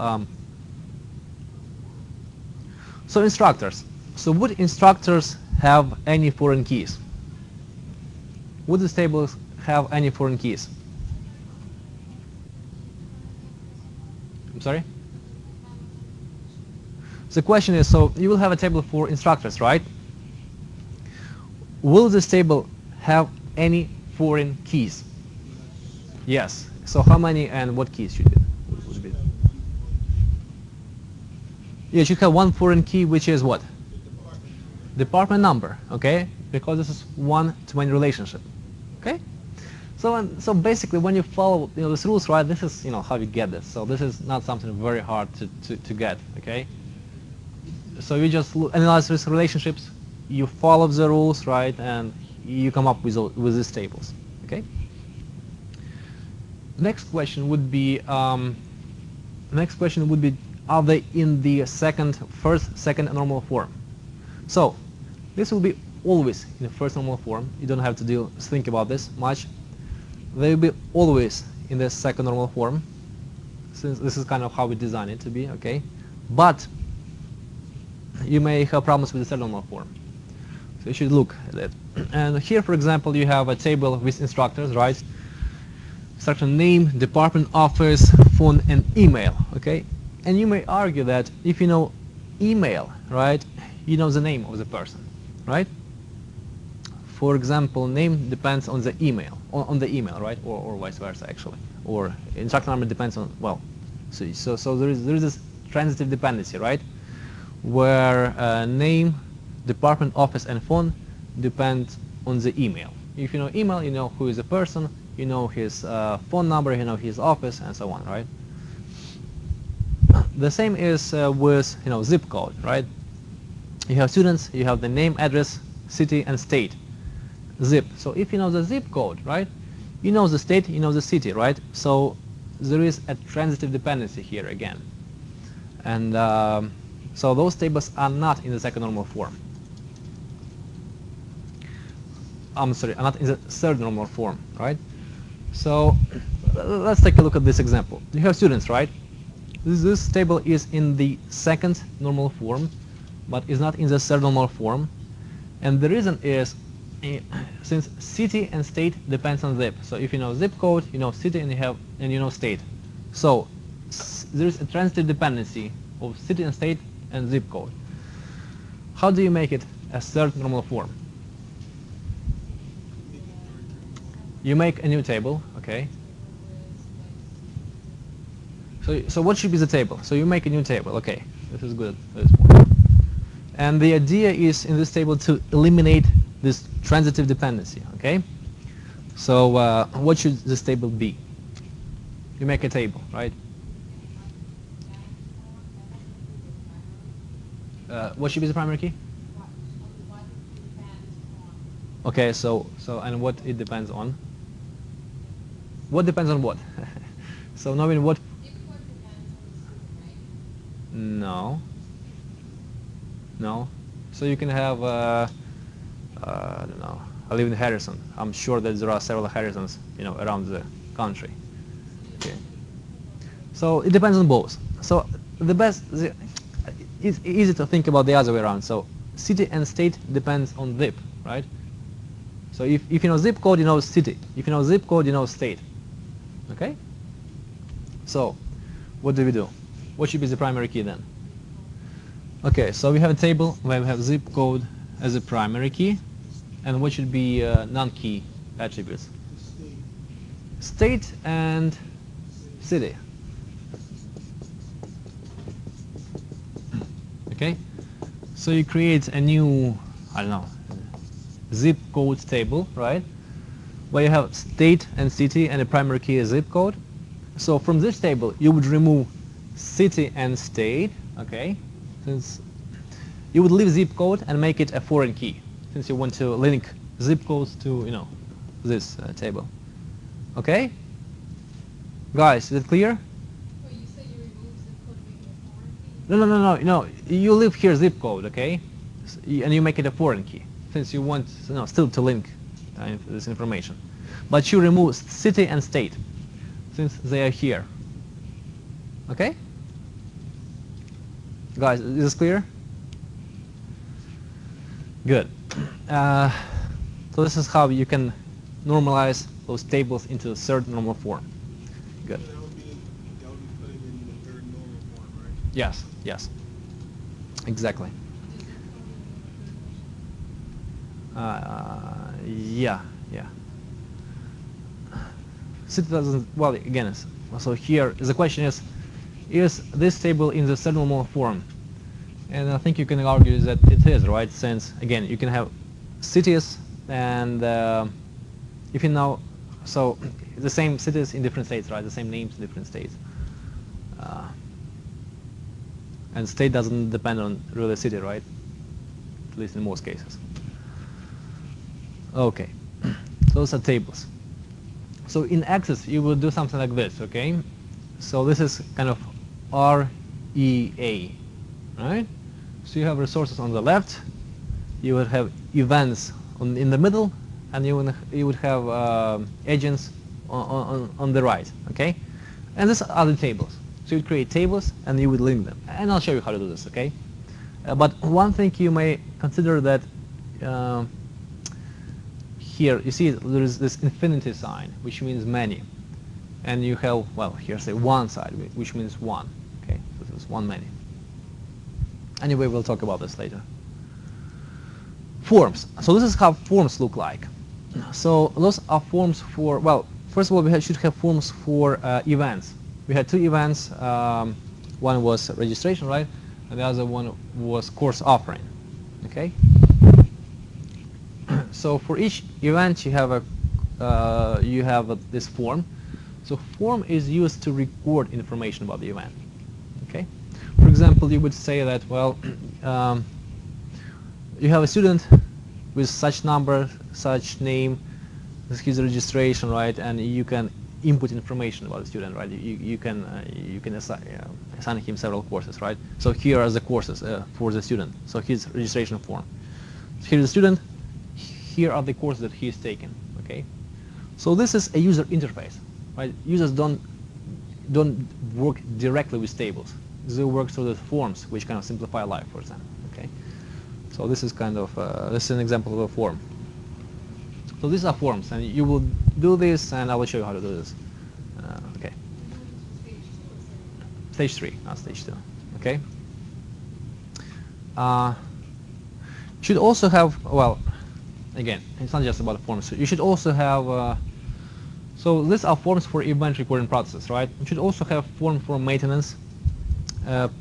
So instructors. So would instructors have any foreign keys? Would this table have any foreign keys? I'm sorry? The question is, so you will have a table for instructors, right? Will this table have any foreign keys? Yes. So how many and what keys should it be? Yeah, it should have one foreign key, which is what? Department number, okay? Because this is one-to-many relationship, okay? So basically, when you follow these rules, right? This is how you get this. So this is not something very hard to get, okay? So you just analyze these relationships, you follow the rules, right? And you come up with these tables, okay? Next question would be, are they in the first, second normal form? So this will be always in the first normal form. You don't have to think about this much. They will be always in the second normal form, since this is kind of how we design it to be, okay? But you may have problems with the third normal form. So you should look at it. And here, for example, you have a table with instructors, right? Instructor name, department, office, phone, and email, okay? And you may argue that if you know email, right, you know the name of the person, right? For example, name depends on the email, on the email, right? Or vice versa, actually. Or instructor number depends on, well, so there is this transitive dependency, right? Where name, department, office, and phone depend on the email. If you know email, you know who is the person, you know his phone number, you know his office, and so on, right? The same is with zip code, right? You have students, you have the name, address, city, and state. Zip. So if you know the zip code, right, you know the state, you know the city, right? So there is a transitive dependency here again. And so those tables are not in the second normal form. I'm sorry, are not in the third normal form, right? So let's take a look at this example. You have students, right? This table is in the second normal form, but is not in the third normal form. And the reason is, since city and state depends on zip. So if you know zip code, you know city, and you know state. So there is a transitive dependency of city and state and zip code. How do you make it a third normal form? You make a new table, okay? So what should be the table? So you make a new table, okay? This is good at this point. And the idea is in this table to eliminate this transitive dependency, okay? So what should this table be? You make a table, right? What should be the primary key? Okay, so and what it depends on? What depends on what? So knowing what? No. No. So you can have, I don't know, I live in Harrison. I'm sure that there are several Harrisons, around the country. Okay. So it depends on both. So it's easy to think about the other way around. So city and state depends on zip, right? So if you know zip code, you know city. If you know zip code, you know state. Okay? So what do we do? What should be the primary key then? Okay, so we have a table where we have zip code as a primary key, and what should be non-key attributes? State and city. Okay, so you create a new, I don't know, zip code table, right? Where you have state and city and a primary key is zip code. So from this table, you would remove city and state, okay? Since you would leave zip code and make it a foreign key, since you want to link zip codes to, this table. Okay? Guys, is it clear? Well, you say you remove zip code to make it a foreign key? No. You leave here zip code, okay? And you make it a foreign key, since you want still to link this information. But you remove city and state, since they are here. Okay? Guys, is this clear? Good. So this is how you can normalize those tables into a third normal form. Good. That would be putting in the third normal form, right? Yes. Exactly. Yeah. City doesn't, well, again, so here the question is this table in the third normal form? And I think you can argue that it is, right? Since, again, you can have cities and if you know, so the same cities in different states, right? The same names in different states. And state doesn't depend on really city, right? At least in most cases. Okay, those are tables. So in Access, you will do something like this, okay? So this is kind of REA, right? So you have resources on the left, you would have events in the middle, and you would have agents on the right, okay? And these are the tables. So you would create tables and you would link them. And I'll show you how to do this, okay? But one thing you may consider that here, you see there is this infinity sign, which means many. And you have, well, here say one side, which means one, okay? So this is one many. Anyway, we'll talk about this later. Forms. So this is how forms look like. So those are forms for, well, first of all, we should have forms for events. We had two events. One was registration, right? And the other one was course offering, okay? So for each event, you have this form. So form is used to record information about the event, okay? For example, you would say that, well, you have a student with such number, such name, this is his registration, right? And you can input information about the student, right? You can assign him several courses, right? So here are the courses for the student. So his registration form. Here's the student. Here are the courses that he is taking. Okay. So this is a user interface, right? Users don't work directly with tables. They work through the forms, which kind of simplify life for them. Okay. So this is kind of this is an example of a form. So these are forms, and you will do this, and I will show you how to do this. Okay. Stage 3, not stage 2. Okay. Should also have, well, again, it's not just about forms. So you should also have. So these are forms for event recording processes, right? You should also have form for maintenance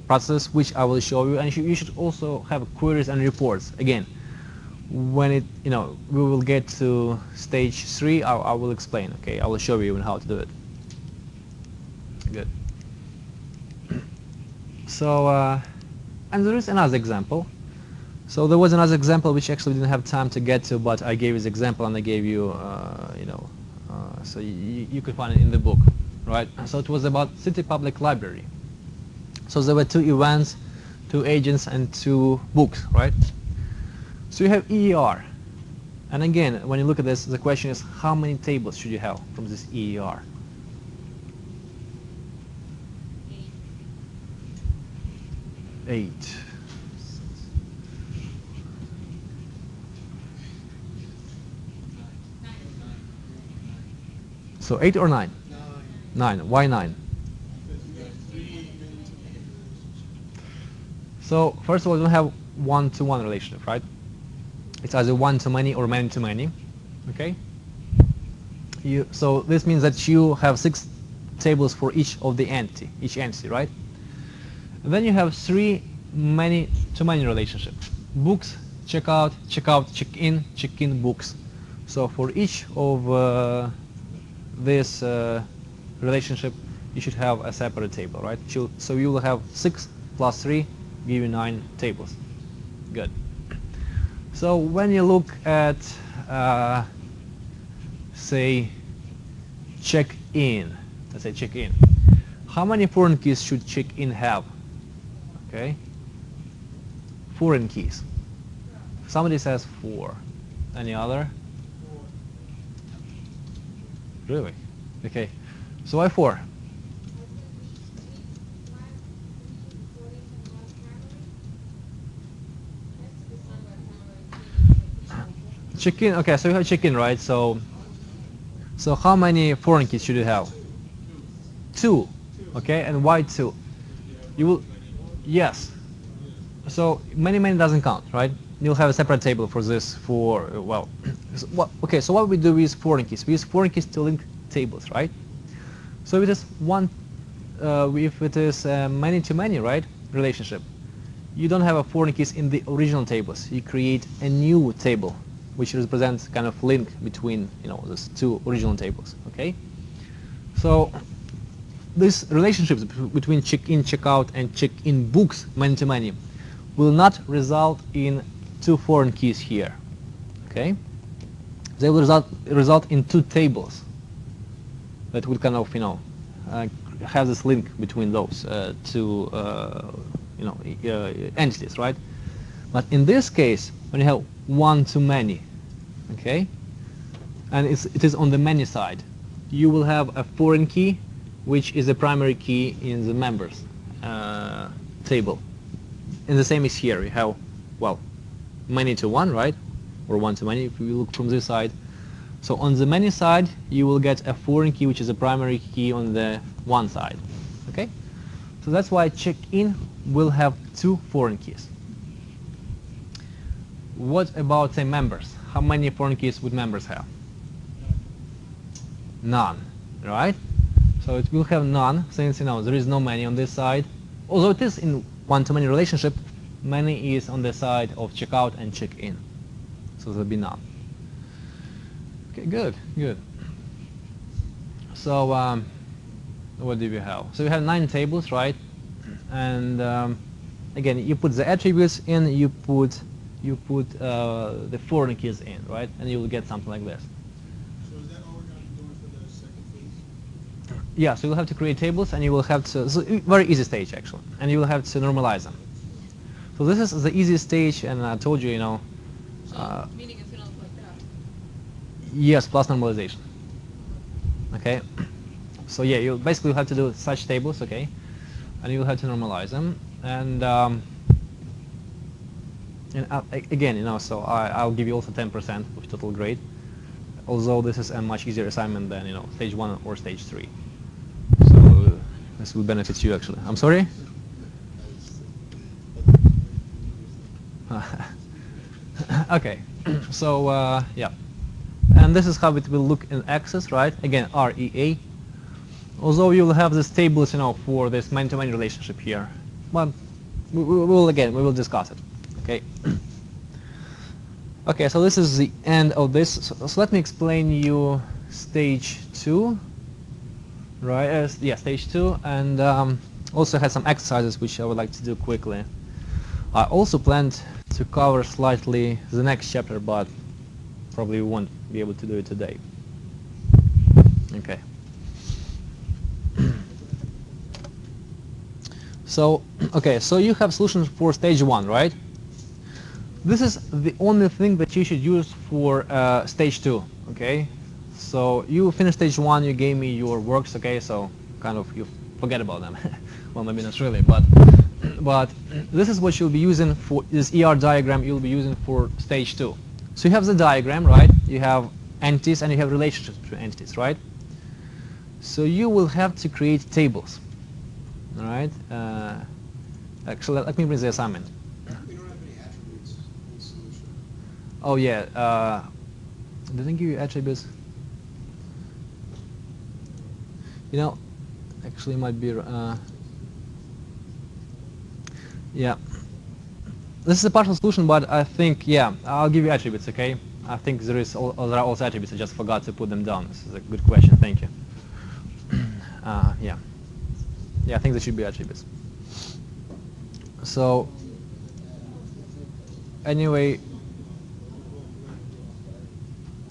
processes, which I will show you, and you should also have queries and reports. Again, when we will get to stage 3, I will explain. Okay, I will show you even how to do it. Good. So, and there is another example. So there was another example which actually didn't have time to get to, but I gave this example and I gave you, so you could find it in the book, right? So it was about City Public Library. So there were 2 events, 2 agents, and 2 books, right? So you have EER. And again, when you look at this, the question is how many tables should you have from this EER? 8. So 8 or 9? 9. Why 9? So first of all, we don't have one-to-one relationship, right? It's either one-to-many or many-to-many. Okay. So this means that you have 6 tables for each of the each entity, right? And then you have 3 many-to-many relationships: books, checkout, checkout, check-in, books. So for each of this relationship, you should have a separate table, right? So you will have 6 plus 3 give you 9 tables. Good. So when you look at say check-in, let's say check-in, how many foreign keys should check-in have? Okay, foreign keys. Somebody says 4. Any other? Really? Okay. So why 4? Check-in. Okay, so you have check-in, right? So how many foreign keys should you have? 2. Okay, and why 2? You will, yes. So many doesn't count, right? You'll have a separate table for this. Okay. So what we do is foreign keys. We use foreign keys to link tables, right? So if it is if it is a many-to-many, right, relationship, you don't have a foreign keys in the original tables. You create a new table, which represents kind of link between these 2 original tables. Okay. So these relationships between check-in, check-out, and check-in books, many-to-many, will not result in 2 foreign keys here. Okay. They will result in 2 tables that will kind of have this link between those 2 entities, right? But in this case, when you have one-to-many, okay, and it is on the many side, you will have a foreign key, which is the primary key in the members table. And the same is here. You have, many-to-one, right, or one-to-many if you look from this side. So on the many side, you will get a foreign key, which is a primary key on the one side. Okay, so that's why check-in will have 2 foreign keys. What about, say, members? How many foreign keys would members have? None, right? So it will have none, since there is no many on this side. Although it is in one-to-many relationship, many is on the side of checkout and check-in. So there will be none. Okay, good. So what do we have? So we have 9 tables, right? And again, you put the attributes in, you put the foreign keys in, right? And you will get something like this. So is that all we're going to be doing for the second phase? Yeah, so you'll have to create tables, and you will have to, so very easy stage actually, and you will have to normalize them. So this is the easiest stage, and I told you, So, meaning if you don't like that. yes, plus normalization. Okay, so yeah, you basically have to do such tables, okay, and you will have to normalize them, and again, so I'll give you also 10% of total grade, although this is a much easier assignment than stage 1 or stage 3. So this will benefit you actually. I'm sorry. Okay, so yeah, and this is how it will look in Access, right? Again, REA. Although you will have these tables, for this man-to-man relationship here, but we will discuss it. Okay. Okay, so this is the end of this. So let me explain you stage 2, right? Yeah, stage 2, and also had some exercises which I would like to do quickly. I also planned to cover slightly the next chapter, but probably we won't be able to do it today. Okay. So, okay, so you have solutions for stage 1, right? This is the only thing that you should use for stage 2, okay? So you finish stage 1, you gave me your works, okay? So kind of you forget about them. Well, maybe not really, but this is what you'll be using for this ER diagram. You'll be using for stage 2. So you have the diagram, right? You have entities and you have relationships between entities, right? So you will have to create tables, all right? Actually, let me bring the assignment. We don't have any attributes in the solution. Oh yeah, didn't give you attributes. You know, actually might be, yeah. This is a partial solution, but I think, yeah, I'll give you attributes, okay? I think there are also attributes, I just forgot to put them down. This is a good question, thank you. Yeah. Yeah, I think there should be attributes. So, anyway,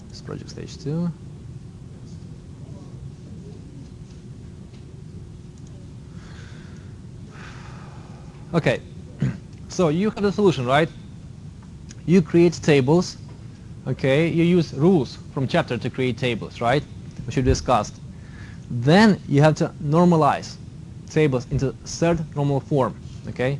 this project stage 2. Okay, so you have the solution, right? You create tables, okay? You use rules from chapter to create tables, right? Which we discussed. Then you have to normalize tables into third normal form, okay?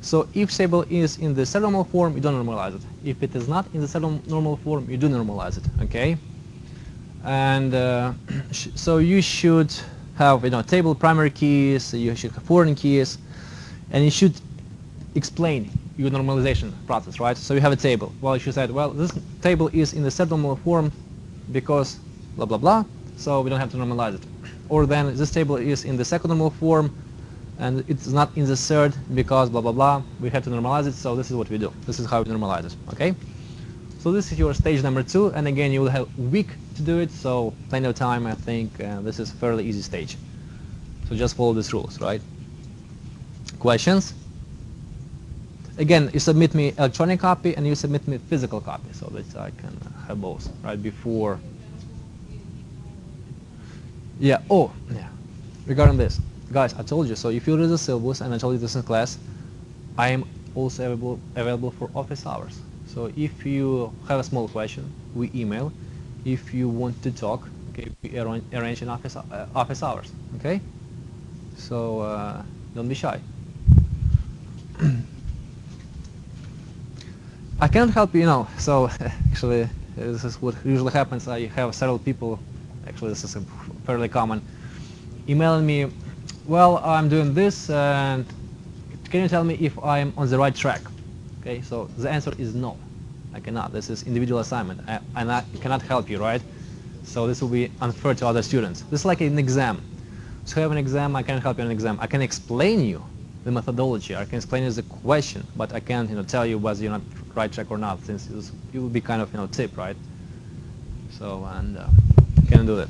So if table is in the third normal form, you don't normalize it. If it is not in the third normal form, you do normalize it, okay? And so you should have, table primary keys, you should have foreign keys, and you should explain your normalization process, right? So you have a table. Well, you said, well, this table is in the third normal form because blah, blah, blah, so we don't have to normalize it. Or then this table is in the second normal form and it's not in the third because blah, blah, blah, we have to normalize it, so this is what we do. This is how we normalize it, okay? So this is your stage number 2, and again, you will have a week to do it, so plenty of time, I think. This is a fairly easy stage. So just follow these rules, right? Questions? Again, you submit me electronic copy and you submit me physical copy so that I can have both, right, before. Yeah, oh, yeah, regarding this. Guys, I told you, so if you read the syllabus, and I told you this in class, I am also available for office hours. So if you have a small question, we email. If you want to talk, okay, we arrange in office hours, okay? So don't be shy. I cannot help you, so actually this is what usually happens. I have several people, actually this is fairly common, emailing me, well, I'm doing this, and can you tell me if I'm on the right track? Okay, so the answer is no. I cannot. This is individual assignment. I cannot help you, right? So this will be unfair to other students. This is like an exam. So you have an exam, I can't help you on an exam. I can explain you the methodology. I can explain you the question, but I can't, tell you whether you're on the right track or not, since it will be kind of, tip, right? So, and you can't do that.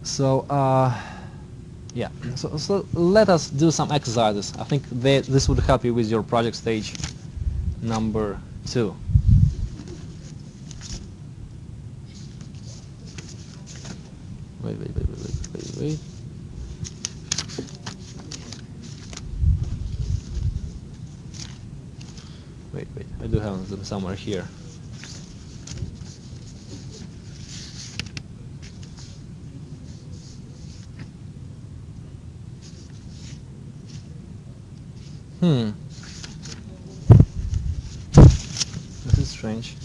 So, yeah. So let us do some exercises. I think this would help you with your project stage number 2. Wait. Wait, I do have them somewhere here. This is strange.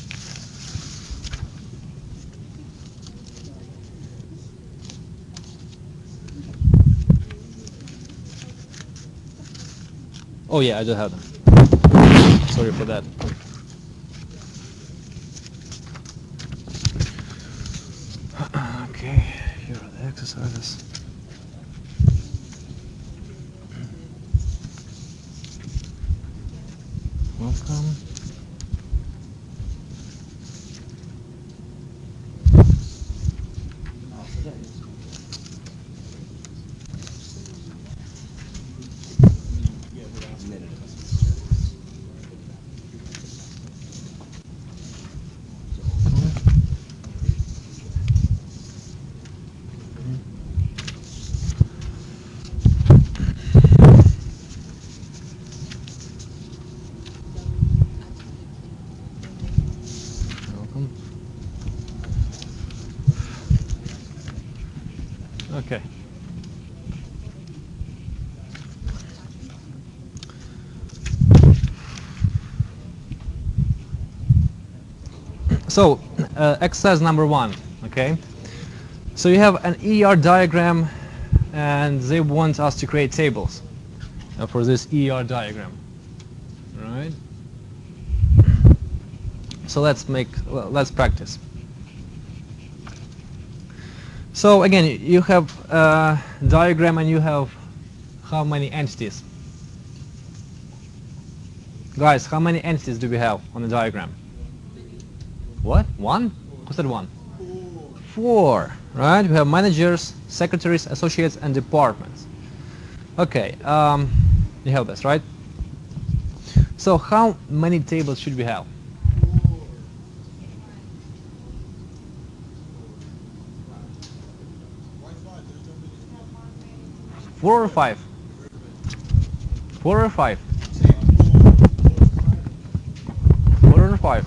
Oh yeah, I do have them. Sorry for that. Okay, here are the exercises. Welcome. Okay. So, exercise number 1, okay? So you have an ER diagram, and they want us to create tables for this ER diagram, right? So let's practice. So again, you have a diagram and you have how many entities? Guys, how many entities do we have on the diagram? What? 1? Who said 1? 4, right? We have managers, secretaries, associates, and departments. Okay, you have this, right? So how many tables should we have? Why five? There's no many. 4 or 5? 4 or 5? Say four. 4 or 5?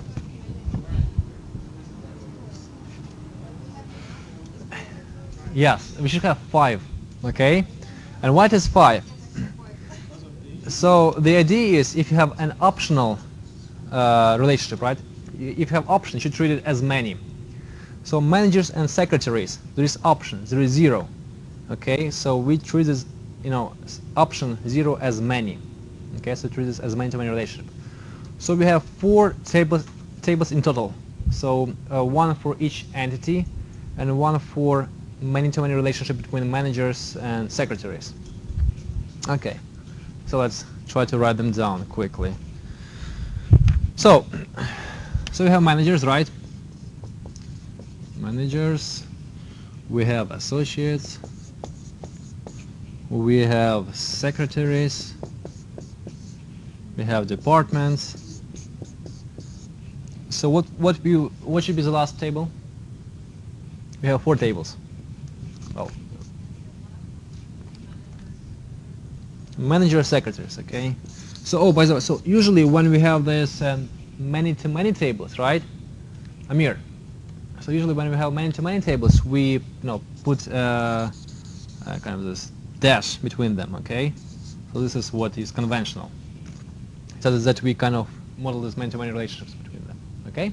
Yes, we should have 5, okay? And what is 5? So the idea is if you have an optional relationship, right? If you have options, you should treat it as many. So managers and secretaries, there is option, there is 0. Okay, so we treat this, option 0 as many. Okay, so treat this as many-to-many relationship. So we have 4 tables in total. So 1 for each entity, and 1 for many-to-many relationship between managers and secretaries. Okay, so let's try to write them down quickly. So we have managers, right? Managers. We have associates. We have secretaries. We have departments. So what should be the last table? We have 4 tables. Oh. Manager, secretaries, okay? So, by the way, so usually when we have this many-to-many tables, right? Amir. So usually when we have many-to-many tables, we put kind of this dash between them, okay? So this is what is conventional. So that we kind of model these many-to-many relationships between them, okay?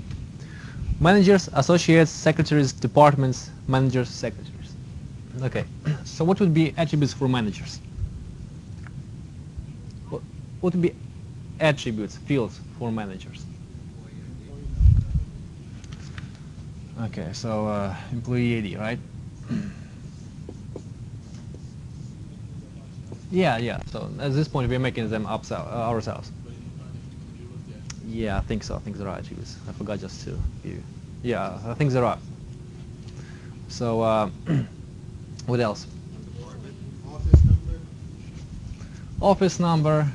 Managers, associates, secretaries, departments, managers, secretaries. Okay, so what would be attributes for managers? What would be attributes, fields for managers? Okay, so employee ID, right? Yeah. So at this point, we're making them up ourselves. Yeah, I think so. I think there are attributes. I forgot just to view. Yeah, I think there are. So what else? Office number. Office number.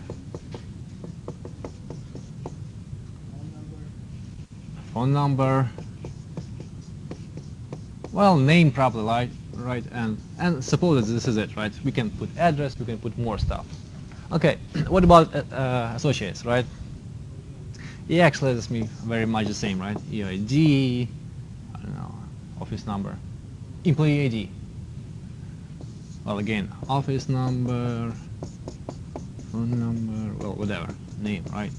Phone number. Well, name probably, right? And suppose that this is it, right? We can put address. We can put more stuff. Okay. What about associates, right? Yeah, actually, that's me very much the same, right? EID, I don't know, office number, employee ID. Well, again, office number, phone number, well, whatever, name, right?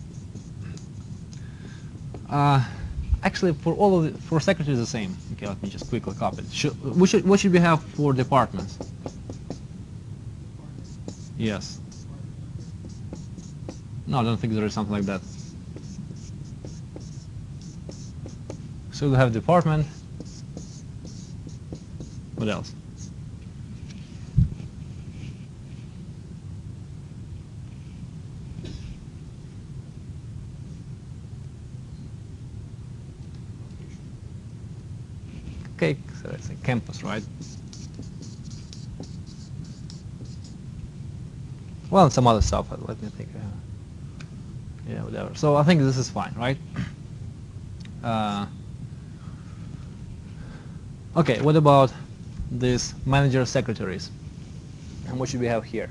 Actually, for all of for secretaries, the same. Okay, let me just quickly copy it. What should we have for departments? Yes. No, I don't think there is something like that. So we have department. What else? Okay, so it's a campus, right? Well, some other stuff. Let me think. Yeah, whatever. So I think this is fine, right? Okay, what about these manager secretaries? And what should we have here?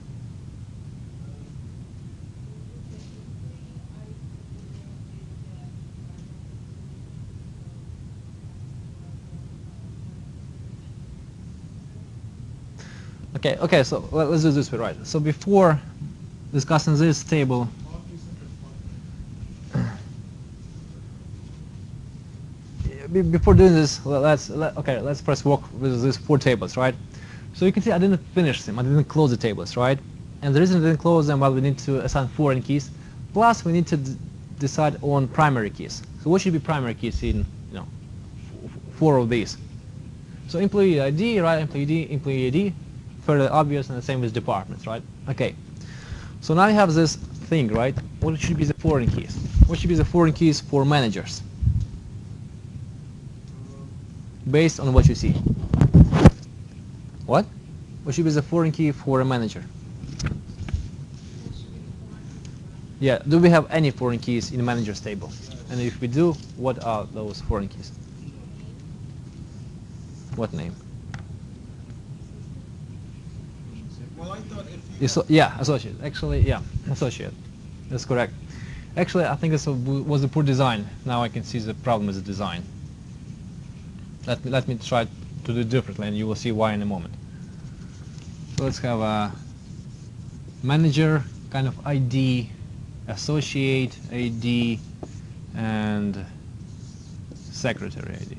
Okay, so let's do this way, right? So before discussing this table, Office and department. before doing this, let's first walk with these 4 tables, right? So you can see I didn't finish them, I didn't close the tables, right? And the reason I didn't close them, well, we need to assign foreign keys, plus we need to decide on primary keys. So what should be primary keys in 4 of these? So employee ID, right? Employee ID, fairly obvious, and the same with departments, right? Okay. So now you have this thing, right? What should be the foreign keys? What should be the foreign keys for managers? Based on what you see. What? What should be the foreign key for a manager? Yeah, do we have any foreign keys in the manager's table? And if we do, what are those foreign keys? What name? Well, I thought if you Yeah, associate. Actually, yeah, associate. That's correct. Actually, I think this was a poor design. Now I can see the problem with the design. Let me try to do it differently, and you will see why in a moment. So let's have a manager kind of ID, associate ID, and secretary ID.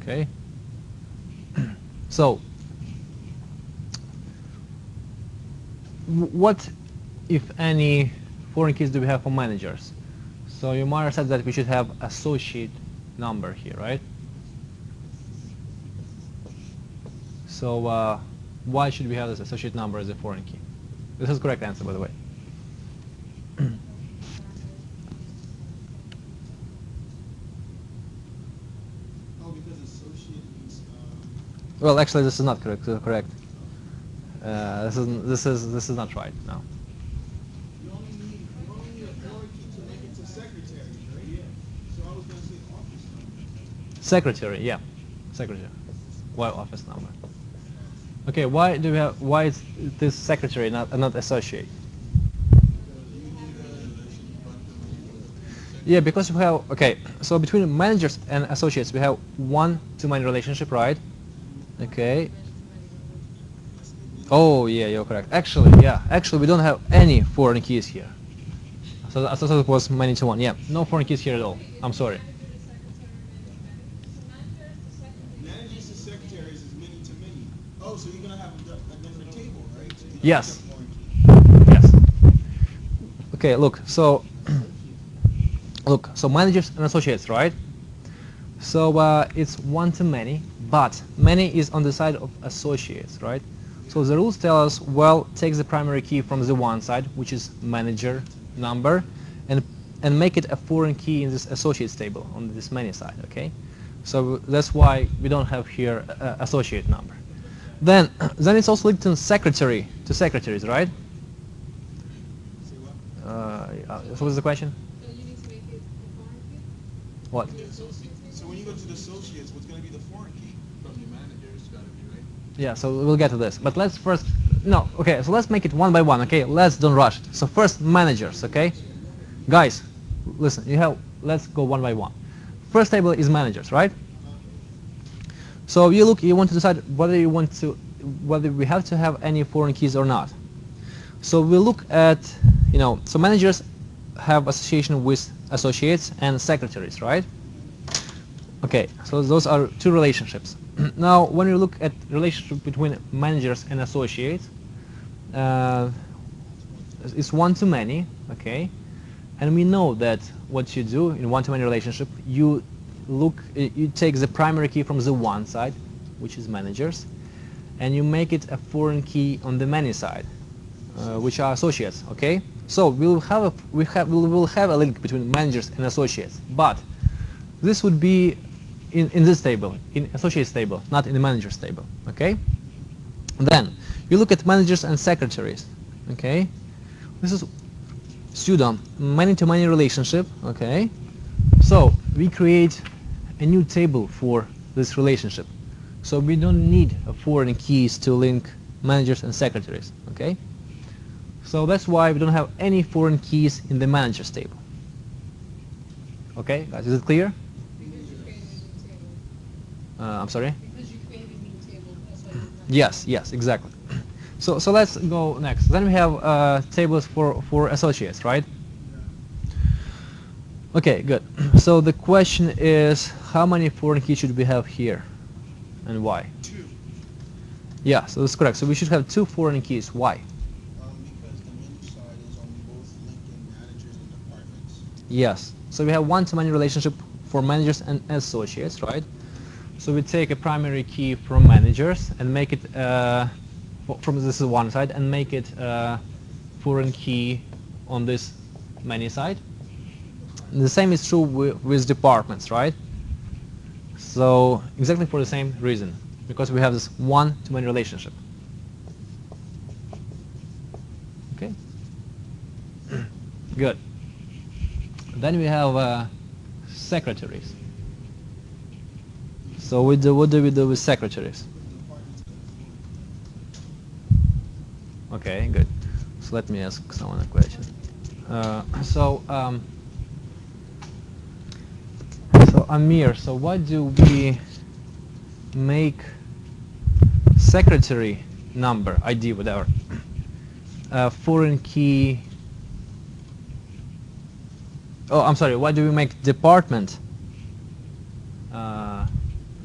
Okay. So what, if any, foreign keys do we have for managers? So you might have said that we should have associate number here, right? So why should we have this associate number as a foreign key? This is the correct answer, by the way. oh, because associate means Well, actually, this is not correct. Correct. This is not right. No. you only need a foreign key to link it to secretary, right? Yeah. So I was going to say office number. Secretary, yeah, secretary. Why office number? Okay, why do we have? Why is this secretary not associate? Yeah, because we have, okay, so between managers and associates we have one-to-many relationship, right? Okay. Oh, yeah, you're correct. Actually, yeah, actually we don't have any foreign keys here. So I thought it was many-to-one. Yeah, no foreign keys here at all. I'm sorry. Managers and secretaries is many to many. Oh, so you're going to have a different table, right? So you're gonna Yes. have a foreign key. Yes. Okay, look, so managers and associates, right? So it's one-to-many, but many is on the side of associates, right? So the rules tell us, well, take the primary key from the one side, which is manager number, and make it a foreign key in this associates table on this many side, okay? So that's why we don't have here associate number. Then it's also linked to secretaries, right? Say what? So what's the question? So you need to make it a foreign key? What? The associates. So when you go to the associates, what's going to be the foreign key? From your manager, it's got to be, right? Yeah, so we'll get to this. But let's first, no, okay, so let's make it one by one, okay? Don't rush it. So first, managers, okay? Guys, listen, let's go one by one. First table is managers, right? So you want to decide whether we have to have any foreign keys or not. So we look at, so managers have association with associates and secretaries, right? Okay, so those are two relationships. Now, when you look at relationship between managers and associates, it's one-to-many, okay? And we know that what you do in one-to-many relationship, you take the primary key from the one side, which is managers, and you make it a foreign key on the many side, which are associates, okay? So we will have a link between managers and associates, but this would be in this table, in associates table, not in the managers table, okay? Then you look at managers and secretaries, okay? This is pseudo many-to-many relationship, okay? So we create a new table for this relationship. So we don't need foreign keys to link managers and secretaries, okay? So that's why we don't have any foreign keys in the managers table. Okay, guys, is it clear? Because you created a new table. I'm sorry? Because you created a new table, that's why you don't have Yes, yes, exactly. So let's go next. Then we have tables for associates, right? Okay, good. So the question is, how many foreign keys should we have here, and why? 2. Yeah, so that's correct. So we should have 2 foreign keys. Why? Because the menu side is on both LinkedIn managers and departments. Yes. So we have one-to-many relationship for managers and associates, right? So we take a primary key from managers and make it from this is one side and make it foreign key on this many side. And the same is true with departments, right? So exactly for the same reason, because we have this one-to-many relationship. Okay. Good. Then we have secretaries. So what do we do with secretaries? Okay, good. So let me ask someone a question. So Amir, so why do we make secretary number, ID, whatever, foreign key? Oh, I'm sorry. Why do we make department?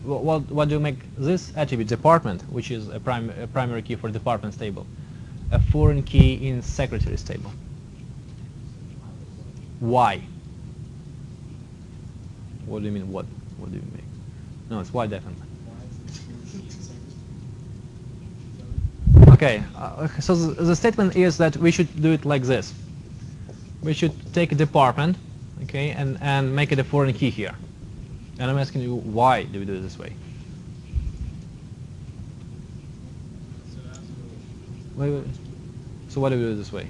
What do we make this attribute department, which is a primary key for departments table, a foreign key in secretaries table? Why? What do you mean? What do you make? No, it's why definitely. Okay. So the statement is that we should do it like this. We should take a department, okay, and make it a foreign key here. And I'm asking you, why do we do it this way? Wait. So why do we do it this way?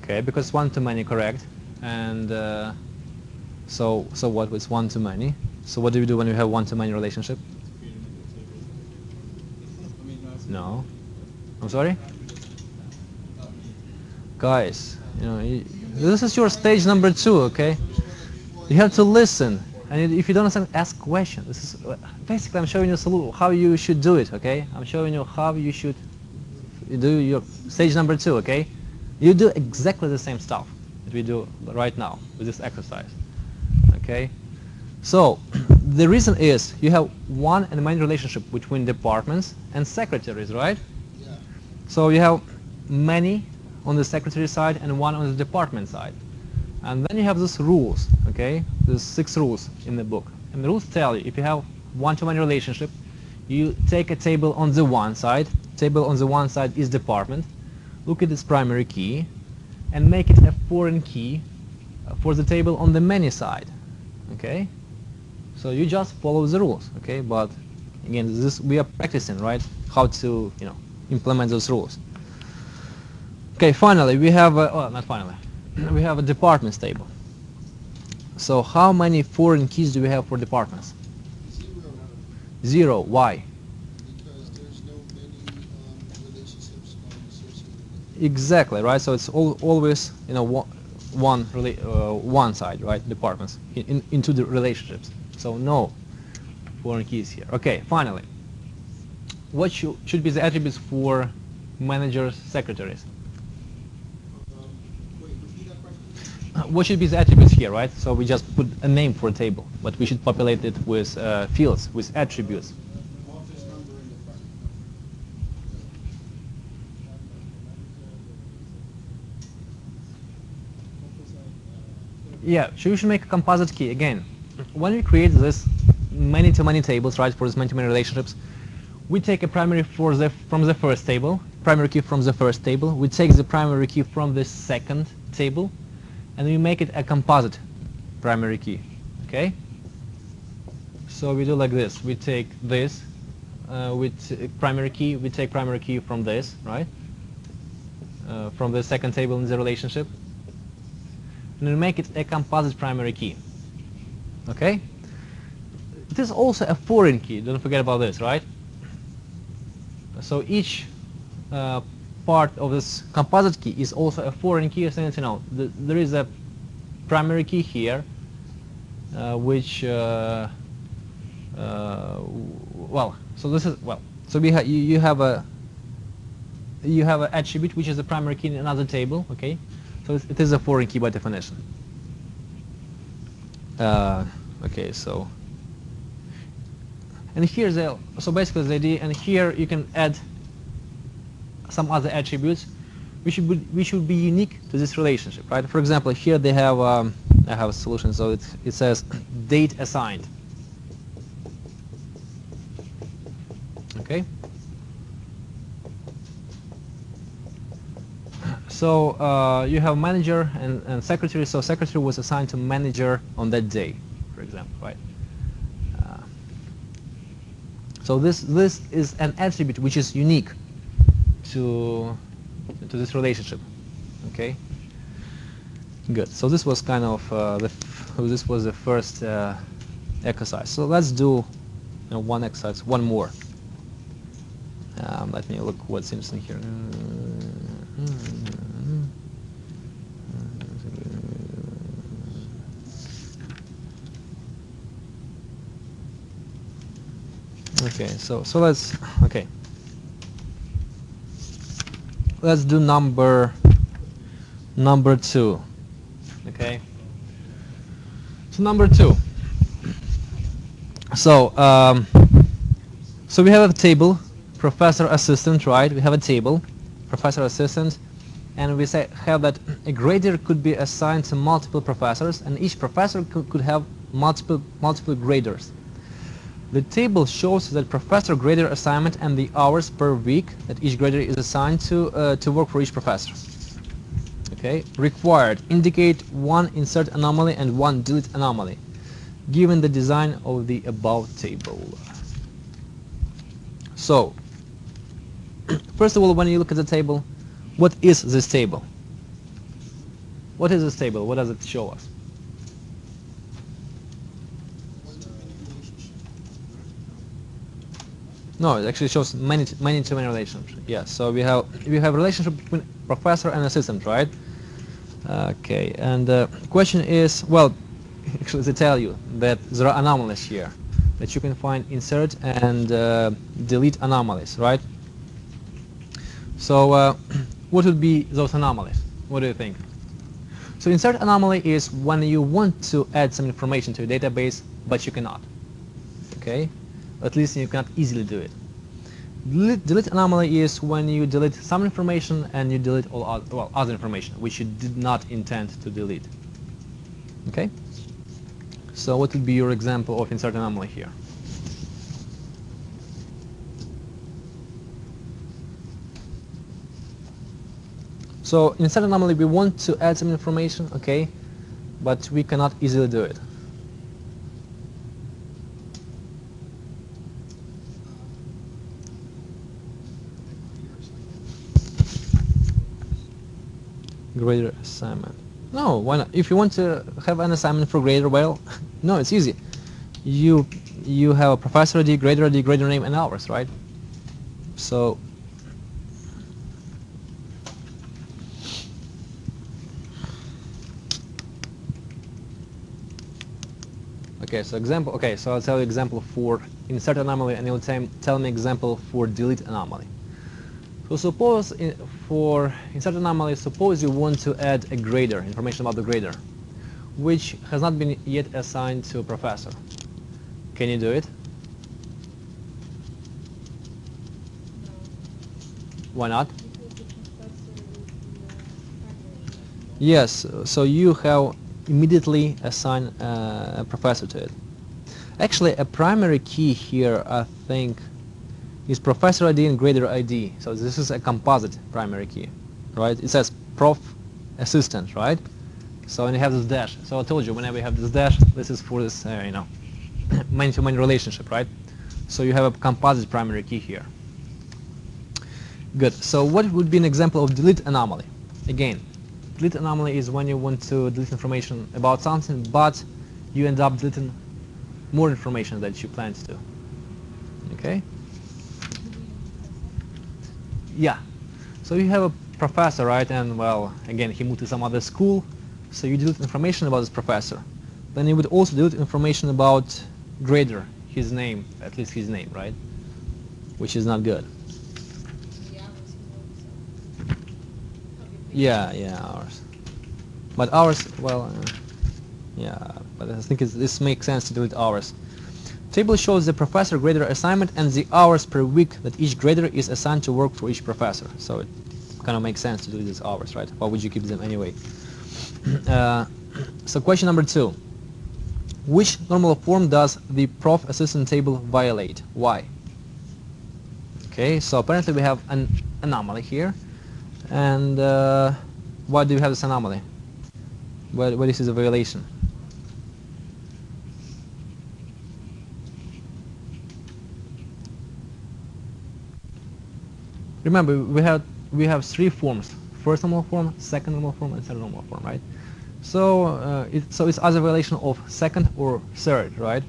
Okay, because one-to-many, correct. And so what was one-to-many? So what do we do when we have one-to-many relationship? No. I'm sorry? Guys, this is your stage number 2, okay? You have to listen, and if you don't understand, ask questions. This is basically I'm showing you how you should do it, okay? I'm showing you how you should do your stage number 2, okay? You do exactly the same stuff that we do right now with this exercise, okay? So the reason is you have one and many relationship between departments and secretaries, right? Yeah. So you have many on the secretary side and one on the department side. And then you have these rules, okay? There's 6 rules in the book. And the rules tell you if you have one-to-many relationship, you take a table on the one side. Table on the one side is department. Look at its primary key and make it a foreign key for the table on the many side, okay? So you just follow the rules, okay? But again, we are practicing, right? How to, implement those rules. Okay, finally, we have, not finally, we have a departments table. So how many foreign keys do we have for departments? 0. Why? Because there's no many relationships associated with it. Exactly, right? So it's always, one side, right? Departments into the relationships. So no foreign keys here. Okay, finally, what should be the attributes for managers, secretaries? Wait, repeat that question. What should be the attributes here, right? So we just put a name for a table, but we should populate it with fields, with attributes. Office number and department. Yeah, so you should make a composite key. Again, when we create this many-to-many tables, right, for these many-to-many relationships, we take a primary from the first table, primary key from the first table. We take the primary key from the second table, and we make it a composite primary key, okay? So we do like this. We take this with primary key. We take primary key from this, right? From the second table in the relationship. And we make it a composite primary key, okay? It is also a foreign key. Don't forget about this, right? So each part of this composite key is also a foreign key. So there is a primary key here, which well, so this is, well, so you have a attribute which is a primary key in another table, okay? So it is a foreign key by definition. Okay, so, and here's so basically the idea, and here you can add some other attributes which should be unique to this relationship, right? For example, here they have, I have a solution, so it says date assigned. Okay. So you have manager and secretary. So secretary was assigned to manager on that day, for example, right? So this is an attribute which is unique to this relationship. Okay. Good. So this was kind of this was the first exercise. So let's do one exercise, one more. Let me look what seems in here. Okay, so let's do number 2. Okay. So number 2. So so we have a table, professor assistant, right? We have a table, professor assistant, and we have that a grader could be assigned to multiple professors, and each professor could have multiple graders. The table shows that professor grader assignment and the hours per week that each grader is assigned to work for each professor. Okay, required, indicate one insert anomaly and one delete anomaly, given the design of the above table. So, first of all, when you look at the table, what is this table? What is this table? What does it show us? No, it actually shows many-to-many relationship. Yeah, so we have relationship between professor and assistant, right? Okay, and the question is, well, actually they tell you that there are anomalies here, that you can find insert and delete anomalies, right? So what would be those anomalies? What do you think? So insert anomaly is when you want to add some information to a database, but you cannot. Okay? At least you cannot easily do it. Delete anomaly is when you delete some information and you delete all other information which you did not intend to delete. Okay? So what would be your example of insert anomaly here? So insert anomaly, we want to add some information, okay, but we cannot easily do it. Grader assignment. No, why not? If you want to have an assignment for grader, well, no, it's easy. You have a professor ID, grader name, and hours, right? So okay, so example. Okay, so I'll tell you example for insert anomaly, and you'll tell me example for delete anomaly. So suppose for insert anomaly, suppose you want to add a grader, information about the grader, which has not been yet assigned to a professor. Can you do it? No, Why not? because the professor is the primary. Yes, so you have immediately assigned a professor to it. Actually, a primary key here, I think, is professor ID and grader ID. So this is a composite primary key, right? It says prof assistant, right? So and you have this dash. So I told you, whenever you have this dash, this is for this, many-to-many relationship, right? So you have a composite primary key here. Good. So what would be an example of delete anomaly? Again, delete anomaly is when you want to delete information about something, but you end up deleting more information that you planned to. Okay? Yeah. So you have a professor, right? And well, again, he moved to some other school. So you delete information about this professor. Then you would also delete information about grader his name, at least his name, right? Which is not good. The hours he works, so. Yeah, hours. But hours, well, yeah, but I think this makes sense to do it hours. Table shows the professor grader assignment and the hours per week that each grader is assigned to work for each professor. So it kind of makes sense to do these hours, right? Why would you keep them anyway? So question number 2. Which normal form does the prof assistant table violate? Why? Okay, so apparently we have an anomaly here. And why do we have this anomaly? Why this is a violation? Remember, we have 3 forms: first normal form, second normal form, and third normal form, right? So it's as a violation of second or third, right?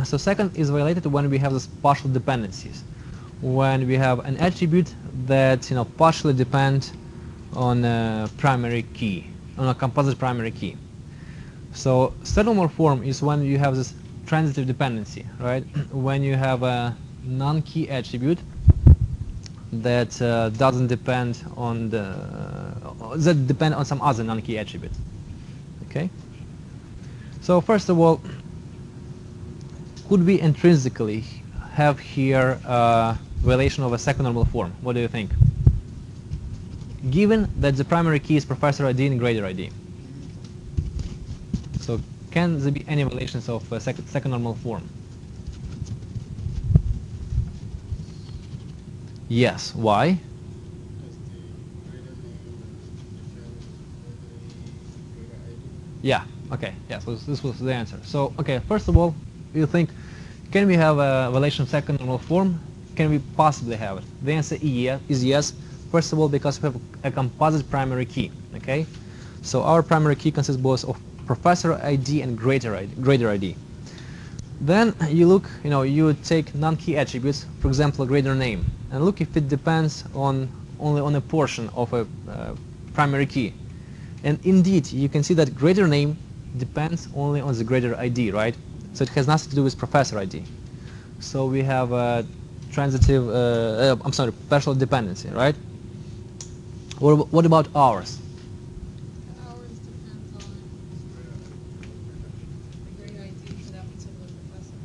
So second is violated when we have these partial dependencies, when we have an attribute that partially depend on a primary key, on a composite primary key. So third normal form is when you have this transitive dependency, right? When you have a non-key attribute that doesn't depend on that depend on some other non-key attribute. Okay. So first of all, could we intrinsically have here a violation of a second normal form? What do you think? Given that the primary key is professor ID and grader ID. So can there be any violations of a second normal form? Yes. Why? Yeah. Okay. Yeah. So this was the answer. So okay. First of all, you think, can we have a violation of second normal form? Can we possibly have it? The answer is yes. First of all, because we have a composite primary key. Okay. So our primary key consists both of professor ID and grader ID. Then you look, you take non-key attributes, for example, a grader name, and look if it depends only on a portion of a primary key. And indeed, you can see that grader name depends only on the grader ID, right? So it has nothing to do with professor ID. So we have a transitive, partial dependency, right? What about hours? The hours depends on the grade ID for that particular professor.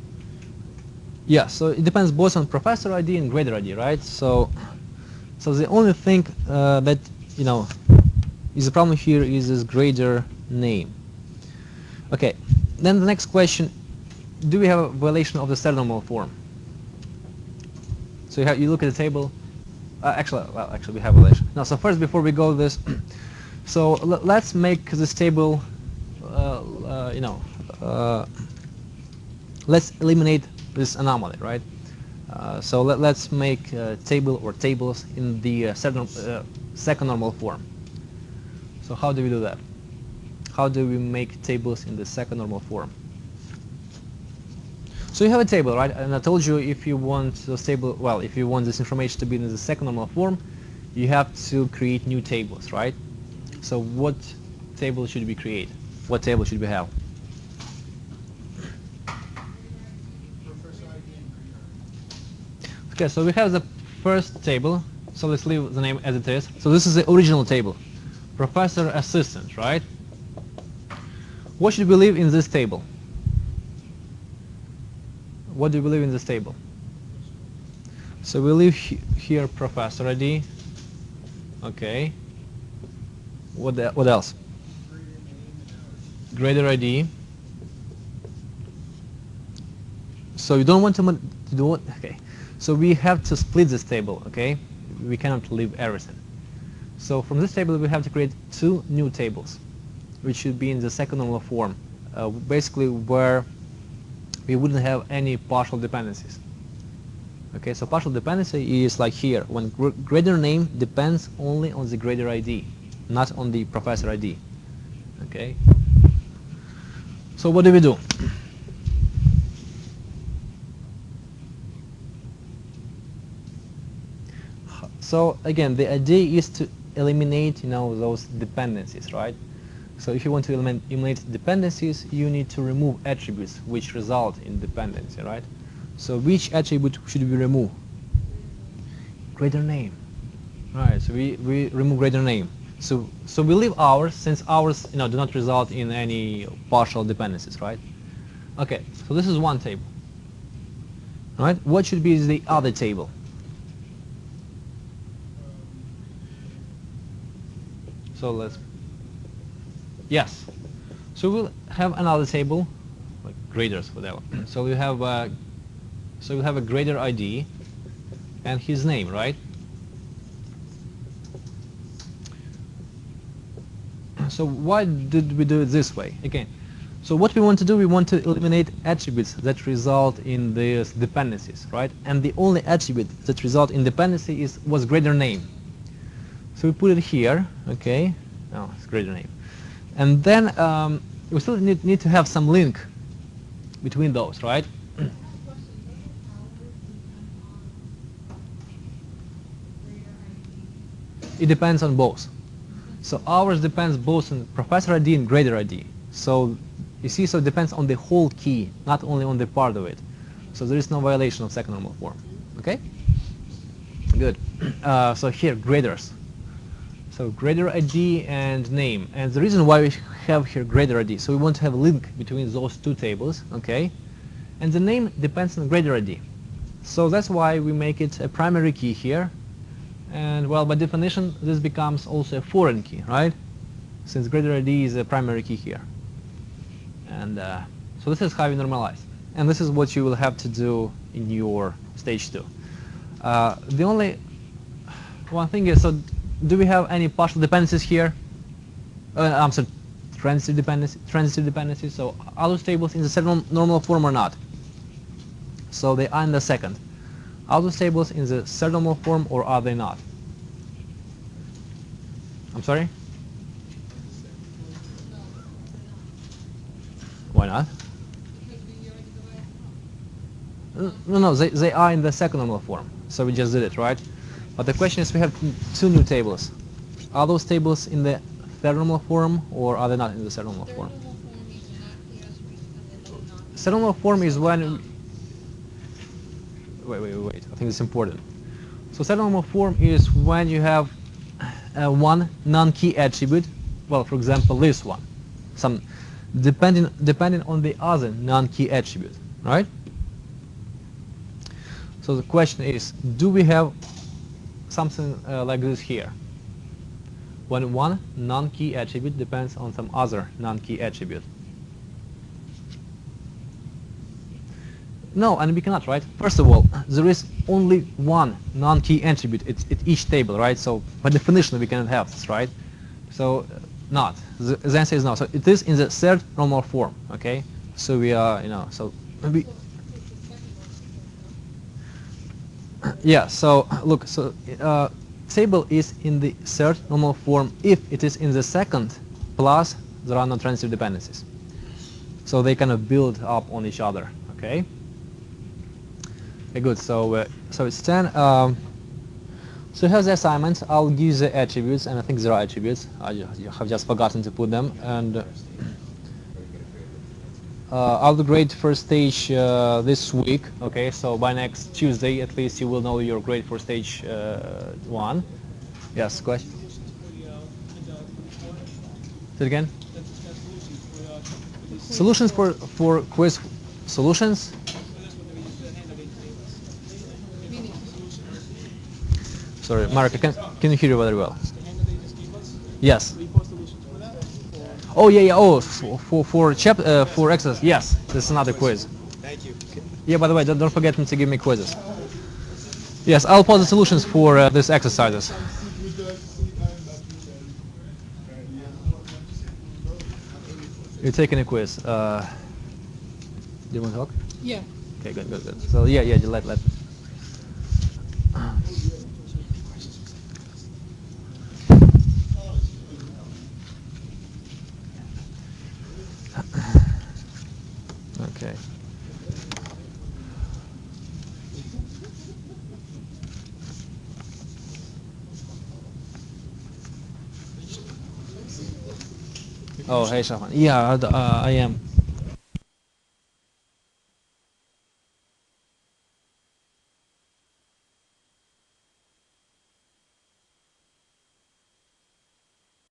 Yeah, so it depends both on professor ID and grader ID, right? So the only thing that is the problem here is this grader name. Okay, then the next question: do we have a violation of the third normal form? So you look at the table. Actually, we have a violation. Now, so first, before we go to this, so let's make this table. Let's eliminate this anomaly, right? So let's make a table or tables in the second normal form. So how do we do that? How do we make tables in the second normal form? So you have a table, right? And I told you if you want this table, well, if you want this information to be in the second normal form, you have to create new tables, right? So what table should we create? What table should we have? Okay, so we have the first table. So let's leave the name as it is. So this is the original table. Professor assistant, right? What should we leave in this table? What do we leave in this table? So we leave here professor ID. Okay. What else? Grader ID. So you don't want to do it. Okay. So we have to split this table. Okay. We cannot leave everything. So from this table we have to create 2 new tables, which should be in the second normal form, basically where we wouldn't have any partial dependencies. Okay, so partial dependency is like here, when grader name depends only on the grader ID, not on the professor ID. Okay. So what do we do? So again, the idea is to eliminate, those dependencies, right? So if you want to eliminate dependencies, you need to remove attributes which result in dependency, right? So which attribute should we remove? Greater name. Right, so we remove greater name. So we leave hours, since hours do not result in any partial dependencies, right? Okay, so this is one table. Right? What should be the other table? So let's, yes. So we'll have another table, like graders, whatever. So we have a grader ID and his name, right? So why did we do it this way? Again, so what we want to do, we want to eliminate attributes that result in these dependencies, right? And the only attribute that result in dependency was greater name. So we put it here, okay? Oh, it's greater name. And then we still need to have some link between those, right? It depends on both. So ours depends both on professor ID and grader ID. So you see, so it depends on the whole key, not only on the part of it. So there is no violation of second normal form. Okay? Good. So here, graders. So grader ID and name. And the reason why we have here grader ID, so we want to have a link between those two tables, okay? And the name depends on grader ID. So that's why we make it a primary key here. And well, by definition, this becomes also a foreign key, right? Since grader ID is a primary key here. And so this is how you normalize. And this is what you will have to do in your stage 2. The only one thing is, so do we have any partial dependencies here? I'm sorry, transitive dependency. So are those tables in the second normal form or not? So they are in the second. Are those tables in the third normal form or are they not? I'm sorry? Why not? No, they are in the second normal form. So we just did it, right? But the question is, we have two new tables. Are those tables in the third normal form or are they not in the third normal form? Third normal form is when... Wait. I think it's important. So third normal form is when you have one non-key attribute. Well, for example, this one. Some depending on the other non-key attribute, right? So the question is, do we have something like this here? When one non-key attribute depends on some other non-key attribute. No, and we cannot, right? First of all, there is only one non-key attribute at each table, right? So by definition, we cannot have this, right? So not. The answer is no. So it is in the third normal form, okay? So we are, so we... Yeah, so look, so table is in the third normal form if it is in the second plus there are no transitive dependencies. So they kind of build up on each other, okay? Okay, good. So it's 10. So here's the assignment. I'll give you the attributes, and I think there are attributes. I have just forgotten to put them. And I'll grade first stage this week. Okay, so by next Tuesday, at least you will know your grade for stage 1. Yes, question? Say it again? Solutions for quiz solutions? Sorry, Mark, can you hear you very well? Yes. Oh yeah. Oh, for exercise. Yes, this is another quiz. Thank you. Yeah. By the way, don't forget to give me quizzes. Yes, I'll post the solutions for these exercises. You're taking a quiz. Do you want to talk? Yeah. Okay, good. So yeah, let. Okay. Oh, hey, Shafan. Yeah, I am.